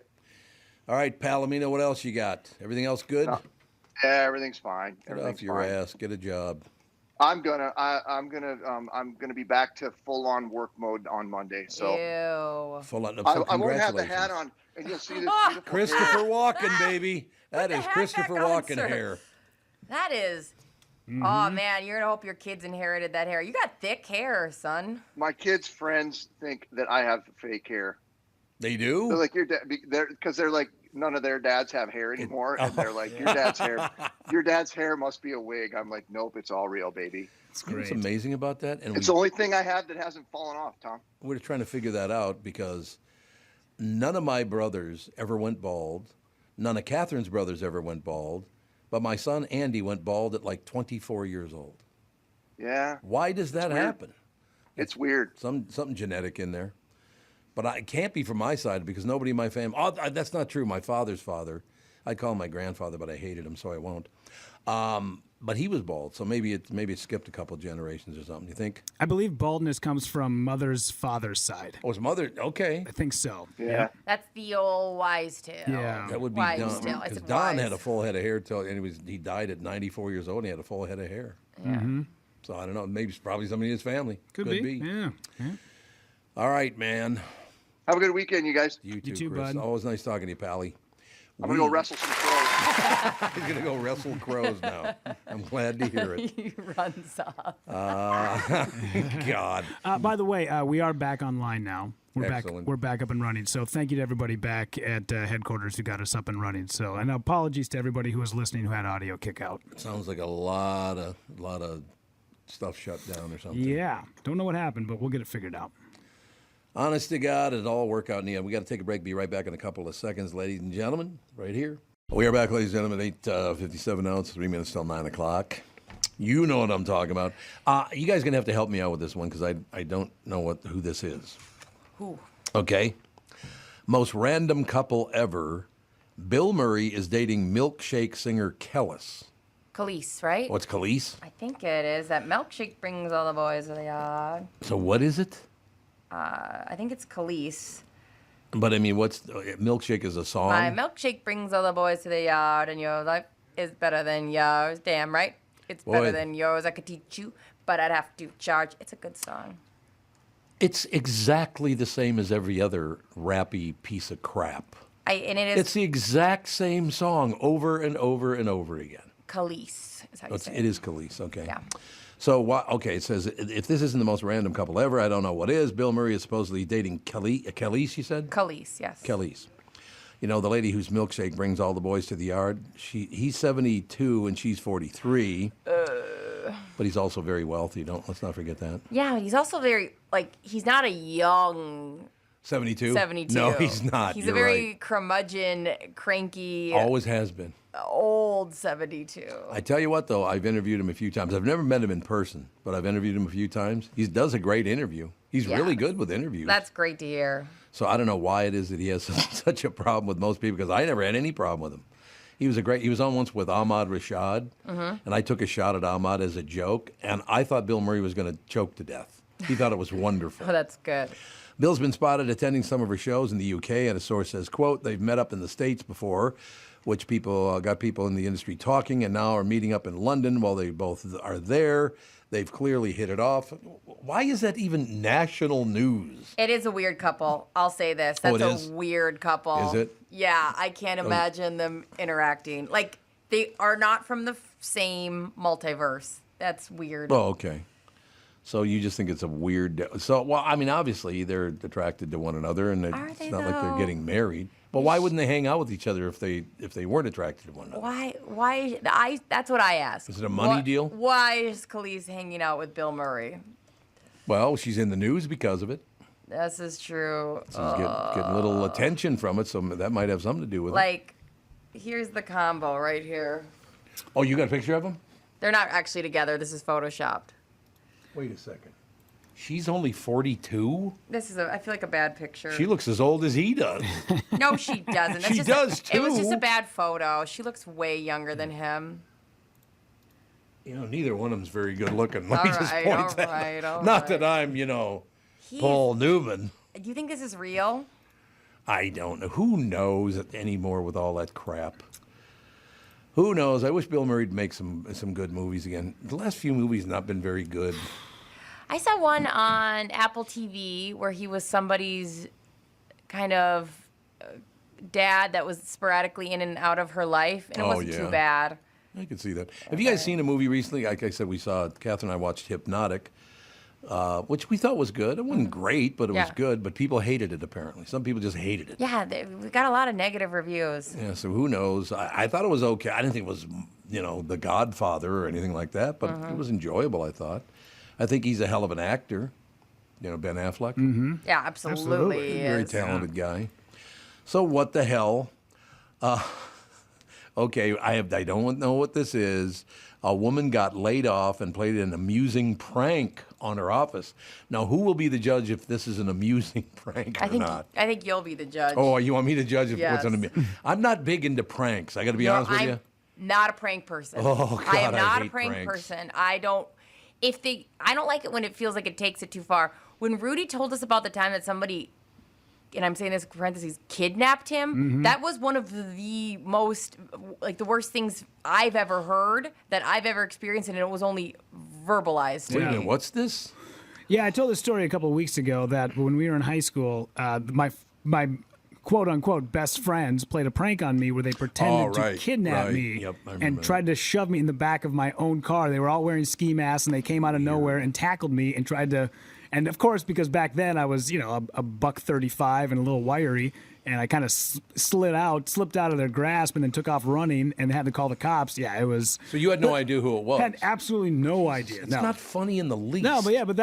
All right, Palomino, what else you got? Everything else good? Yeah, everything's fine. Get off your ass. Get a job. I'm gonna be back to full on work mode on Monday. So ew. Full on. I won't have the hat on, and you'll see this beautiful Christopher Walken, baby. That is Christopher Walken hair. That is. Oh man, you're gonna hope your kids inherited that hair. You got thick hair, son. My kids' friends think that I have fake hair. They do? They're like, because they're like, none of their dads have hair anymore, and they're like, your dad's hair must be a wig. I'm like, nope, it's all real, baby. You know what's amazing about that? And it's the only thing I have that hasn't fallen off, Tom. We're trying to figure that out because none of my brothers ever went bald. None of Catherine's brothers ever went bald. But my son, Andy, went bald at like 24 years old. Yeah. Why does that happen? It's weird. Something genetic in there. But it can't be from my side because nobody in my family. Oh, that's not true. My father's father. I'd call him my grandfather, but I hated him, so I won't. But he was bald, so maybe it skipped a couple generations or something. You think? I believe baldness comes from mother's father's side. Oh, his mother? Okay. I think so. Yeah. That's the old wise tale. Yeah. That would be wise Don. Because Don had a full head of hair he died at 94 years old and he had a full head of hair. Yeah. Mm-hmm. So I don't know. Maybe it's probably somebody in his family. Could be. Yeah. All right, man. Have a good weekend, you guys. You too, Chris. Bud. Always nice talking to you, Pally. I'm going to go wrestle some crows. He's going to go wrestle crows now. I'm glad to hear it. He runs off. God. By the way, we are back online now. Excellent. We're back up and running. So thank you to everybody back at headquarters who got us up and running. So, and apologies to everybody who was listening who had audio kick out. Sounds like a lot of stuff shut down or something. Yeah. Don't know what happened, but we'll get it figured out. Honest to God, it'll all work out in the end. We got to take a break. Be right back in a couple of seconds, ladies and gentlemen, right here. We are back, ladies and gentlemen, 8:57 now. It's 3 minutes till 9 o'clock. You know what I'm talking about. You guys are going to have to help me out with this one because I don't know who this is. Who? Okay. Most random couple ever. Bill Murray is dating milkshake singer Kellis. Khalees, right? What's Khalees? I think it is. That milkshake brings all the boys to the yard. So what is it? I think it's Khalees. But I mean, milkshake is a song? My milkshake brings all the boys to the yard, and your life is better than yours. Damn right. It's better than yours. I could teach you, but I'd have to charge. It's a good song. It's exactly the same as every other rappy piece of crap. It's the exact same song over and over and over again. Khalees is how you say it. It is Khalees, okay. Yeah. So, it says, if this isn't the most random couple ever, I don't know what is. Bill Murray is supposedly dating Khalees, you said? Khalees, yes. Khalees. You know, the lady whose milkshake brings all the boys to the yard. He's 72 and she's 43. But he's also very wealthy. Let's not forget that. Yeah, he's also very, he's not a young... 72? 72. No, he's not. He's You're a very right. curmudgeon, cranky... Always has been. Old 72. I tell you what, though, I've interviewed him a few times. I've never met him in person, but I've interviewed him a few times. He does a great interview. He's really good with interviews. That's great to hear. So I don't know why it is that he has such a problem with most people, because I never had any problem with him. He was on once with Ahmad Rashad, and I took a shot at Ahmad as a joke, and I thought Bill Murray was going to choke to death. He thought it was wonderful. Oh, that's good. Bill's been spotted attending some of her shows in the UK, and a source says, quote, they've met up in the States before, which got people in the industry talking, and now are meeting up in London while they both are there. They've clearly hit it off. Why is that even national news? It is a weird couple. I'll say this. That's a weird couple. Is it? Yeah, I can't imagine them interacting. They are not from the same multiverse. That's weird. Oh, okay. So you just think it's a weird... obviously they're attracted to one another, and it's not like they're getting married. Well, why wouldn't they hang out with each other if they weren't attracted to one another? Why? That's what I ask. Is it a money deal? Why is Khalees hanging out with Bill Murray? Well, she's in the news because of it. This is true. She's getting a little attention from it, so that might have something to do with it. Here's the combo right here. Oh, you got a picture of them? They're not actually together. This is photoshopped. Wait a second. She's only 42? This is I feel like a bad picture. She looks as old as he does. No, she doesn't. She does, too. It was just a bad photo. She looks way younger than him. Neither one of them's very good looking. All Let me just point that out. Not that I'm, Paul Newman. Do you think this is real? I don't know. Who knows anymore with all that crap? Who knows? I wish Bill Murray'd make some good movies again. The last few movies have not been very good. I saw one on Apple TV where he was somebody's kind of dad that was sporadically in and out of her life, and it wasn't too bad. I can see that. Have you guys seen a movie recently? Like I said, Catherine and I watched Hypnotic, which we thought was good. It wasn't great, but it was good. But people hated it, apparently. Some people just hated it. Yeah, we got a lot of negative reviews. Yeah, so who knows? I thought it was okay. I didn't think it was, The Godfather or anything like that, but it was enjoyable, I thought. I think he's a hell of an actor, Ben Affleck. Mm-hmm. Yeah, absolutely. Very talented guy. So what the hell? Okay, I don't know what this is. A woman got laid off and played an amusing prank on her office. Now, who will be the judge if this is an amusing prank or not? I think you'll be the judge. Oh, you want me to judge if what's an amusing? I'm not big into pranks. I got to be honest with you. Not a prank person. Oh, God, I am not hate a prank pranks. person. I don't like it when it feels like it takes it too far. When Rudy told us about the time that somebody, and I'm saying this in parentheses, kidnapped him, that was one of the most, the worst things I've ever heard, that I've ever experienced, and it was only verbalized to Wait a me. minute, what's this? Yeah, I told this story a couple of weeks ago that when we were in high school, my quote-unquote best friends played a prank on me where they pretended to kidnap me and tried to shove me in the back of my own car. They were all wearing ski masks, and they came out of nowhere and tackled me and tried to... And, of course, because back then I was, a $135 and a little wiry, and I kind of slipped out of their grasp and then took off running and had to call the cops. Yeah, it was... So you had no idea who it was? Had absolutely no idea. It's not funny in the least. No, but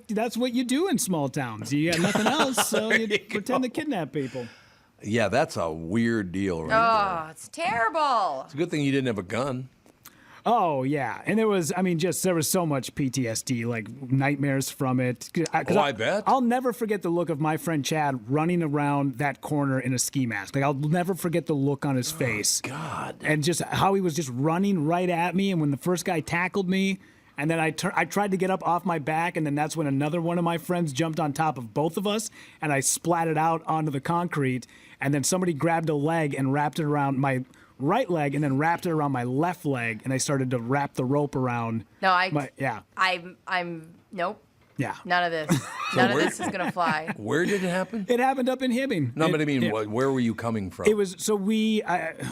that's what you do in small towns. You got nothing else, so you pretend to kidnap people. Yeah, that's a weird deal right there. Oh, it's terrible. It's a good thing you didn't have a gun. Oh, yeah. And there was so much PTSD, like nightmares from it. I bet. I'll never forget the look of my friend Chad running around that corner in a ski mask. Like, I'll never forget the look on his face. God. And just how he was just running right at me. And when the first guy tackled me, and then I tried to get up off my back, and then that's when another one of my friends jumped on top of both of us, and I splatted out onto the concrete. And then somebody grabbed a leg and wrapped it around my right leg and then wrapped it around my left leg, and I started to wrap the rope around. No, I'm nope. Yeah. None of this. None of this is gonna fly. Where did it happen? It happened up in Hibbing. No, but I mean, where were you coming from? It was,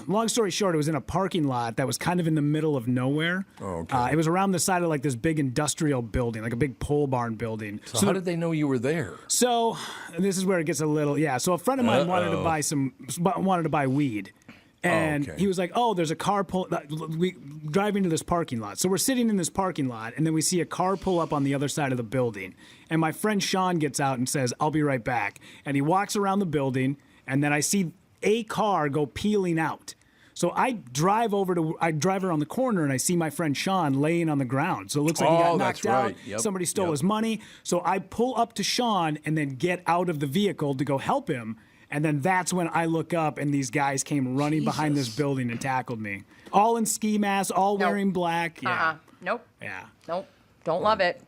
long story short, it was in a parking lot that was kind of in the middle of nowhere. Oh, okay. It was around the side of like this big industrial building, like a big pole barn building. So how did they know you were there? So this is where it gets a little, so a friend of mine wanted to buy weed. And he was like, oh, there's a car driving to this parking lot. So we're sitting in this parking lot, and then we see a car pull up on the other side of the building. And my friend Sean gets out and says, I'll be right back. And he walks around the building, and then I see a car go peeling out. So I drive around the corner, and I see my friend Sean laying on the ground. So it looks like he got knocked out. Right. Yep. Somebody stole his money. So I pull up to Sean and then get out of the vehicle to go help him. And then that's when I look up, and these guys came running behind this building and tackled me. All in ski masks, all wearing black. Yeah. Nope. Yeah. Nope. Don't love it.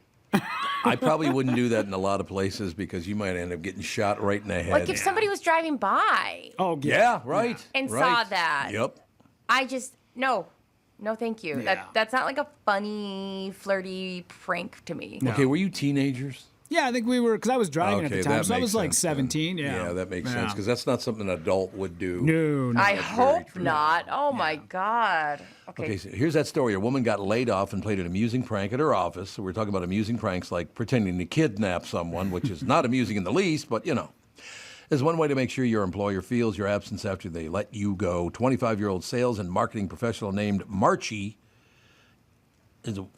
I probably wouldn't do that in a lot of places because you might end up getting shot right in the head. Like if somebody was driving by. Oh, yeah, right. And saw that. Yep. I just, no, thank you. Yeah. That's not like a funny, flirty prank to me. Okay, were you teenagers? Yeah, I think we were, because I was driving at the time, so I was like 17. Then. Yeah, that makes sense, because that's not something an adult would do. No. I hope not. Oh, my God. Okay, so here's that story. A woman got laid off and played an amusing prank at her office. So we're talking about amusing pranks like pretending to kidnap someone, which is not amusing in the least, but, is one way to make sure your employer feels your absence after they let you go. 25-year-old sales and marketing professional named Marchie is Marchie.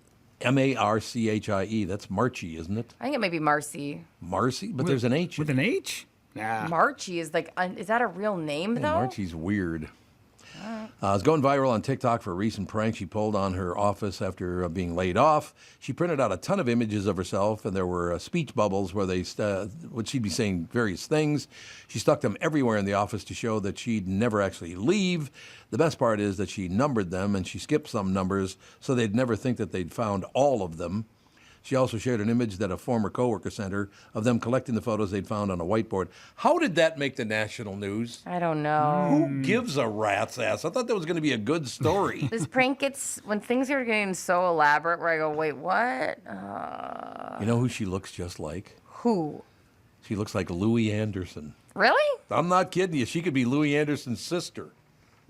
That's Marchie, isn't it? I think it might be Marcy. Marcy? But there's an H. With an H? Nah. Marchie is like, is that a real name, though? Marchie's weird. It's going viral on TikTok for a recent prank she pulled on her office after being laid off. She printed out a ton of images of herself, and there were speech bubbles where she'd be saying various things. She stuck them everywhere in the office to show that she'd never actually leave. The best part is that she numbered them, and she skipped some numbers so they'd never think that they'd found all of them. She also shared an image that a former coworker sent her of them collecting the photos they'd found on a whiteboard. How did that make the national news? I don't know. Who gives a rat's ass? I thought that was going to be a good story. This prank gets, when things are getting so elaborate where I go, wait, what? You know who she looks just like? Who? She looks like Louis Anderson. Really? I'm not kidding you. She could be Louis Anderson's sister.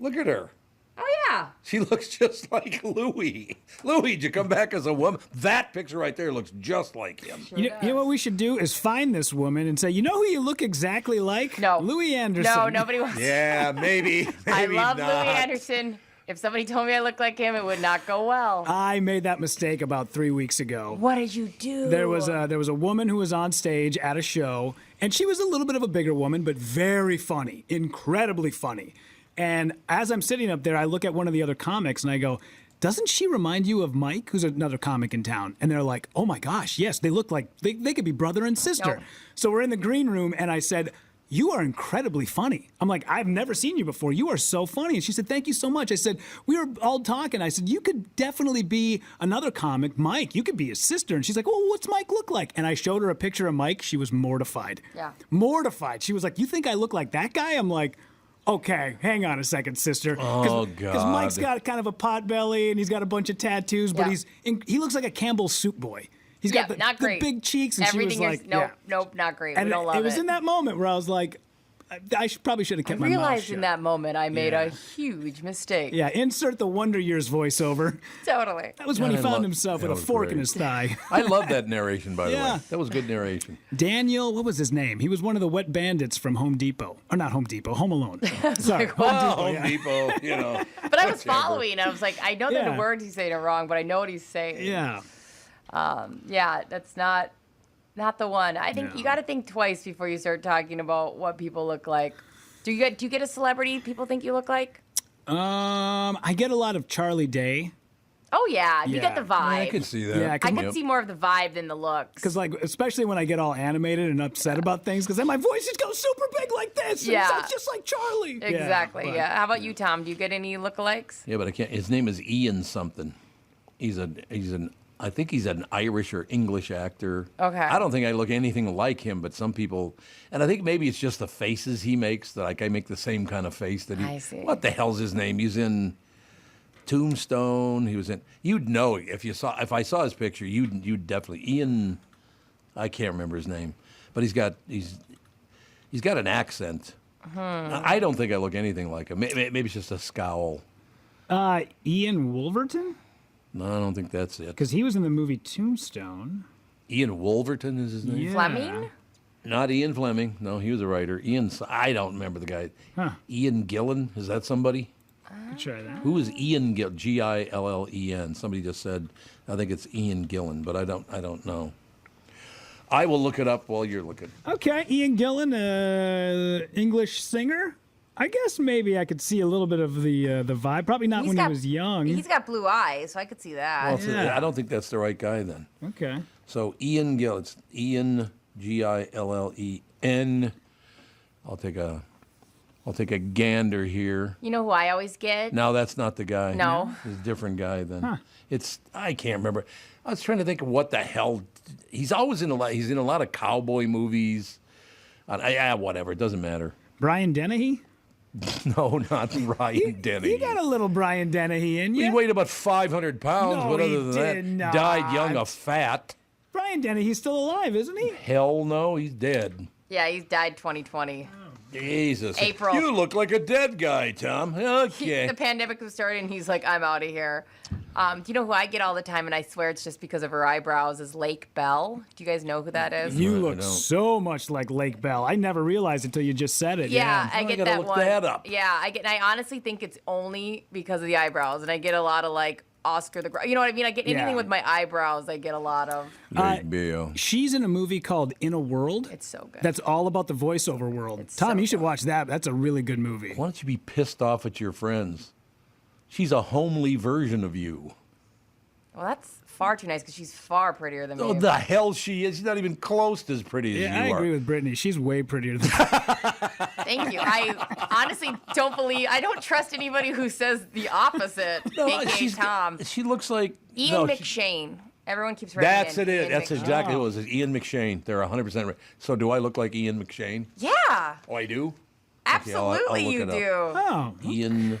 Look at her. Oh, yeah. She looks just like Louis. Louis, did you come back as a woman? That picture right there looks just like him. Sure you know what we should do is find this woman and say, you know who you look exactly like? No. Louis Anderson. No, nobody wants Yeah, maybe. I love not. Louis Anderson. If somebody told me I looked like him, it would not go well. I made that mistake about 3 weeks ago. What did you do? There was a woman who was on stage at a show, and she was a little bit of a bigger woman, but very funny, incredibly funny. And as I'm sitting up there, I look at one of the other comics and I go, doesn't she remind you of Mike, who's another comic in town? And they're like, oh my gosh, yes, they look like they could be brother and sister. No. So we're in the green room and I said, you are incredibly funny. I'm like, I've never seen you before. You are so funny. And she said, thank you so much. I said, we were all talking. I said, you could definitely be another comic, Mike. You could be his sister. And she's like, well, what's Mike look like? And I showed her a picture of Mike. She was mortified. Yeah. Mortified. She was like, you think I look like that guy? I'm like, okay, hang on a second, sister. Oh, God. Because Mike's got kind of a pot belly and he's got a bunch of tattoos, but he looks like a Campbell's soup boy. He's got the big cheeks, and everything she was like, nope, not great. And we don't love it. It was in that moment where I was like, I probably should have kept my mouth shut. I realized in that moment I made a huge mistake. Yeah, insert the Wonder Years voiceover. Totally. That was when he found himself with a fork in his thigh. I love that narration, by the way. That was good narration. Daniel, what was his name? He was one of the wet bandits from Home Depot. Or not Home Depot, Home Alone. Sorry, Home Depot, you know. But I was following. I was like, I know that the words he's saying are wrong, but I know what he's saying. Yeah. That's not the one. I think you got to think twice before you start talking about what people look like. Do you get a celebrity people think you look like? I get a lot of Charlie Day. Oh yeah, you get the vibe. I can see that. Yeah, I can see more of the vibe than the looks. Because, like, especially when I get all animated and upset about things, because then my voice just goes super big like this. Yeah. And it's just like Charlie. Exactly, yeah. How about you, Tom? Do you get any lookalikes? Yeah, but I can't. His name is Ian something. I think he's an Irish or English actor. Okay. I don't think I look anything like him, but some people, and I think maybe it's just the faces he makes that like I make the same kind of face that he. I see. What the hell's his name? He's in Tombstone. He was in. You'd know if I saw his picture. You'd definitely Ian. I can't remember his name, but he's got an accent. I don't think I look anything like him. Maybe it's just a scowl. Ian Wolverton? No, I don't think that's it. Because he was in the movie Tombstone. Ian Wolverton is his name? Yeah. Fleming? Not Ian Fleming. No, he was a writer. I don't remember the guy. Huh. Ian Gillan? Is that somebody? Try that. Who is Ian Gillan? Gillen? Somebody just said, I think it's Ian Gillan, but I don't know. I will look it up while you're looking. Okay, Ian Gillan, English singer. I guess maybe I could see a little bit of the vibe. Probably not when he was young. He's got blue eyes, so I could see that. Well, I don't think that's the right guy then. Okay. So Ian Gillan. It's Ian Gillen. I'll take a gander here. You know who I always get? No, that's not the guy. No. It's a different guy then. Huh. I can't remember. I was trying to think of what the hell. He's in a lot of cowboy movies. Whatever. It doesn't matter. Brian Dennehy? No, not Brian Dennehy. You got a little Brian Dennehy in you. He weighed about 500 pounds, No, but he other than did that, not. died young of fat. Brian Dennehy's still alive, isn't he? Hell no, he's dead. Yeah, he's died 2020. Jesus. April. You look like a dead guy, Tom. Okay. The pandemic was starting, and he's like, I'm out of here. Do you know who I get all the time, and I swear it's just because of her eyebrows, is Lake Bell. Do you guys know who that is? You look so much like Lake Bell. I never realized until you just said it. Yeah, I get that look one. that up. Yeah, I honestly think it's only because of the eyebrows, and I get a lot of like Oscar the you know what I mean? I get anything with my eyebrows, I get a lot of. She's in a movie called In a World. It's so good. That's all about the voiceover world. Tom, you should watch that. That's a really good movie. Why don't you be pissed off at your friends? She's a homely version of you. Well, that's far too nice because she's far prettier than me. Oh, the hell she is. She's not even close to as pretty as you are. I agree with Brittany. She's way prettier than Thank you. I honestly don't trust anybody who says the opposite. AKA Tom. She looks like Ian McShane. Everyone keeps writing That's in. it. That's McShane. exactly what it was. It's Ian McShane. They're 100% right. So do I look like Ian McShane? Yeah. Oh, I do? Absolutely I'll you look it do. up. Ian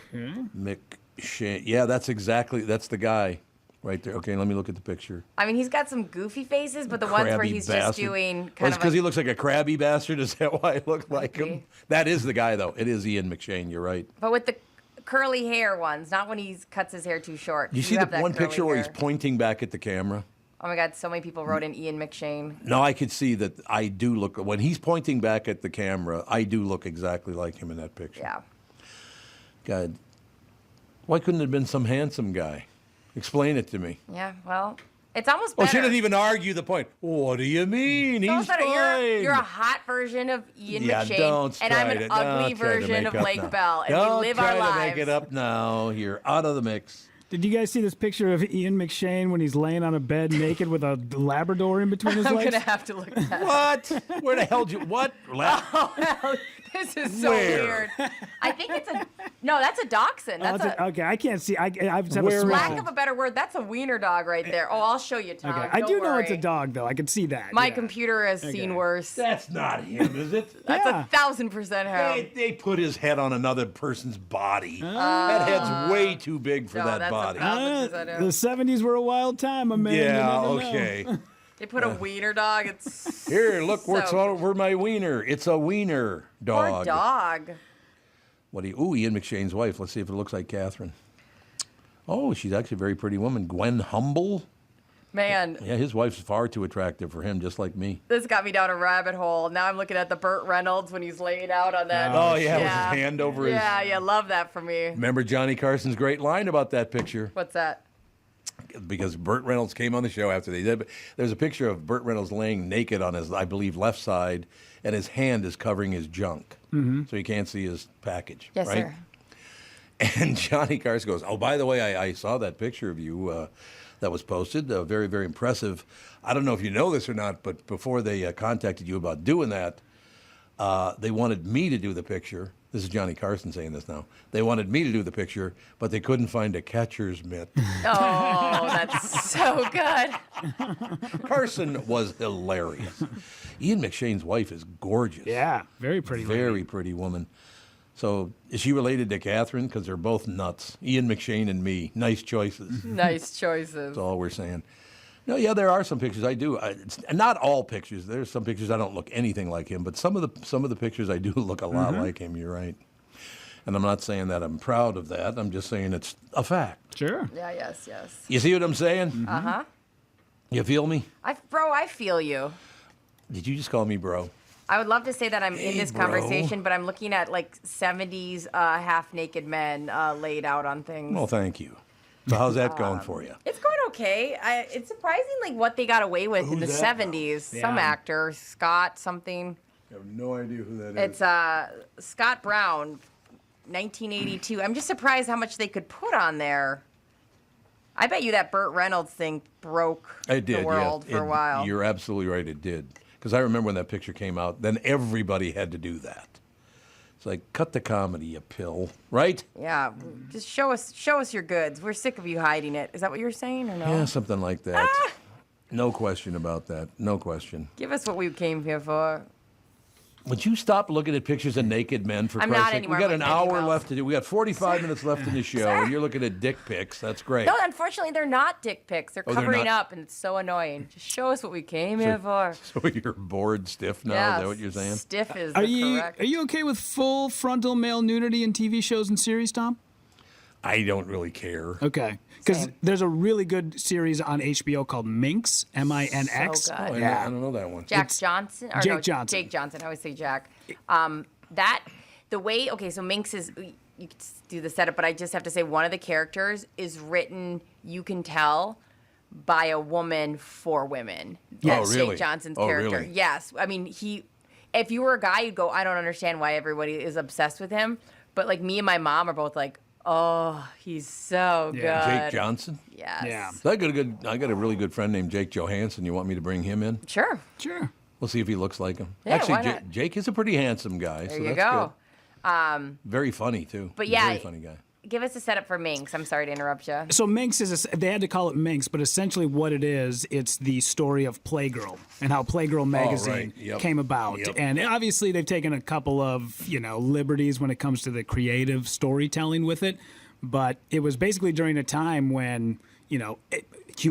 McShane. Yeah, that's the guy right there. Okay, let me look at the picture. I mean, he's got some goofy faces, but the ones where he's just doing kind of because he looks like a crabby bastard. Is that why I look like him? That is the guy, though. It is Ian McShane. You're right. But with the curly hair ones, not when he cuts his hair too short. You see the one picture where he's pointing back at the camera? Oh my God, so many people wrote in Ian McShane. No, I could see that I do look, when he's pointing back at the camera, I do look exactly like him in that picture. Yeah. God, why couldn't it have been some handsome guy? Explain it to me. Yeah, well, it's almost better. Oh, she didn't even argue the point. What do you mean? He's fine. You're a hot version of Ian McShane, don't and I'm an ugly Don't try to version make of up Lake now. Bell, and Don't we live try our to lives. make it up now. You're out of the mix. Did you guys see this picture of Ian McShane when he's laying on a bed naked with a Labrador in between his I'm legs? gonna have to look at that. What? Where the hell did you? What? Oh, hell, this is so Where? weird. I think it's that's a dachshund. That's okay, I can't see. I have a lack of a better word. That's a wiener dog right there. Oh, I'll show you, Tom. Okay. I Don't do know worry. it's a dog, though. I can see that. My computer has seen worse. That's not him, is it? That's 1,000% him. They put his head on another person's body. That head's way too big for that body. The 70s were a wild time, my man. Yeah, You never okay. know. They put a wiener dog. It's Here, look, what's so all over my wiener. It's a wiener dog. Poor dog. Ian McShane's wife. Let's see if it looks like Catherine. Oh, she's actually a very pretty woman. Gwen Humble. Man, Yeah, his wife's far too attractive for him, just like me. this got me down a rabbit hole. Now I'm looking at the Burt Reynolds when he's laying out on that. Oh, yeah, with his hand over his... Yeah, love that for me. Remember Johnny Carson's great line about that picture? What's that? because Burt Reynolds came on the show after they did. But there's a picture of Burt Reynolds laying naked on his, I believe, left side, and his hand is covering his junk, so you can't see his package. Yes, right? sir. And Johnny Carson goes, "Oh, by the way, I saw that picture of you that was posted. Very, very impressive. I don't know if you know this or not, but before they contacted you about doing that, they wanted me to do the picture." This is Johnny Carson saying this now. They wanted me to do the picture, but they couldn't find a catcher's mitt. Oh, that's so good. Carson was hilarious. Ian McShane's wife is gorgeous. Yeah, very pretty. Very pretty woman. So is she related to Catherine? Because they're both nuts. Ian McShane and me. Nice choices. Nice choices. That's all we're saying. No, yeah, there are some pictures I do. Not all pictures. There's some pictures I don't look anything like him, but some of the pictures I do look a lot like him. You're right. And I'm not saying that I'm proud of that. I'm just saying it's a fact. Sure. Yeah, yes. You see what I'm saying? Uh-huh. You feel me? Bro, I feel you. Did you just call me bro? I would love to say that I'm in this bro. conversation, but I'm looking at like 70s half-naked men laid out on things. Well, thank you. So how's that going for you? It's going okay. It's surprising like what they got away with in the Who's that 70s. Yeah. Some actor, Scott something. I have no idea who that is. It's Scott Brown, 1982. I'm just surprised how much they could put on there. I bet you that Burt Reynolds thing broke the world for a while. You're absolutely right, it did. Because I remember when that picture came out, then everybody had to do that. It's like, cut the comedy, you pill, right? Yeah, just show us your goods. We're sick of you hiding it. Is that what you're saying or no? Yeah, something like that. No question about that. No question. Give us what we came here for. Would you stop looking at pictures of naked men, for I'm Christ's not sake? anymore. We got I'm an like hour anything left to do. We got 45 minutes left in the show, and you're looking at dick pics. That's great. No, unfortunately, they're not dick pics. They're they're covering not? up, and it's so annoying. Just show us what we came here for. So you're bored stiff now? Yes, Is that what you're saying? Stiff is Are the you correct. are you okay with full frontal male nudity in TV shows and series, Tom? I don't really care. Okay. Because Same. there's a really good series on HBO called Minx, M-I-N-X. So good. I don't know that one. Jack Johnson? Or Jake no, Johnson. Jake Johnson. I always say Jack. So Minx is, you could do the setup, but I just have to say one of the characters is written, you can tell, by a woman for women. Yes. Oh, really? Jake Johnson's Oh, character. really? Yes. I mean, if you were a guy, you'd go, I don't understand why everybody is obsessed with him. But like me and my mom are both like, oh, he's so good. Jake Johnson? Yes. Yeah. So I got a really good friend named Jake Johansson. You want me to bring him in? Sure. Sure. We'll see if he looks like him. Yeah, Actually, why not? Jake is a pretty handsome guy. There so you that's go. Good. Very funny, too. But He's yeah, a very funny guy. Give us a setup for Minx. I'm sorry to interrupt you. So Minx they had to call it Minx, but essentially what it is, it's the story of Playgirl and how Playgirl magazine Yep. came about. Yep. And obviously they've taken a couple of, liberties when it comes to the creative storytelling with it. But it was basically during a time when, Hugh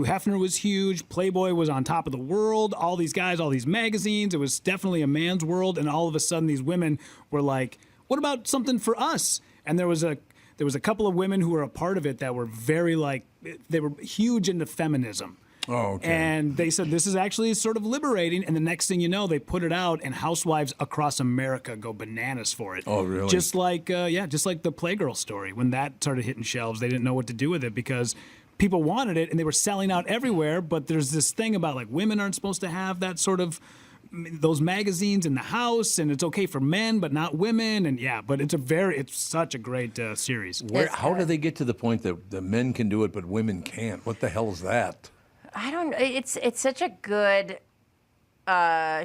Hefner was huge, Playboy was on top of the world, all these guys, all these magazines. It was definitely a man's world, and all of a sudden these women were like, what about something for us? And there was a couple of women who were a part of it that were very they were huge into feminism. Oh, okay. And they said this is actually sort of liberating. And the next thing you know, they put it out, and housewives across America go bananas for it. Oh, really? Just like the Playgirl story. When that started hitting shelves, they didn't know what to do with it because people wanted it, and they were selling out everywhere. But there's this thing about women aren't supposed to have that sort of those magazines in the house, and it's okay for men but not women. And but it's such a great series. How do they get to the point that the men can do it but women can't? What the hell is that? I don't know. It's such a good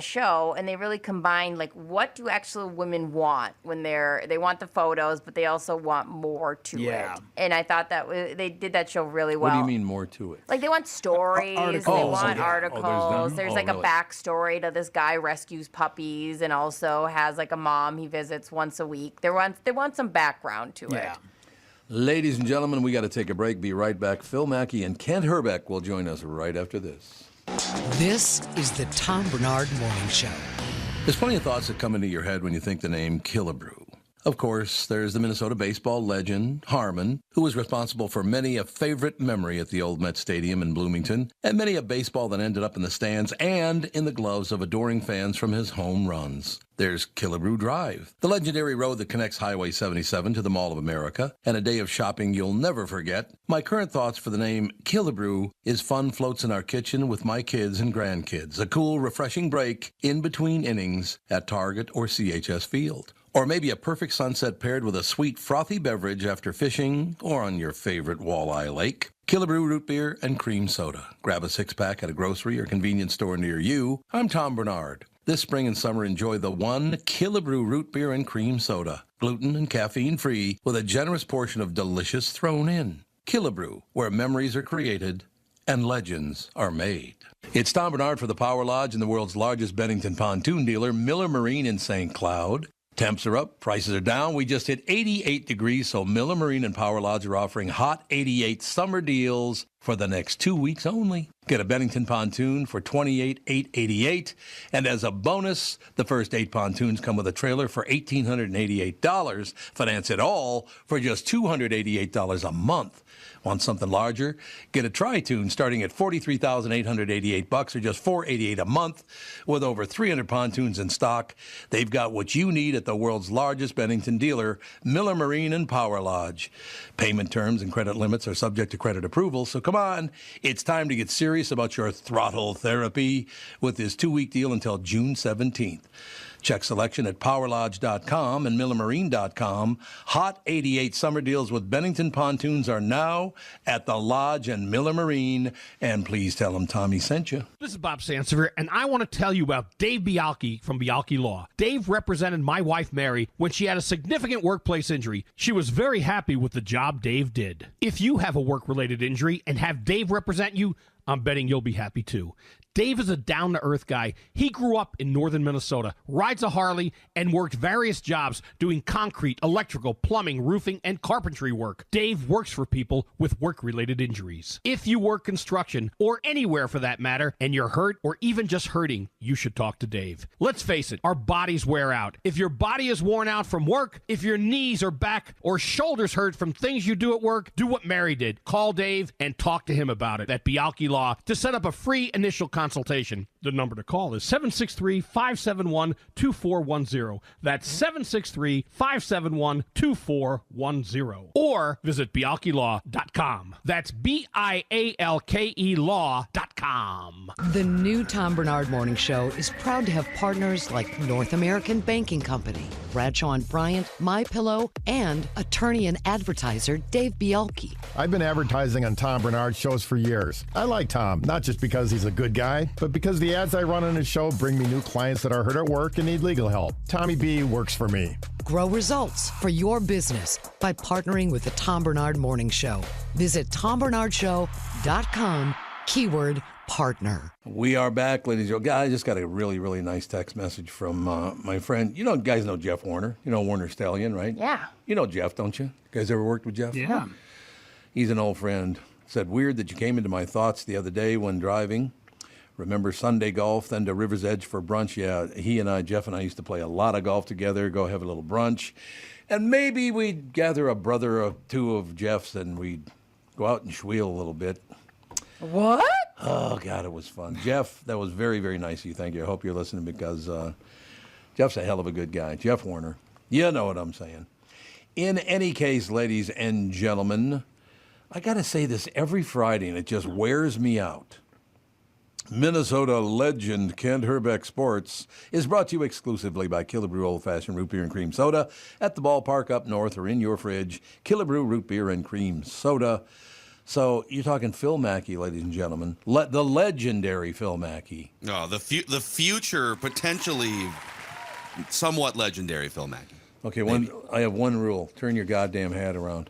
show, and they really combine what do actual women want when they want the photos, but they also want more to it. And I thought that they did that show really well. What do you mean more to it? Like they want stories, articles. They want Oh, articles. There's really? a backstory to this guy rescues puppies and also has a mom he visits once a week. They want some background to it. Ladies and gentlemen, we got to take a break. Be right back. Phil Mackey and Kent Hrbek will join us right after this. This is the Tom Barnard Morning Show. There's plenty of thoughts that come into your head when you think the name Killebrew. Of course, there's the Minnesota baseball legend, Harmon, who was responsible for many a favorite memory at the old Met Stadium in Bloomington, and many a baseball that ended up in the stands and in the gloves of adoring fans from his home runs. There's Killebrew Drive, the legendary road that connects Highway 77 to the Mall of America, and a day of shopping you'll never forget. My current thoughts for the name Killebrew is fun floats in our kitchen with my kids and grandkids, a cool, refreshing break in between innings at Target or CHS Field. Or maybe a perfect sunset paired with a sweet, frothy beverage after fishing or on your favorite walleye lake. Killebrew root beer and cream soda. Grab a six-pack at a grocery or convenience store near you. I'm Tom Barnard. This spring and summer, enjoy the one Killebrew root beer and cream soda. Gluten and caffeine-free with a generous portion of delicious thrown in. Killebrew, where memories are created and legends are made. It's Tom Barnard for the Power Lodge and the world's largest Bennington pontoon dealer, Miller Marine in St. Cloud. Temps are up, prices are down. We just hit 88 degrees, so Miller Marine and Power Lodge are offering hot 88 summer deals for the next 2 weeks only. Get a Bennington pontoon for $28,888, and as a bonus, the first 8 pontoons come with a trailer for $1,888. Finance it all for just $288 a month. Want something larger? Get a Tri-Toon starting at $43,888 or just $488 a month. With over 300 pontoons in stock, they've got what you need at the world's largest Bennington dealer, Miller Marine and Power Lodge. Payment terms and credit limits are subject to credit approval, so come on. It's time to get serious about your throttle therapy with this 2-week deal until June 17th. Check selection at powerlodge.com and millermarine.com. Hot 88 summer deals with Bennington pontoons are now at the Lodge and Miller Marine. And please tell them Tommy sent you. This is Bob Sansevere, and I want to tell you about Dave Bialke from Bialke Law. Dave represented my wife, Mary, when she had a significant workplace injury. She was very happy with the job Dave did. If you have a work-related injury and have Dave represent you, I'm betting you'll be happy too. Dave is a down-to-earth guy. He grew up in northern Minnesota, rides a Harley, and worked various jobs doing concrete, electrical, plumbing, roofing, and carpentry work. Dave works for people with work-related injuries. If you work construction, or anywhere for that matter, and you're hurt or even just hurting, you should talk to Dave. Let's face it, our bodies wear out. If your body is worn out from work, if your knees or back or shoulders hurt from things you do at work, do what Mary did. Call Dave and talk to him about it at Bialke Law to set up a free initial consultation. The number to call is 763-571-2410. That's 763-571-2410. Or visit bialkelaw.com. That's BIALKE law.com. The new Tom Barnard Morning Show is proud to have partners like North American Banking Company, Bradshaw & Bryant, MyPillow, and attorney and advertiser Dave Bialke. I've been advertising on Tom Barnard shows for years. I like Tom, not just because he's a good guy, but because the ads I run on his show bring me new clients that are hurt at work and need legal help. Tommy B works for me. Grow results for your business by partnering with the Tom Barnard Morning Show. Visit TomBarnardShow.com, keyword partner. We are back, ladies and gentlemen. I just got a really, really nice text message from my friend. You know, guys know Jeff Warner. You know Warner Stallion, right? Yeah. You know Jeff, don't you? You guys ever worked with Jeff? Yeah. He's an old friend. Said, weird that you came into my thoughts the other day when driving. Remember Sunday golf, then to River's Edge for brunch? Yeah, Jeff and I used to play a lot of golf together, go have a little brunch. And maybe we'd gather a brother or two of Jeff's and we'd go out and schweel a little bit. What? Oh, God, it was fun. Jeff, that was very, very nice of you. Thank you. I hope you're listening because Jeff's a hell of a good guy. Jeff Warner. You know what I'm saying. In any case, ladies and gentlemen, I got to say this every Friday, and it just wears me out. Minnesota legend Kent Hrbek Sports is brought to you exclusively by Killebrew Old Fashioned Root Beer and Cream Soda at the ballpark up north or in your fridge. Killebrew Root Beer and Cream Soda. So you're talking Phil Mackey, ladies and gentlemen. The legendary Phil Mackey. No, the future, potentially somewhat legendary Phil Mackey. Okay, I have one rule. Turn your goddamn hat around.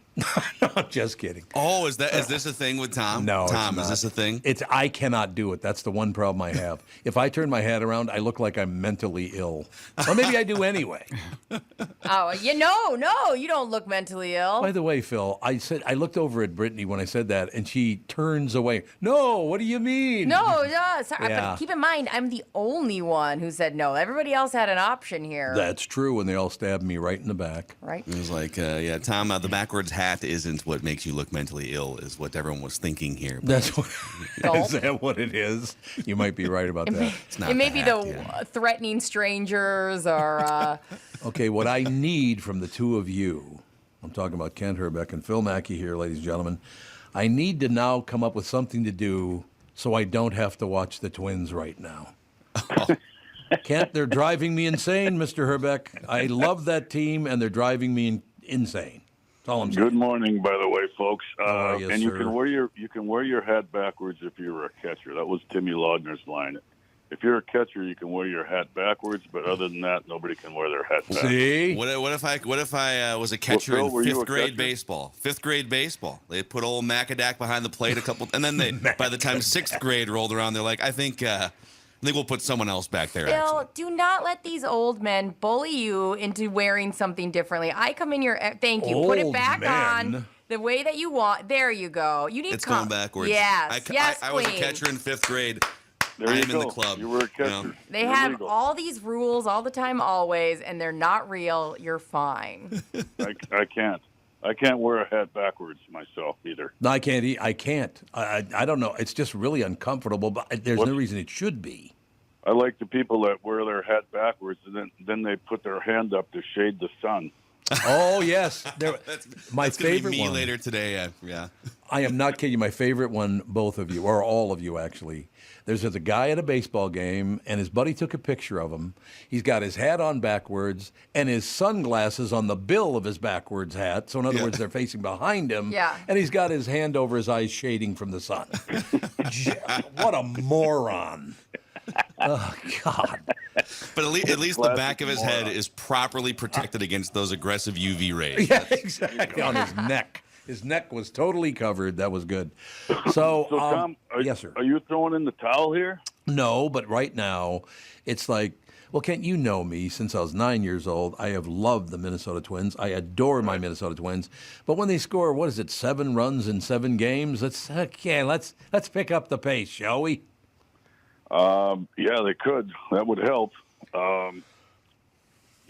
No, I'm just kidding. Oh, is this a thing with Tom? No, Tom, it's is this a thing? I cannot do it. That's the one problem I have. If I turn my head around, I look like I'm mentally ill. Or maybe I do anyway. Oh, no, you don't look mentally ill. By the way, Phil, I looked over at Brittany when I said that, and she turns away. No, what do you mean? No, sorry. Yeah. But keep in mind, I'm the only one who said no. Everybody else had an option here. That's true, and they all stabbed me right in the back. Right. It was like, Tom, the backwards hat isn't what makes you look mentally ill, is what everyone was thinking here. That's what. Is that what it is? You might be right about that. It's not it may be hat, the threatening strangers or. Okay, what I need from the two of you, I'm talking about Kent Hrbek and Phil Mackey here, ladies and gentlemen. I need to now come up with something to do so I don't have to watch the Twins right now. Kent, they're driving me insane, Mr. Hrbek. I love that team, and they're driving me insane. That's all I'm saying. Good morning, by the way, folks. Yes, and you sir. can wear your hat backwards if you're a catcher. That was Timmy Laudner's line. If you're a catcher, you can wear your hat backwards, but other than that, nobody can wear their hat backwards. See? What if I was a catcher Phil, were in you fifth a grade catcher? baseball? Fifth grade baseball. They put old Macadac behind the plate a couple, and then by the time sixth grade rolled around, they're like, I think we'll put someone else back there. Phil, Actually. do not let these old men bully you into wearing something differently. I come in your thank you. Put it Old back men? on the way that you want. There you go. You need It's going backwards. Yes, yes, I was a queen. catcher in fifth grade. There I you am in the go. club. You were a catcher. know. They You're have legal. all these rules all the time, always, and they're not real. You're fine. I can't. I can't wear a hat backwards myself either. No, I can't. I can't. I don't know. It's just really uncomfortable, but there's no reason it should be. I like the people that wear their hat backwards and then they put their hand up to shade the sun. Oh, yes. My That's gonna favorite be me one. later today. Yeah. I am not kidding you. My favorite one, both of you, or all of you, actually. There's a guy at a baseball game, and his buddy took a picture of him. He's got his hat on backwards and his sunglasses on the bill of his backwards hat. So, in other words, they're facing behind him. Yeah. And he's got his hand over his eyes shading from the sun. What a moron. Oh, God. But at least the back of his head is properly protected against those aggressive UV rays. Yeah, exactly. On his neck. His neck was totally covered. That was good. So Tom, yes, sir. Are you throwing in the towel here? No, but right now, it's like, well, Kent, you know me. Since I was 9 years old, I have loved the Minnesota Twins. I adore my Minnesota Twins. But when they score, 7 runs in 7 games? Let's pick up the pace, shall we? Yeah, they could. That would help.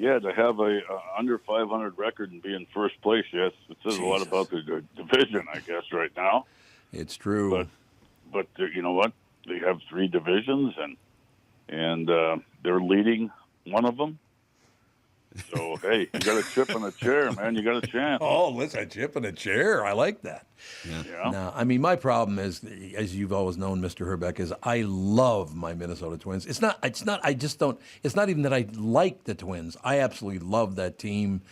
Yeah, to have a under 500 record and be in first place, yes, it says a lot about the division, I guess, right now. It's true. But you know what? They have 3 divisions, and they're leading one of them. So, hey, you got a chip in a chair, man. You got a chance. Oh, listen, a chip in a chair. I like that. Yeah. No, I mean, my problem is, as you've always known, Mr. Hrbek, is I love my Minnesota Twins. It's not even that I like the Twins. I absolutely love that team.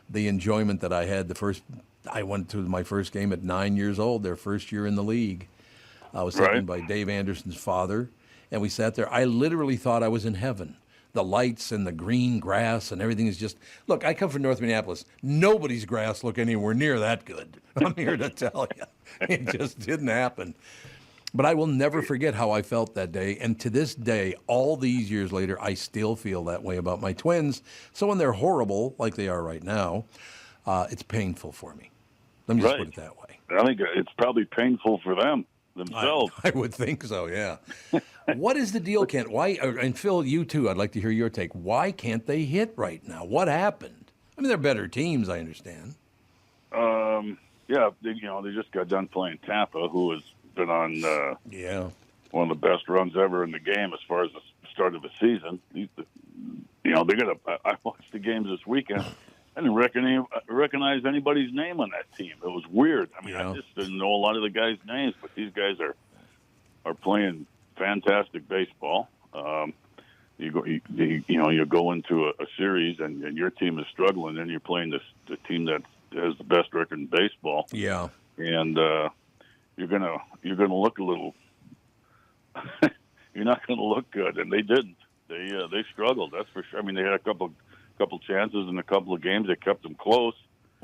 The enjoyment that I had I went to my first game at 9 years old, their first year in the league. I was taken by Dave Anderson's father, and we sat there. I literally thought I was in heaven. The lights and the green grass and everything is just... Look, I come from North Minneapolis. Nobody's grass looked anywhere near that good. I'm here to tell you. It just didn't happen. But I will never forget how I felt that day. And to this day, all these years later, I still feel that way about my Twins. So when they're horrible, like they are right now, it's painful for me. Let me just put it that way. I think it's probably painful for them themselves. I would think so, yeah. What is the deal, Kent? Why? And Phil, you too. I'd like to hear your take. Why can't they hit right now? What happened? I mean, they're better teams, I understand. Yeah, they just got done playing Tampa, who has been on one of the best runs ever in the game as far as the start of the season. I watched the games this weekend. I didn't recognize anybody's name on that team. It was weird. I mean, I just didn't know a lot of the guys' names, but these guys are playing fantastic baseball. You go into a series and your team is struggling, and you're playing the team that has the best record in baseball. Yeah, and you're gonna look a little. You're not gonna look good, and they didn't. They struggled. That's for sure. I mean, they had a couple chances in a couple of games. They kept them close,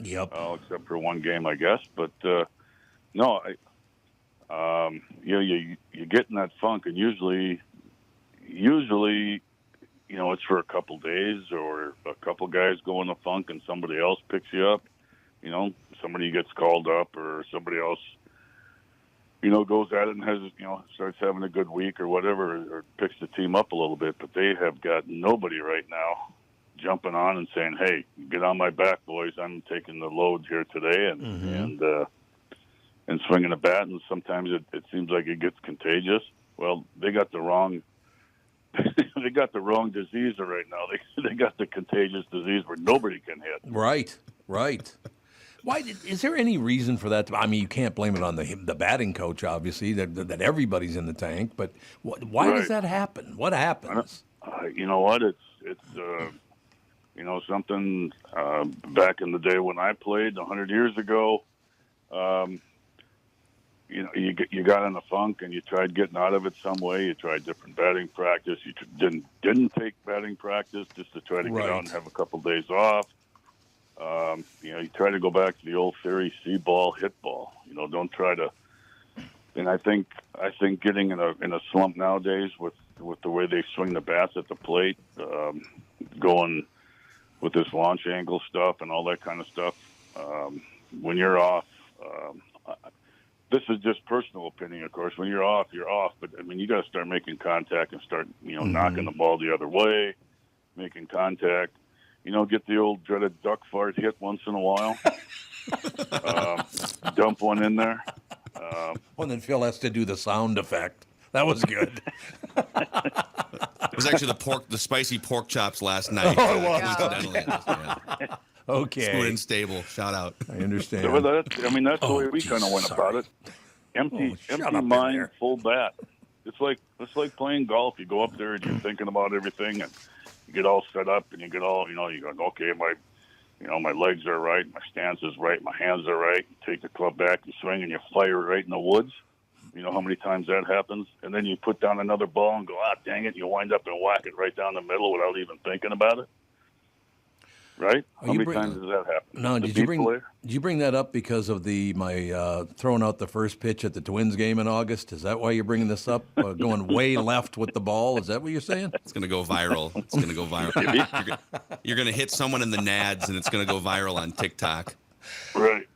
Yep. Except for one game, I guess. But no, you get in that funk, and usually, it's for a couple days, or a couple guys go in a funk, and somebody else picks you up. Somebody gets called up, or somebody else, goes at it and has, starts having a good week or whatever, or picks the team up a little bit. But they have got nobody right now jumping on and saying, "Hey, get on my back, boys. I'm taking the load here today," and swinging a bat. And sometimes it seems like it gets contagious. Well, they got the wrong disease right now. They got the contagious disease where nobody can hit. Right. Why is there any reason for that? I mean, you can't blame it on the batting coach, obviously, that everybody's in the tank. But why does that happen? What happens? You know what? It's something back in the day when I played 100 years ago. You got in a funk and you tried getting out of it some way. You tried different batting practice. You didn't take batting practice just to try to get out and have a couple days off. You try to go back to the old theory: see ball, hit ball. Don't try to. And I think getting in a slump nowadays with the way they swing the bats at the plate, going with this launch angle stuff and all that kind of stuff. When you're off, this is just personal opinion, of course. When you're off, you're off. But I mean, you got to start making contact and start, knocking the ball the other way, making contact. Get the old dreaded duck fart hit once in a while. Dump one in there. Well, then Phil has to do the sound effect. That was good. It was actually the spicy pork chops last night. Oh, it was. Okay. Smooth and stable. Shout out. I understand. That's the way we kind of went about it. Empty mind, full bat. It's like playing golf. You go up there and you're thinking about everything, and you get all set up, and you get all, you go, okay, my legs are right, my stance is right, my hands are right. You take the club back, you swing, and you fire it right in the woods. You know how many times that happens? And then you put down another ball and go, dang it, and you wind up and whack it right down the middle without even thinking about it. Right? How many times does that happen? No, did you bring that up because of my throwing out the first pitch at the Twins game in August? Is that why you're bringing this up? Going way left with the ball? Is that what you're saying? It's going to go viral. You're going to hit someone in the nads, and it's going to go viral on TikTok. Right.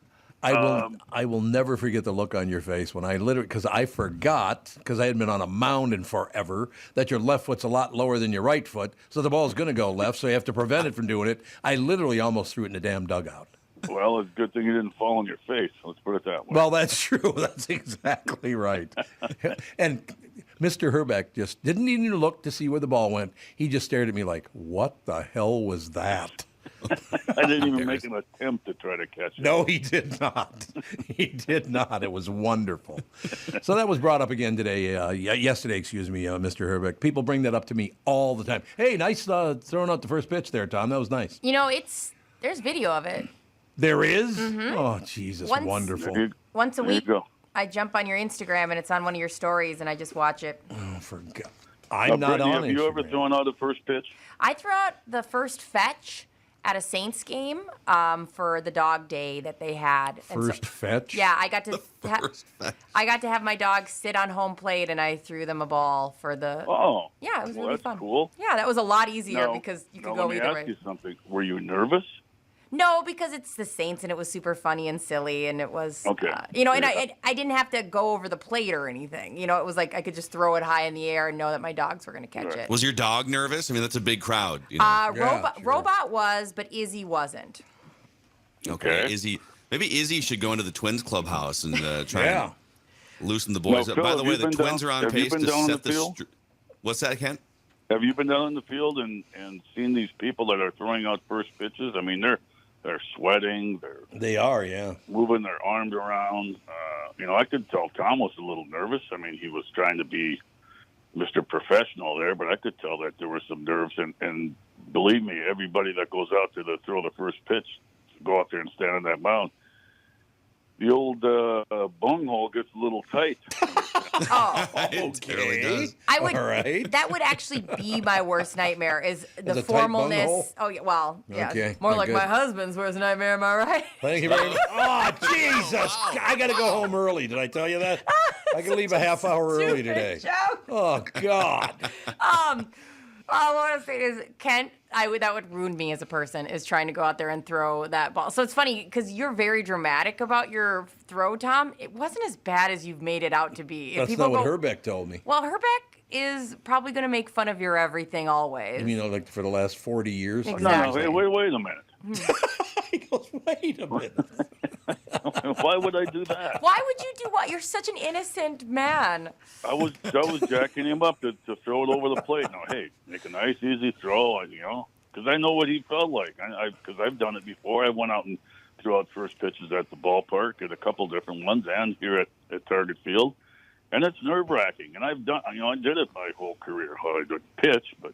I will never forget the look on your face when because I forgot, because I hadn't been on a mound in forever, that your left foot's a lot lower than your right foot, so the ball's going to go left, so you have to prevent it from doing it. I literally almost threw it in the damn dugout. Well, it's a good thing you didn't fall on your face. Let's put it that way. Well, that's true. That's exactly right. And Mr. Hrbek just didn't even look to see where the ball went. He just stared at me like, what the hell was that? I didn't even make an attempt to try to catch it. No, he did not. He did not. It was wonderful. So that was brought up again today, yesterday, Mr. Hrbek. People bring that up to me all the time. Hey, nice throwing out the first pitch there, Tom. That was nice. There's video of it. There is? Mm-hmm. Oh, Jesus, wonderful. Once a week, I jump on your Instagram, and it's on one of your stories, and I just watch it. Oh, for God. I'm not Brittany, on Have you ever thrown out a first pitch? I threw out the first fetch at a Saints game for the dog day that they had. First fetch? Yeah, I got to have my dog sit on home plate, and I threw them a ball for the. Oh. Yeah, it was really that's fun. Cool. Yeah, that was a lot easier because you could go either way. Let me ask you something. Were you nervous? No, because it's the Saints, and it was super funny and silly, and it was, okay. And I didn't have to go over the plate or anything. It was like I could just throw it high in the air and know that my dogs were going to catch it. Was your dog nervous? I mean, that's a big crowd. Robot was, but Izzy wasn't. Okay. Maybe Izzy should go into the Twins clubhouse and try and loosen the boys up. Phil, By the way, the Twins are on pace to set the. What's that, Kent? Have you been down in the field and seen these people that are throwing out first pitches? I mean, they're sweating. They are, yeah. Moving their arms around. I could tell Tom was a little nervous. I mean, he was trying to be Mr. Professional there, but I could tell that there were some nerves. And believe me, everybody that goes out there to throw the first pitch, go out there and stand on that mound, the old bunghole gets a little tight. It really does. I would. All right. That would actually be my worst nightmare. Is the As a tight formalness? bunghole? Oh yeah. Well, yeah. Okay, More not like good. my husband's worst nightmare. Am I right? Thank you very much. Oh, Jesus. I got to go home early. Did I tell you that? I can leave a half hour early today. Joke. Oh, God. All I want to say is, Kent, that would ruin me as a person, is trying to go out there and throw that ball. So it's funny because you're very dramatic about your throw, Tom. It wasn't as bad as you've made it out to be. That's not what Hrbek told me. Well, Hrbek is probably going to make fun of your everything always. You know, like for the last 40 years? Exactly. No, wait a minute. He goes, wait a minute. Why would I do that? Why would you do what? You're such an innocent man. I was jacking him up to throw it over the plate. No, hey, make a nice, easy throw, because I know what he felt like. Because I've done it before. I went out and threw out first pitches at the ballpark at a couple different ones and here at Target Field. And it's nerve-wracking. And I've done, I did it my whole career. Well, I didn't pitch, but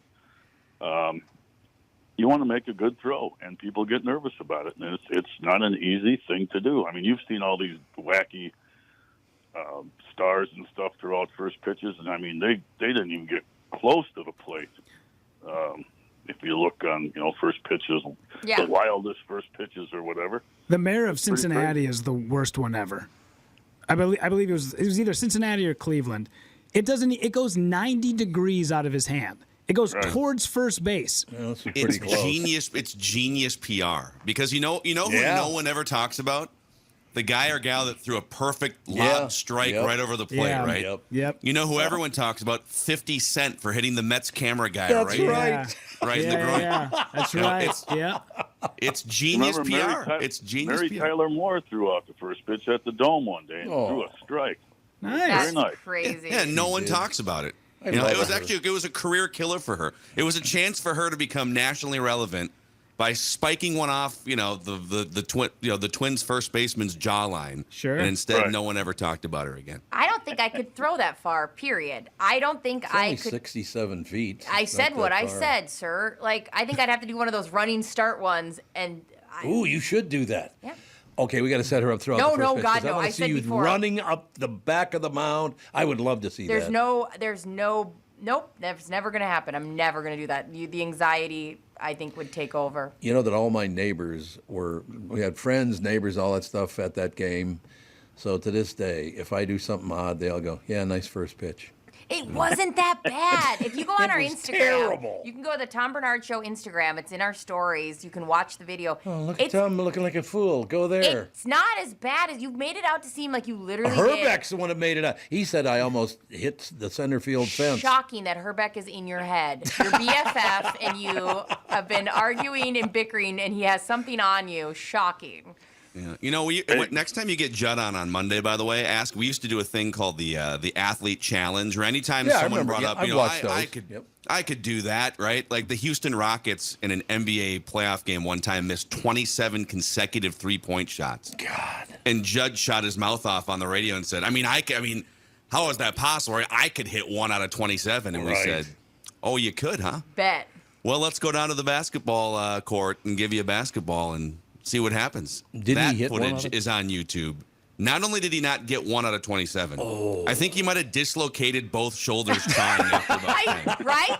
you want to make a good throw, and people get nervous about it. And it's not an easy thing to do. I mean, you've seen all these wacky stars and stuff throw out first pitches, and I mean, they didn't even get close to the plate. If you look on, first pitches, the wildest first pitches or whatever. The mayor of Cincinnati is the worst one ever. I believe it was either Cincinnati or Cleveland. It goes 90 degrees out of his hand. It goes towards first base. Well, it's genius. It's genius PR because who no one ever talks about? The guy or gal that threw a perfect lob strike right over the plate, right? Yep. You know who everyone talks about? 50 Cent for hitting the Mets camera guy, That's right? Right in the groin. Yeah. That's right. It's genius Remember, PR. It's genius Mary PR. Tyler Moore threw out the first pitch at the Dome one day and threw a strike. Nice. Very nice. Crazy. Yeah, no one talks about it. It was a career killer for her. It was a chance for her to become nationally relevant by spiking one off, the Twins' first baseman's jawline. Sure. And instead, no one ever talked about her again. I don't think I could throw that far, period. I don't think It's I only could. 67 feet. I said Not what that I far. said, sir. Like, I think I'd have to do one of those running start ones. And Ooh, you should do that. Yeah. Okay, we got to set her up throughout No, the first no, pitch, God, 'cause no. I want I to see said you before. running up the back of the mound. I would love to see that. Nope, that's never going to happen. I'm never going to do that. The anxiety, I think, would take over. You know that all my neighbors we had friends, neighbors, all that stuff at that game. So to this day, if I do something odd, they'll go, yeah, nice first pitch. It wasn't that bad. If you go on our was Instagram, terrible. you can go to the Tom Barnard Show Instagram. It's in our stories. You can watch the video. Oh, look at Tom looking like a fool. Go there. It's not as bad as you've made it out to seem like you literally Hrbek's the one that made it out. He said I almost hit the center field fence. Shocking that Hrbek is in your head. Your BFF and you have been arguing and bickering, and he has something on you. Shocking. Yeah. Next time you get Judd on Monday, by the way, we used to do a thing called the athlete challenge, or anytime someone brought up, I could do that, right? Like the Houston Rockets in an NBA playoff game one time missed 27 consecutive 3-point shots. God. And Judd shot his mouth off on the radio and said, how is that possible? I could hit 1 out of 27. And we said, oh, you could, huh? Bet. Well, let's go down to the basketball court and give you a basketball and see what happens. Did that he hit footage is on YouTube. Not only did he not get 1 out of 27, I think he might have dislocated both shoulders trying after about 10. Right?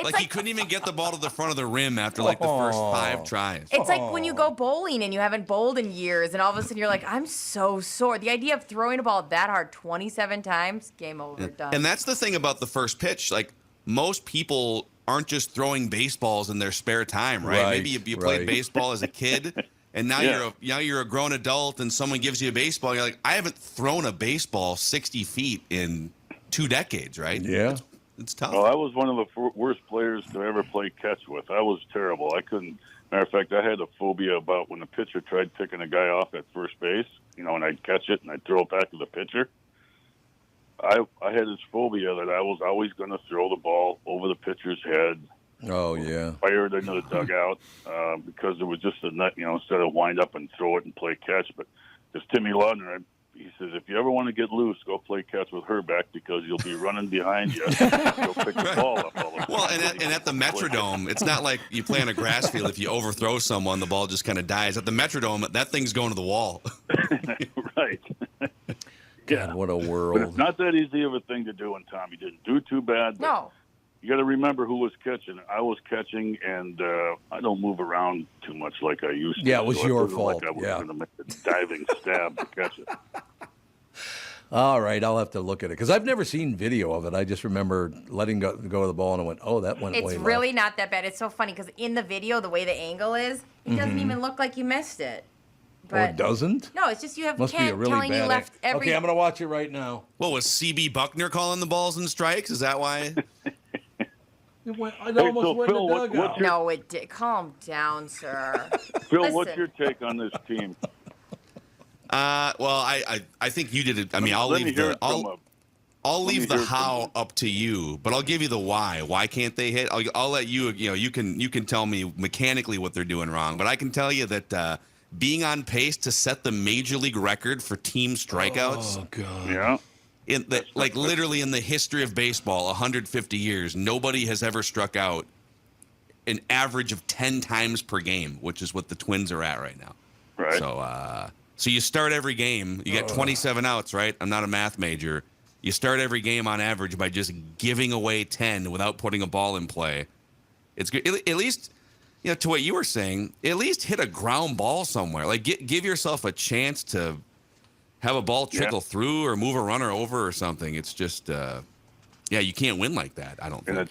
Like he couldn't even get the ball to the front of the rim after the first 5 tries. It's like when you go bowling and you haven't bowled in years, and all of a sudden you're like, I'm so sore. The idea of throwing a ball that hard 27 times, game over, done. And that's the thing about the first pitch. Like most people aren't just throwing baseballs in their spare time, right? Maybe you played baseball as a kid. And now you're a grown adult, and someone gives you a baseball. You're like, I haven't thrown a baseball 60 feet in 2 decades, right? Yeah, it's tough. Well, I was one of the worst players to ever play catch with. I was terrible. I couldn't. Matter of fact, I had a phobia about when the pitcher tried picking a guy off at first base. And I'd catch it and I'd throw it back to the pitcher. I had this phobia that I was always going to throw the ball over the pitcher's head. Oh, yeah. Fired into the dugout because it was just a nut, instead of wind up and throw it and play catch. But this Timmy Laudner, he says, if you ever want to get loose, go play catch with Hrbek because you'll be running behind you. Go pick the ball up all the time. Well, and at the Metrodome, it's not like you play on a grass field. If you overthrow someone, the ball just kind of dies. At the Metrodome, that thing's going to the wall. Right. God, what a world. But it's not that easy of a thing to do, and Tommy didn't do too bad. No. You got to remember who was catching. I was catching, and I don't move around too much like I used to. Yeah, it was your fault. Like I was going to make a diving stab to catch it. All right, I'll have to look at it because I've never seen video of it. I just remember letting go of the ball and I went, "Oh, that went way left." It's really not that bad. It's so funny because in the video, the way the angle is, it doesn't even look like you missed it. But it doesn't? No, it's just you have Must be a Kent really telling you bad left every. Okay, I'm going to watch it right now. What was CB Buckner calling the balls and strikes? Is that why? It almost went Phil, in the dugout. No, it did. Calm down, sir. Phil, Listen. what's your take on this team? Well, I think you did it. I mean, I'll leave the how up to you, but I'll give you the why. Why can't they hit? I'll let you. You can tell me mechanically what they're doing wrong, but I can tell you that being on pace to set the major league record for team strikeouts. Oh God. Yeah. Literally in the history of baseball, 150 years, nobody has ever struck out an average of 10 times per game, which is what the Twins are at right now. Right. So you start every game. You get 27 outs, right? I'm not a math major. You start every game on average by just giving away 10 without putting a ball in play. It's good. At least, to what you were saying, at least hit a ground ball somewhere. Like give yourself a chance to have a ball trickle through or move a runner over or something. It's just, you can't win like that, I don't think. And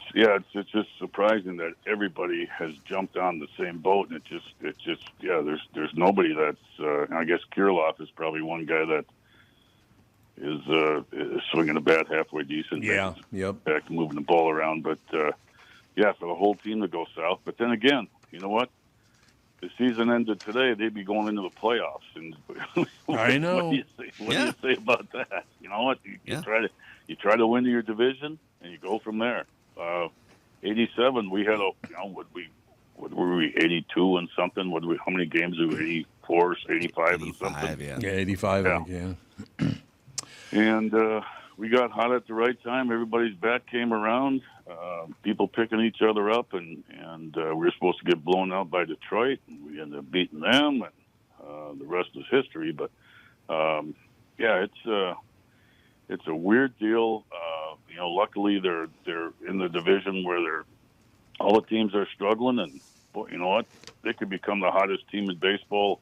it's just surprising that everybody has jumped on the same boat, and there's nobody that's, I guess Kirilloff is probably one guy that is swinging a bat halfway decent. Yeah, yep. Back moving the ball around, but for the whole team to go south. But then again, you know what? The season ended today, they'd be going into the playoffs. And I know. What do you say about that? You know what? You try to win your division, and you go from there. 87, we had what were we 82 and something? How many games were we? 84, 85 and something. Yeah, 85. Yeah. And we got hot at the right time. Everybody's bat came around. People picking each other up, and we were supposed to get blown out by Detroit. And we ended up beating them, and the rest is history. But it's a weird deal. Luckily they're in the division where all the teams are struggling, and you know what? They could become the hottest team in baseball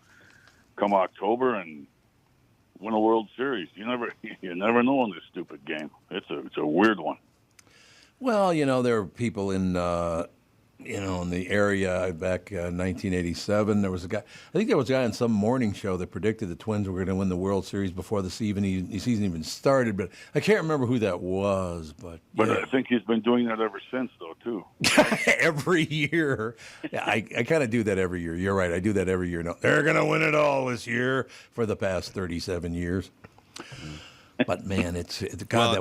come October and win a World Series. You never know in this stupid game. It's a weird one. Well, there are people in the area back in 1987. There was a guy, I think there was a guy on some morning show that predicted the Twins were going to win the World Series before the season even started, but I can't remember who that was. But I think he's been doing that ever since, though, too. Every year. Yeah, I kind of do that every year. You're right. I do that every year. No, they're going to win it all this year for the past 37 years. But man, that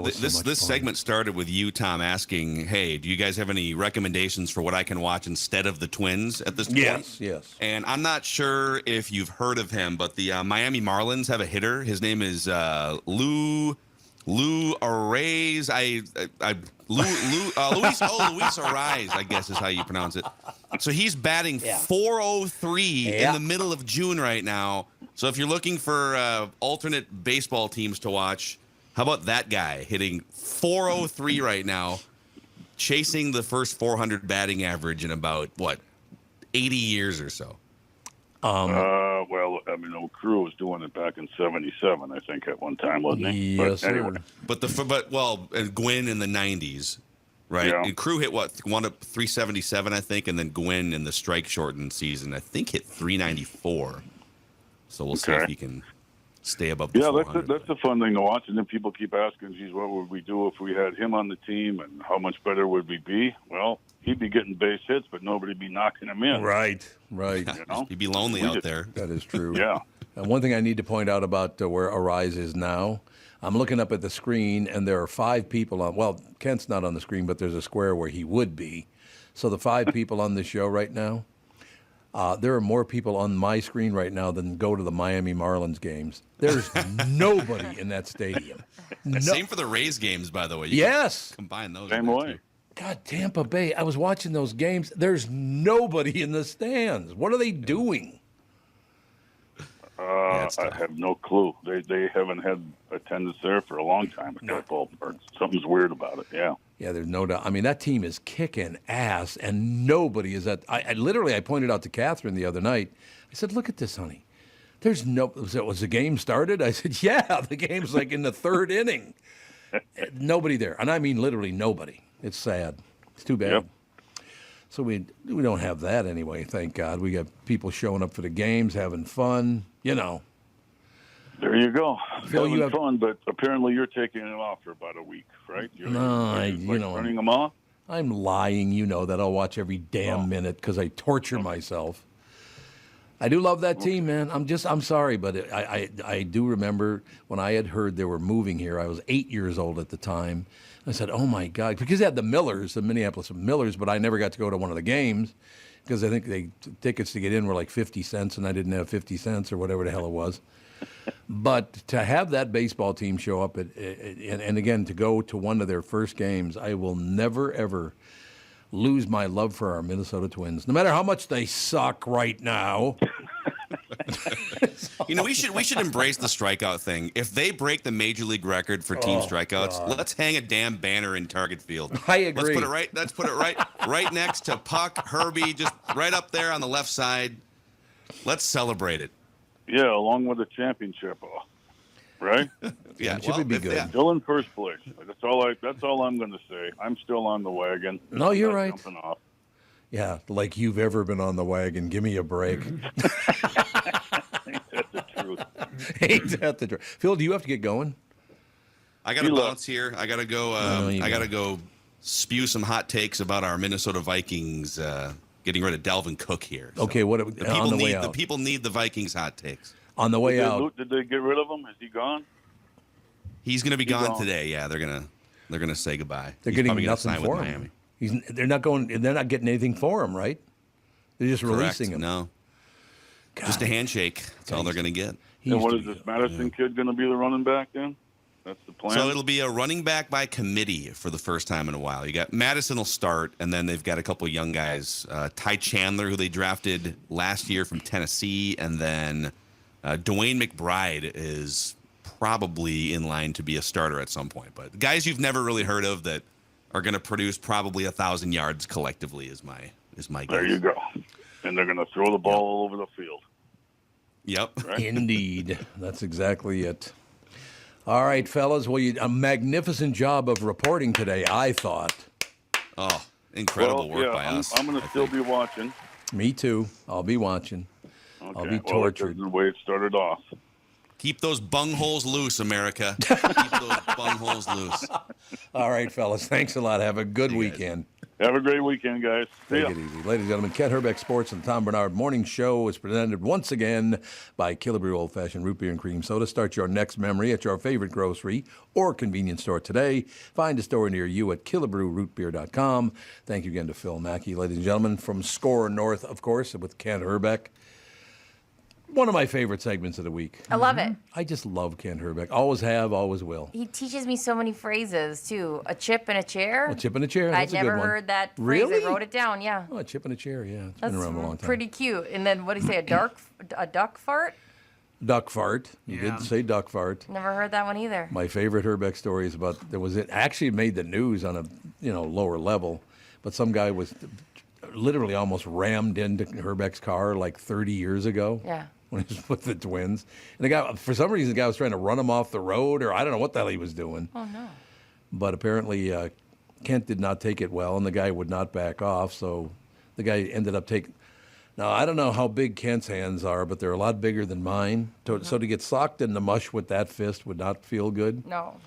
was so much this fun. segment started with you, Tom, asking, "Hey, do you guys have any recommendations for what I can watch instead of the Twins at this point?" Yes. And I'm not sure if you've heard of him, but the Miami Marlins have a hitter. His name is Lou Arraez. Luis Arraez, I guess is how you pronounce it. So he's batting 403 in the middle of June right now. So if you're looking for alternate baseball teams to watch, how about that guy hitting 403 right now, chasing the first 400 batting average in about, 80 years or so? Crew was doing it back in '77, I think, at one time, wasn't he? Yes, but anyway. And Gwynn in the '90s, right? Yeah. And Crew hit one up 377, I think, and then Gwynn in the strike shortened season, I think, hit 394. So we'll see if he can stay above the 400. That's a fun thing to watch. And then people keep asking, geez, what would we do if we had him on the team, and how much better would we be? Well, he'd be getting base hits, but nobody'd be knocking him in. Right. He'd be lonely out there. That is true. Yeah. And one thing I need to point out about where Arraez is now, I'm looking up at the screen, and there are 5 people on. Well, Kent's not on the screen, but there's a square where he would be. So the 5 people on this show right now, there are more people on my screen right now than go to the Miami Marlins games. There's nobody in that stadium. Same for the Rays games, by the way. Yes. Combine those. Same way. God, Tampa Bay. I was watching those games. There's nobody in the stands. What are they doing? I have no clue. They haven't had attendance there for a long time at that ballpark. Something's weird about it. Yeah. Yeah, there's no doubt. I mean, that team is kicking ass, and nobody is at. I literally pointed out to Catherine the other night. I said, "Look at this, honey. There's no. Was the game started?" I said, "Yeah, the game's like in the third inning. Nobody there, and I mean literally nobody. It's sad. It's too bad." Yep. So we don't have that anyway, thank God. We got people showing up for the games, having fun, you know. There you go. Phil, having fun, but apparently you're taking it off for about a week, right? Running them off? I'm lying, you know that. I'll watch every damn minute because I torture myself. I do love that team, man. I'm sorry, but I do remember when I had heard they were moving here. I was 8 years old at the time. I said, oh, my God, because they had the Millers, the Minneapolis Millers, but I never got to go to one of the games because I think tickets to get in were like 50 cents, and I didn't have 50 cents or whatever the hell it was. But to have that baseball team show up, and again, to go to one of their first games, I will never, ever lose my love for our Minnesota Twins, no matter how much they suck right now. You know, we should embrace the strikeout thing. If they break the major league record for team strikeouts, let's hang a damn banner in Target Field. I agree. Let's put it right next to Puck, Hrbek, just right up there on the left side. Let's celebrate it. Yeah, along with the championship, right? Yeah, it should be good. Still in first place. That's all I'm going to say. I'm still on the wagon. No, you're right. Jumping off. Yeah, like you've ever been on the wagon. Give me a break. Ain't that the truth? Ain't that the truth? Phil, do you have to get going? I got to bounce here. I got to go. I got to go spew some hot takes about our Minnesota Vikings getting rid of Delvin Cook here. So okay, the people need the Vikings hot takes. On the way out. Did they get rid of him? Is he gone? He's going to be gone today. Yeah, they're gonna say goodbye. They're getting nothing for him. They're not getting anything for him, right? They're just releasing him. No. God. Just a handshake. That's all they're going to get. And what is this Madison kid going to be the running back then? That's the plan? So it'll be a running back by committee for the first time in a while. You got Madison will start, and then they've got a couple of young guys. Ty Chandler, who they drafted last year from Tennessee, and then Dwayne McBride is probably in line to be a starter at some point. But guys you've never really heard of that are going to produce probably 1,000 yards collectively is my guess. There you go. And they're going to throw the ball all over the field. Yep. Right? Indeed. That's exactly it. All right, fellas. Well, a magnificent job of reporting today, I thought. Oh, incredible work by us. I'm going to still be watching. Me too. I'll be watching. Okay. I'll be tortured. The way it started off. Keep those bungholes loose, America. Keep those bungholes loose. All right, fellas. Thanks a lot. Have a good weekend. Have a great weekend, guys. Take it easy. Ladies and gentlemen, Kent Hrbek Sports and the Tom Barnard Morning Show is presented once again by Killebrew Old Fashioned Root Beer and Cream Soda. Start your next memory at your favorite grocery or convenience store today. Find a store near you at KillebrewRootBeer.com. Thank you again to Phil Mackey. Ladies and gentlemen, from Skor North, of course, with Kent Hrbek. One of my favorite segments of the week. I love it. I just love Kent Hrbek. Always have, always will. He teaches me so many phrases, too. A chip in a chair. A chip in a chair. That's I'd never heard that phrase. Really? I wrote it down, yeah. Oh, a chip in a chair, yeah. It's That's been around a long time. Pretty cute. And then what do you say, a duck fart? Duck fart. You did say duck fart. Never heard that one either. My favorite Hrbek story is about, it actually made the news on a lower level, but some guy was literally almost rammed into Hrbek's car like 30 years ago. Yeah. When he was with the Twins. And the guy, for some reason, the guy was trying to run him off the road, or I don't know what the hell he was doing. Oh, no. But apparently Kent did not take it well, and the guy would not back off, so the guy ended up taking... Now, I don't know how big Kent's hands are, but they're a lot bigger than mine. So to get socked in the mush with that fist would not feel good. No.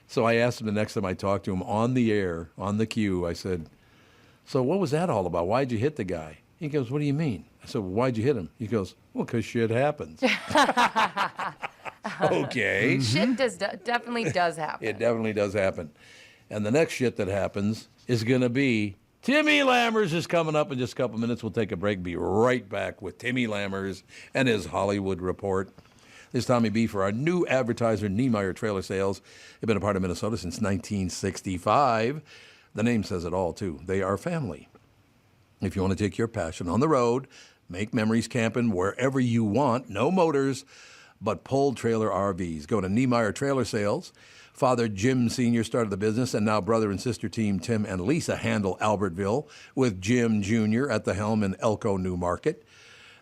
So I asked him the next time I talked to him on the air, on the cue, I said, so what was that all about? Why'd you hit the guy? He goes, what do you mean? I said, well, why'd you hit him? He goes, well, because shit happens. Okay. Shit definitely does happen. It definitely does happen. And the next shit that happens is going to be Timmy Lammers is coming up in just a couple minutes. We'll take a break. Be right back with Timmy Lammers and his Hollywood Report. This is Tommy B for our new advertiser, Niemeyer Trailer Sales. They've been a part of Minnesota since 1965. The name says it all, too. They are family. If you want to take your passion on the road, Make memories camping wherever you want. No motors, but pulled trailer RVs. Go to Nevaeh Trailer Sales. Father Jim Sr. started the business, and now brother and sister team Tim and Lisa handle Albertville, with Jim Jr. at the helm in Elko New Market.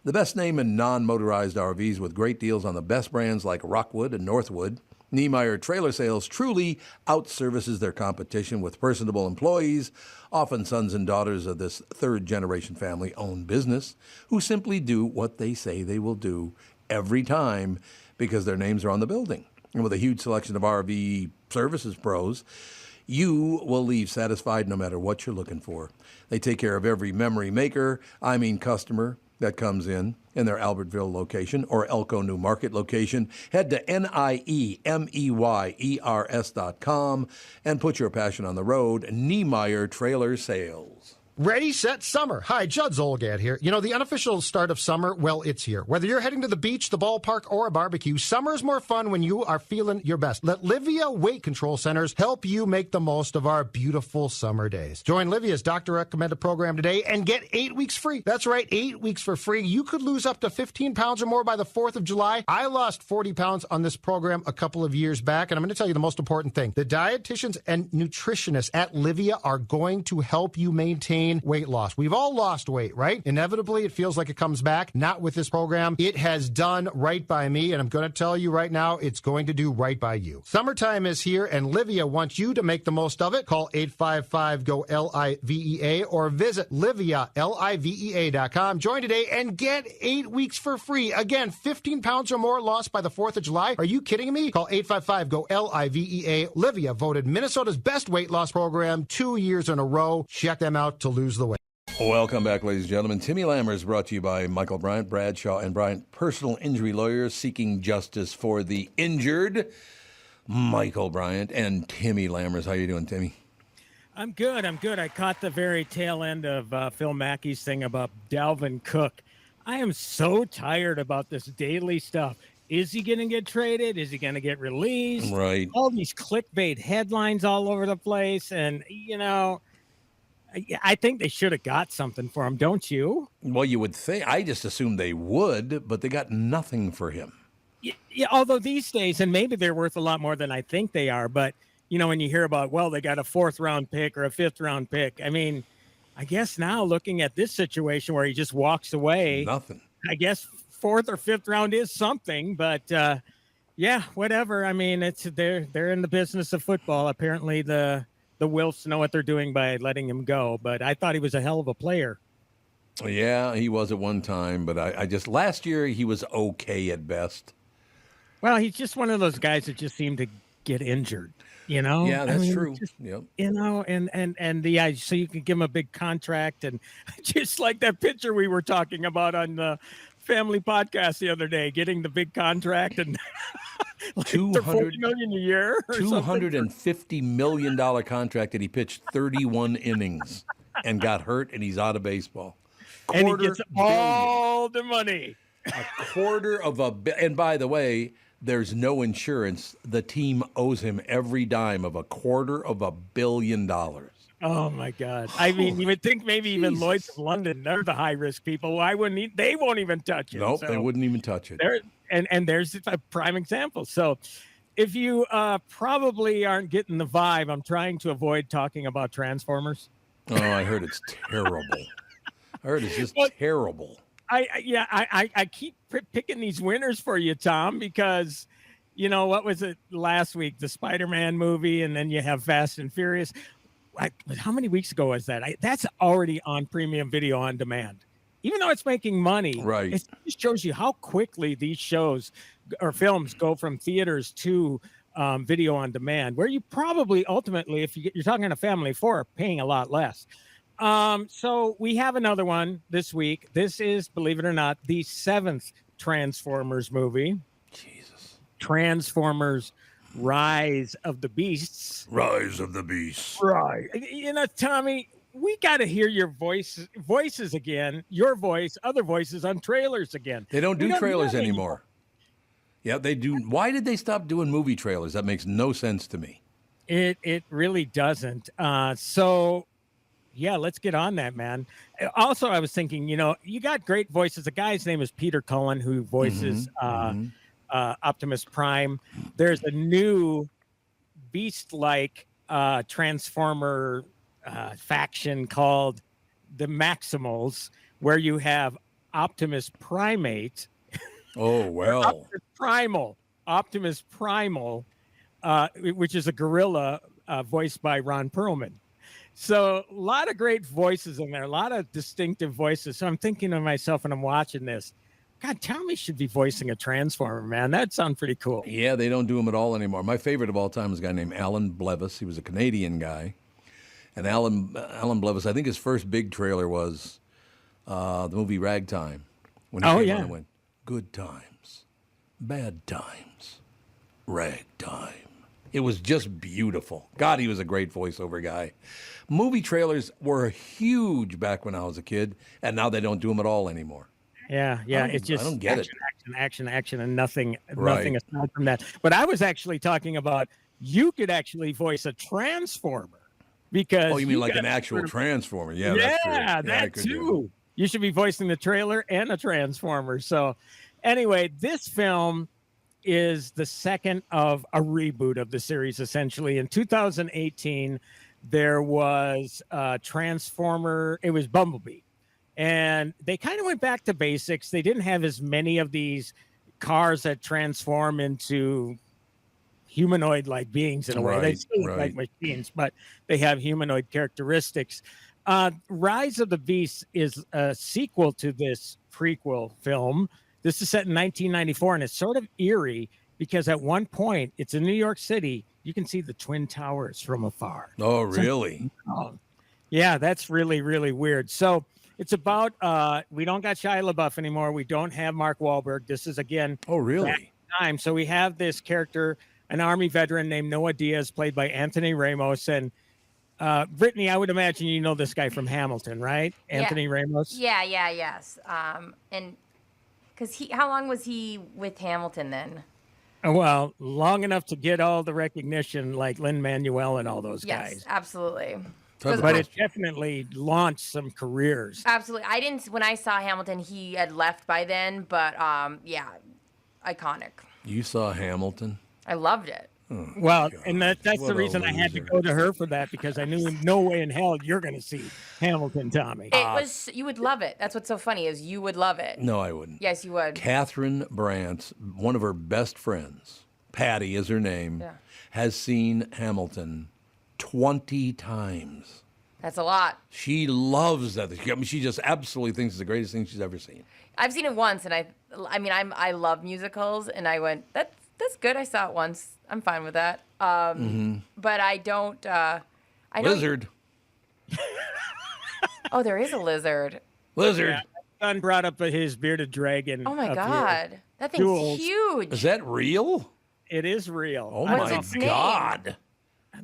The best name in non-motorized RVs, with great deals on the best brands like Rockwood and Northwood. Nevaeh Trailer Sales truly outservices their competition with personable employees, often sons and daughters of this third-generation family-owned business, who simply do what they say they will do every time because their names are on the building. And with a huge selection of RV services pros, you will leave satisfied no matter what you're looking for. They take care of every memory maker, customer, that comes in their Albertville location or Elko New Market location. Head to NIEMEYERS.com and put your passion on the road. Nevaeh Trailer Sales. Ready, set, summer. Hi, Judd Zolgad here. You know, the unofficial start of summer, well, it's here. Whether you're heading to the beach, the ballpark, or a barbecue, summer is more fun when you are feeling your best. Let Livea Weight Control Centers help you make the most of our beautiful summer days. Join Livea's doctor-recommended program today and get 8 weeks free. That's right, 8 weeks for free. You could lose up to 15 pounds or more by the 4th of July. I lost 40 pounds on this program a couple of years back, and I'm going to tell you the most important thing. The dietitians and nutritionists at Livea are going to help you maintain weight loss. We've all lost weight, right? Inevitably, it feels like it comes back. Not with this program. It has done right by me, and I'm going to tell you right now, it's going to do right by you. Summertime is here, and Livea wants you to make the most of it. Call 855-GO-LIVEA or visit LiveaLivea.com. Join today and get 8 weeks for free. Again, 15 pounds or more lost by the 4th of July. Are you kidding me? Call 855-GO-LIVEA. Livea voted Minnesota's best weight loss program 2 years in a row. Check them out to lose the weight. Welcome back, ladies and gentlemen. Timmy Lammers brought to you by Michael Bryant, Bradshaw, and Bryant, personal injury lawyers seeking justice for the injured. Michael Bryant and Timmy Lammers. How you doing, Timmy? I'm good. I caught the very tail end of Phil Mackey's thing about Delvin Cook. I am so tired about this daily stuff. Is he going to get traded? Is he going to get released? Right. All these clickbait headlines all over the place. And, you know, I think they should have got something for him, don't you? Well, you would think. I just assumed they would, but they got nothing for him. Yeah, although these days, and maybe they're worth a lot more than I think they are, but, you know, when you hear about, well, they got a 4th-round pick or a 5th-round pick, I mean, I guess now looking at this situation where he just walks away. Nothing. I guess 4th or 5th round is something, but, yeah, whatever. I mean, they're in the business of football. Apparently the Wilfs know what they're doing by letting him go, but I thought he was a hell of a player. Yeah, he was at one time, but I just, last year he was okay at best. Well, he's just one of those guys that just seem to get injured, you know? Yeah, that's true. Yep. You know, and so you can give him a big contract, and just like that pitcher we were talking about on the family podcast the other day, getting the big contract and like $40 million a year, $250 million contract that he pitched 31 innings and got hurt, and he's out of baseball. And he gets all the money. And by the way, there's no insurance. The team owes him every dime of $250 million. Oh my God! I mean, you would think maybe even Lloyd's of London, they're the high risk people. Why wouldn't they won't even touch it? Nope, they wouldn't even touch it. And there's a prime example. So, if you probably aren't getting the vibe, I'm trying to avoid talking about Transformers. Oh, I heard it's terrible. I heard it's just terrible. I keep picking these winners for you, Tom, because, you know, what was it last week? The Spider-Man movie, and then you have Fast and Furious. How many weeks ago was that? That's already on premium video on demand. Even though it's making money, right? It just shows you how quickly these shows or films go from theaters to video on demand, where you probably ultimately, if you're talking a family of 4, are paying a lot less. So we have another one this week. This is, believe it or not, the 7th Transformers movie. Jesus. Transformers Rise of the Beasts. Rise of the Beasts. Right. You know, Tommy, we got to hear your voices again, your voice, other voices on trailers again. They don't do trailers anymore. Yeah, they do. Why did they stop doing movie trailers? That makes no sense to me. It really doesn't. So Yeah, let's get on that, man. Also, I was thinking, you got great voices. The guy's name is Peter Cullen, who voices Optimus Prime. There's a new beast-like Transformer faction called the Maximals, where you have Optimus Primate. Oh, well. Optimus Primal, which is a gorilla voiced by Ron Perlman. So a lot of great voices in there, a lot of distinctive voices. So I'm thinking to myself when I'm watching this, God, Tommy should be voicing a Transformer, man. That sounds pretty cool. Yeah, they don't do them at all anymore. My favorite of all time is a guy named Alan Blevis. He was a Canadian guy. And Alan Blevis, I think his first big trailer was the movie Ragtime. When he came on and went, good times, bad times, ragtime. It was just beautiful. God, he was a great voiceover guy. Movie trailers were huge back when I was a kid, and now they don't do them at all anymore. Yeah. It's just I don't get action, and nothing aside from that. But I was actually talking about you could actually voice a Transformer because. You mean like an actual Transformer? Yeah, that's true. That too. You should be voicing the trailer and a Transformer. So, anyway, this film is the second of a reboot of the series. Essentially, in 2018, there was Transformer. It was Bumblebee. And they kind of went back to basics. They didn't have as many of these cars that transform into humanoid-like beings in a way. They still look like machines, but they have humanoid characteristics. Rise of the Beasts is a sequel to this prequel film. This is set in 1994, and it's sort of eerie because at one point, it's in New York City. You can see the Twin Towers from afar. Oh, really? Yeah, that's really, really weird. So it's about, we don't got Shia LaBeouf anymore. We don't have Mark Wahlberg. This is, again, oh, really? Time. So we have this character, an Army veteran named Noah Diaz, played by Anthony Ramos. And Brittany, I would imagine you know this guy from Hamilton, right? Anthony Ramos? Yes. And because how long was he with Hamilton then? Well, long enough to get all the recognition like Lin-Manuel and all those guys. Yes, absolutely. But it definitely launched some careers. Absolutely. When I saw Hamilton, he had left by then, but iconic. You saw Hamilton? I loved it. Oh, well, God. And that's the reason I had to go to her for that, because I knew no way in hell you're going to see Hamilton, Tommy. You would love it. That's what's so funny is you would love it. No, I wouldn't. Yes, you would. Catherine Brandt, one of her best friends, Patty is her name, has seen Hamilton 20 times. That's a lot. She loves that. I mean, she just absolutely thinks it's the greatest thing she's ever seen. I've seen it once, and I love musicals, and I went, that's good. I saw it once. I'm fine with that. But I don't. Lizard. Oh, there is a lizard. Lizard. Yeah, my son brought up his bearded dragon. Oh my God, that thing's Jules. huge. Is that real? It is real. Oh my God.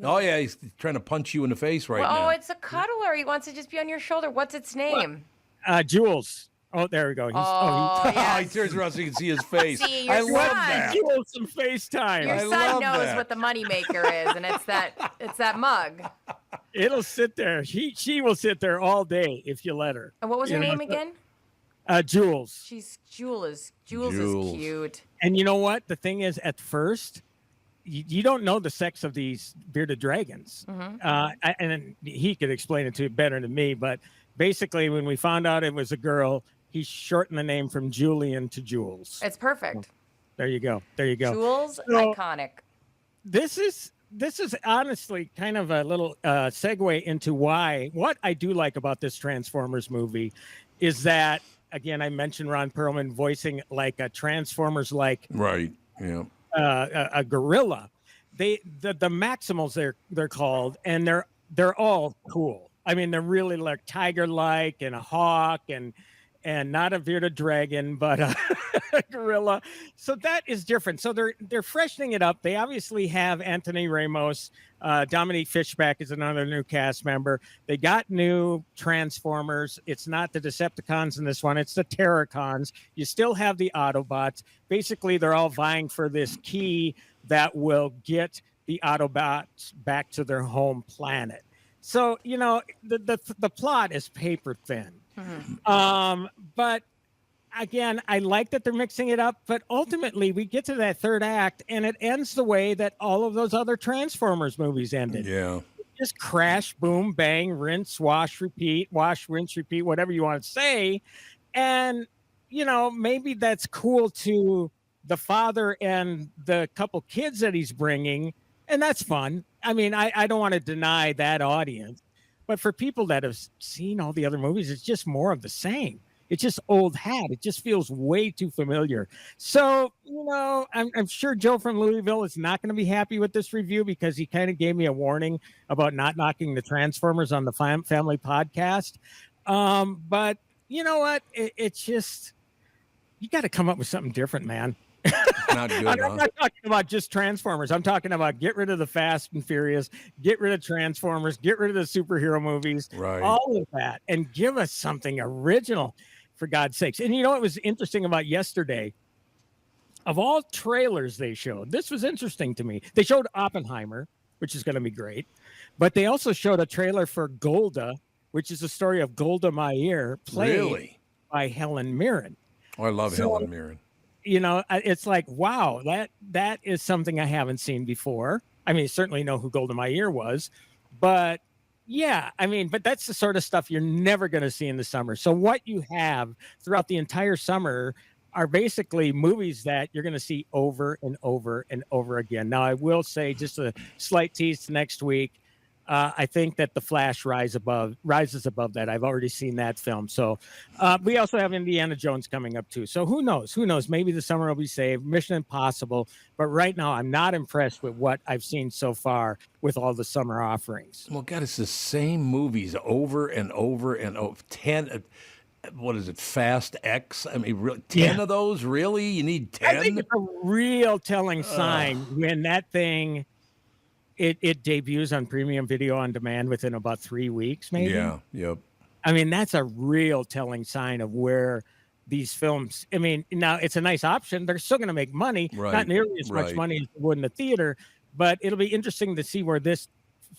Oh yeah, he's trying to punch you in the face now. Oh, it's a cuddler. He wants to just be on your shoulder. What's its name? Jules. Oh, there we go. He turns around so you can see his face. See, your I love that. Jules, some FaceTime. Your son knows what the moneymaker is, and it's that mug. It'll sit there. She will sit there all day if you let her. And what was her name again? Jules. Jules is cute. And you know what? The thing is, at first, you don't know the sex of these bearded dragons. And he could explain it to you better than me. But basically, when we found out it was a girl, he shortened the name from Julian to Jules. It's perfect. There you go. Jules, iconic. This is honestly kind of a little segue into what I do like about this Transformers movie is that, again, I mentioned Ron Perlman voicing like a Transformers-like a gorilla. The Maximals they're called, and they're all cool. I mean, they're really like tiger-like and a hawk and not a bearded dragon, but a gorilla. So that is different. So they're freshening it up. They obviously have Anthony Ramos. Dominique Fishback is another new cast member. They got new Transformers. It's not the Decepticons in this one. It's the Terracons. You still have the Autobots. Basically, they're all vying for this key that will get the Autobots back to their home planet. So, the plot is paper thin. But again, I like that they're mixing it up, but ultimately we get to that third act and it ends the way that all of those other Transformers movies ended. Yeah. Just crash, boom, bang, rinse, wash, repeat, whatever you want to say. And, maybe that's cool to the father and the couple kids that he's bringing. And that's fun. I mean, I don't want to deny that audience, but for people that have seen all the other movies, it's just more of the same. It's just old hat. It just feels way too familiar. So, I'm sure Joe from Louisville is not going to be happy with this review because he kind of gave me a warning about not knocking the Transformers on the family podcast. But you know what? It's just, you got to come up with something different, man. Not good, I'm not talking about just Transformers. I'm talking about get rid of the Fast and Furious, get rid of Transformers, get rid of the superhero movies, all of that, and give us something original, for God's sakes. And you know what was interesting about yesterday? Of all trailers they showed, this was interesting to me. They showed Oppenheimer, which is going to be great, but they also showed a trailer for Golda, which is the story of Golda Meir, played by Helen Mirren. Oh, I love Helen Mirren. It's like, wow, that is something I haven't seen before. I mean, certainly know who Golda Meir was, but yeah, but that's the sort of stuff you're never going to see in the summer. So what you have throughout the entire summer are basically movies that you're going to see over and over and over again. Now, I will say, just a slight tease to next week, I think that The Flash rises above that. I've already seen that film. So we also have Indiana Jones coming up too. So who knows? Maybe the summer will be saved. Mission Impossible. But right now, I'm not impressed with what I've seen so far with all the summer offerings. Well, God, it's the same movies over and over and over. 10, what is it, Fast X? I mean, 10 of those? Really? You need 10? I think it's a real telling sign when that thing... It debuts on premium video on demand within about 3 weeks, maybe. Yeah, yep. That's a real telling sign of where these films. Now it's a nice option. They're still going to make money, not nearly as much money as they would in the theater, but it'll be interesting to see where this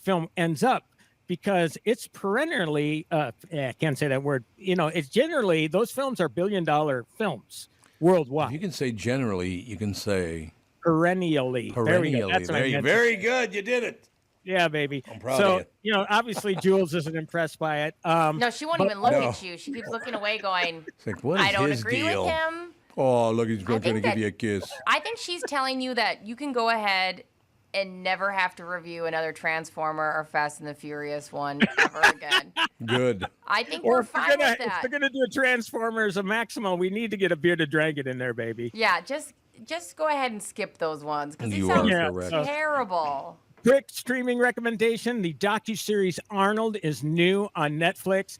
film ends up because it's perennially. I can't say that word. It's generally those films are $billion films worldwide. If you can say generally, you can say. Perennially. Very good. You did it. Yeah, baby. I'm proud of you. Obviously Jules isn't impressed by it. No, she won't even look at you. She keeps looking away going, I don't agree with him. Oh, look, he's going to give you a kiss. I think she's telling you that you can go ahead and never have to review another Transformer or Fast and the Furious one ever again. Good. I think we're fine with that. If they're going to do a Transformers, a Maximo, we need to get a bearded dragon in there, baby. Yeah, just go ahead and skip those ones because these sound terrible. Quick streaming recommendation. The docuseries Arnold is new on Netflix.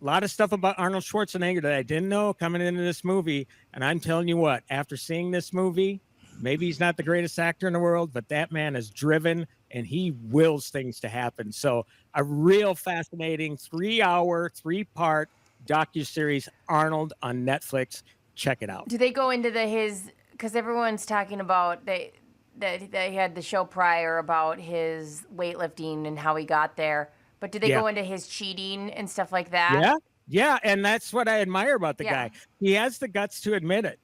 A lot of stuff about Arnold Schwarzenegger that I didn't know coming into this movie. And I'm telling you what, after seeing this movie, maybe he's not the greatest actor in the world, but that man is driven and he wills things to happen. So a real fascinating 3-hour, 3-part docuseries Arnold on Netflix. Check it out. Do they go into because everyone's talking about that they had the show prior about his weightlifting and how he got there. But do they go into his cheating and stuff like that? Yeah, and that's what I admire about the guy. He has the guts to admit it.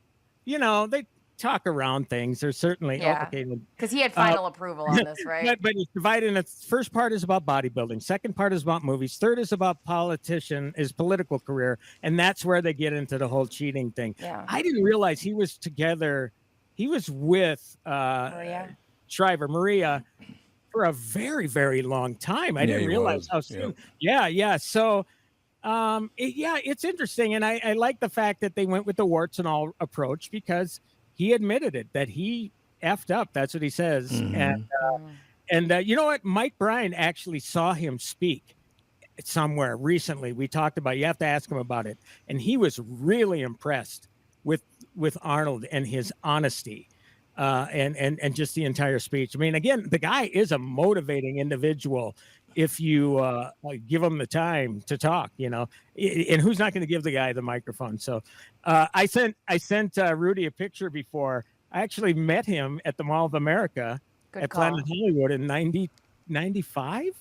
They talk around things. They're certainly complicated. Because he had final approval on this, right? But he's divided. The first part is about bodybuilding. Second part is about movies. Third is about his political career. And that's where they get into the whole cheating thing. Yeah. I didn't realize he was with Maria for a very, very long time. I didn't realize how soon. Yeah. So, it's interesting. And I like the fact that they went with the warts and all approach because he admitted it, that he effed up. That's what he says. Mm-hmm. And you know what? Mike Bryan actually saw him speak somewhere recently. We talked about, you have to ask him about it. And he was really impressed with Arnold and his honesty and just the entire speech. Again, the guy is a motivating individual if you give him the time to talk, and who's not going to give the guy the microphone? So I sent Rudy a picture before. I actually met him at the Mall of America at Planet Hollywood in 95.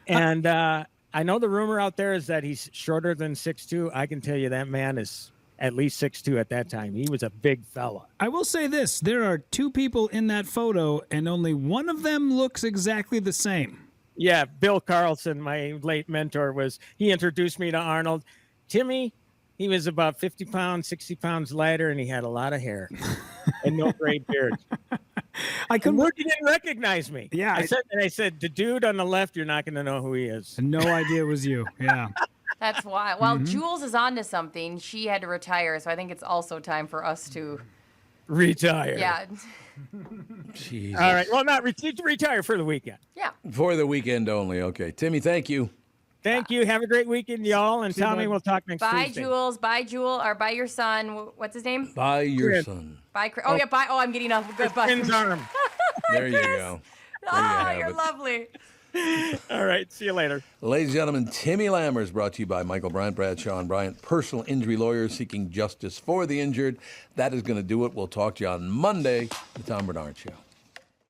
And I know the rumor out there is that he's shorter than 6'2". I can tell you that man is at least 6'2" at that time. He was a big fella. I will say this. There are 2 people in that photo, and only one of them looks exactly the same. Yeah, Bill Carlson, my late mentor, he introduced me to Arnold. Timmy, he was about 50 pounds, 60 pounds lighter, and he had a lot of hair and no gray beard. He didn't recognize me. Yeah. I said, the dude on the left, you're not going to know who he is. No idea it was you. Yeah. That's why. Well, Jules is on to something. She had to retire, so I think it's also time for us to retire. Yeah. Jesus. All right. Well, not retire for the weekend. Yeah. For the weekend only. Okay. Timmy, thank you. Thank you. Have a great weekend, y'all. And Tommy, we'll talk next Bye, Tuesday. Jules. Bye, Jewel. Or bye, your son. What's his name? Bye, your Chris. son. Bye, Chris. Oh, yeah. Bye. Oh, I'm getting off. Goodbye. Friend's arm. There you go. You're lovely. All right. See you later. Ladies and gentlemen, Timmy Lammers, brought to you by Michael Bryant, Bradshaw and Bryant, personal injury lawyers seeking justice for the injured. That is going to do it. We'll talk to you on Monday, the Tom Barnard Show.